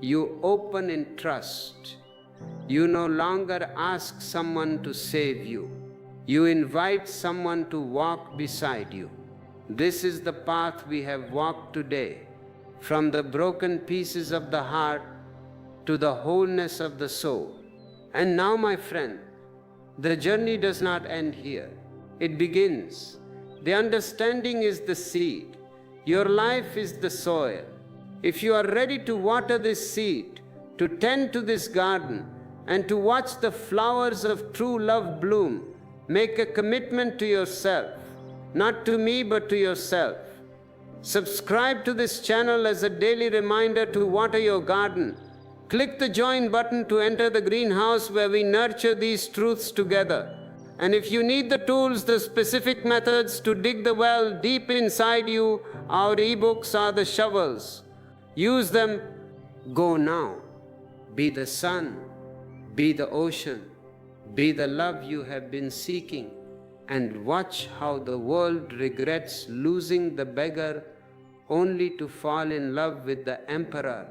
You open in trust. You no longer ask someone to save you. You invite someone to walk beside you. This is the path we have walked today, from the broken pieces of the heart to the wholeness of the soul. And now, my friend, the journey does not end here. It begins. The understanding is the seed. Your life is the soil. If you are ready to water this seed, to tend to this garden, and to watch the flowers of true love bloom, make a commitment to yourself. Not to me, but to yourself. Subscribe to this channel as a daily reminder to water your garden. Click the join button to enter the greenhouse where we nurture these truths together. And if you need the tools, the specific methods to dig the well deep inside you, our ebooks are the shovels. Use them. Go now. Be the sun. Be the ocean. Be the love you have been seeking. And watch how the world regrets losing the beggar only to fall in love with the emperor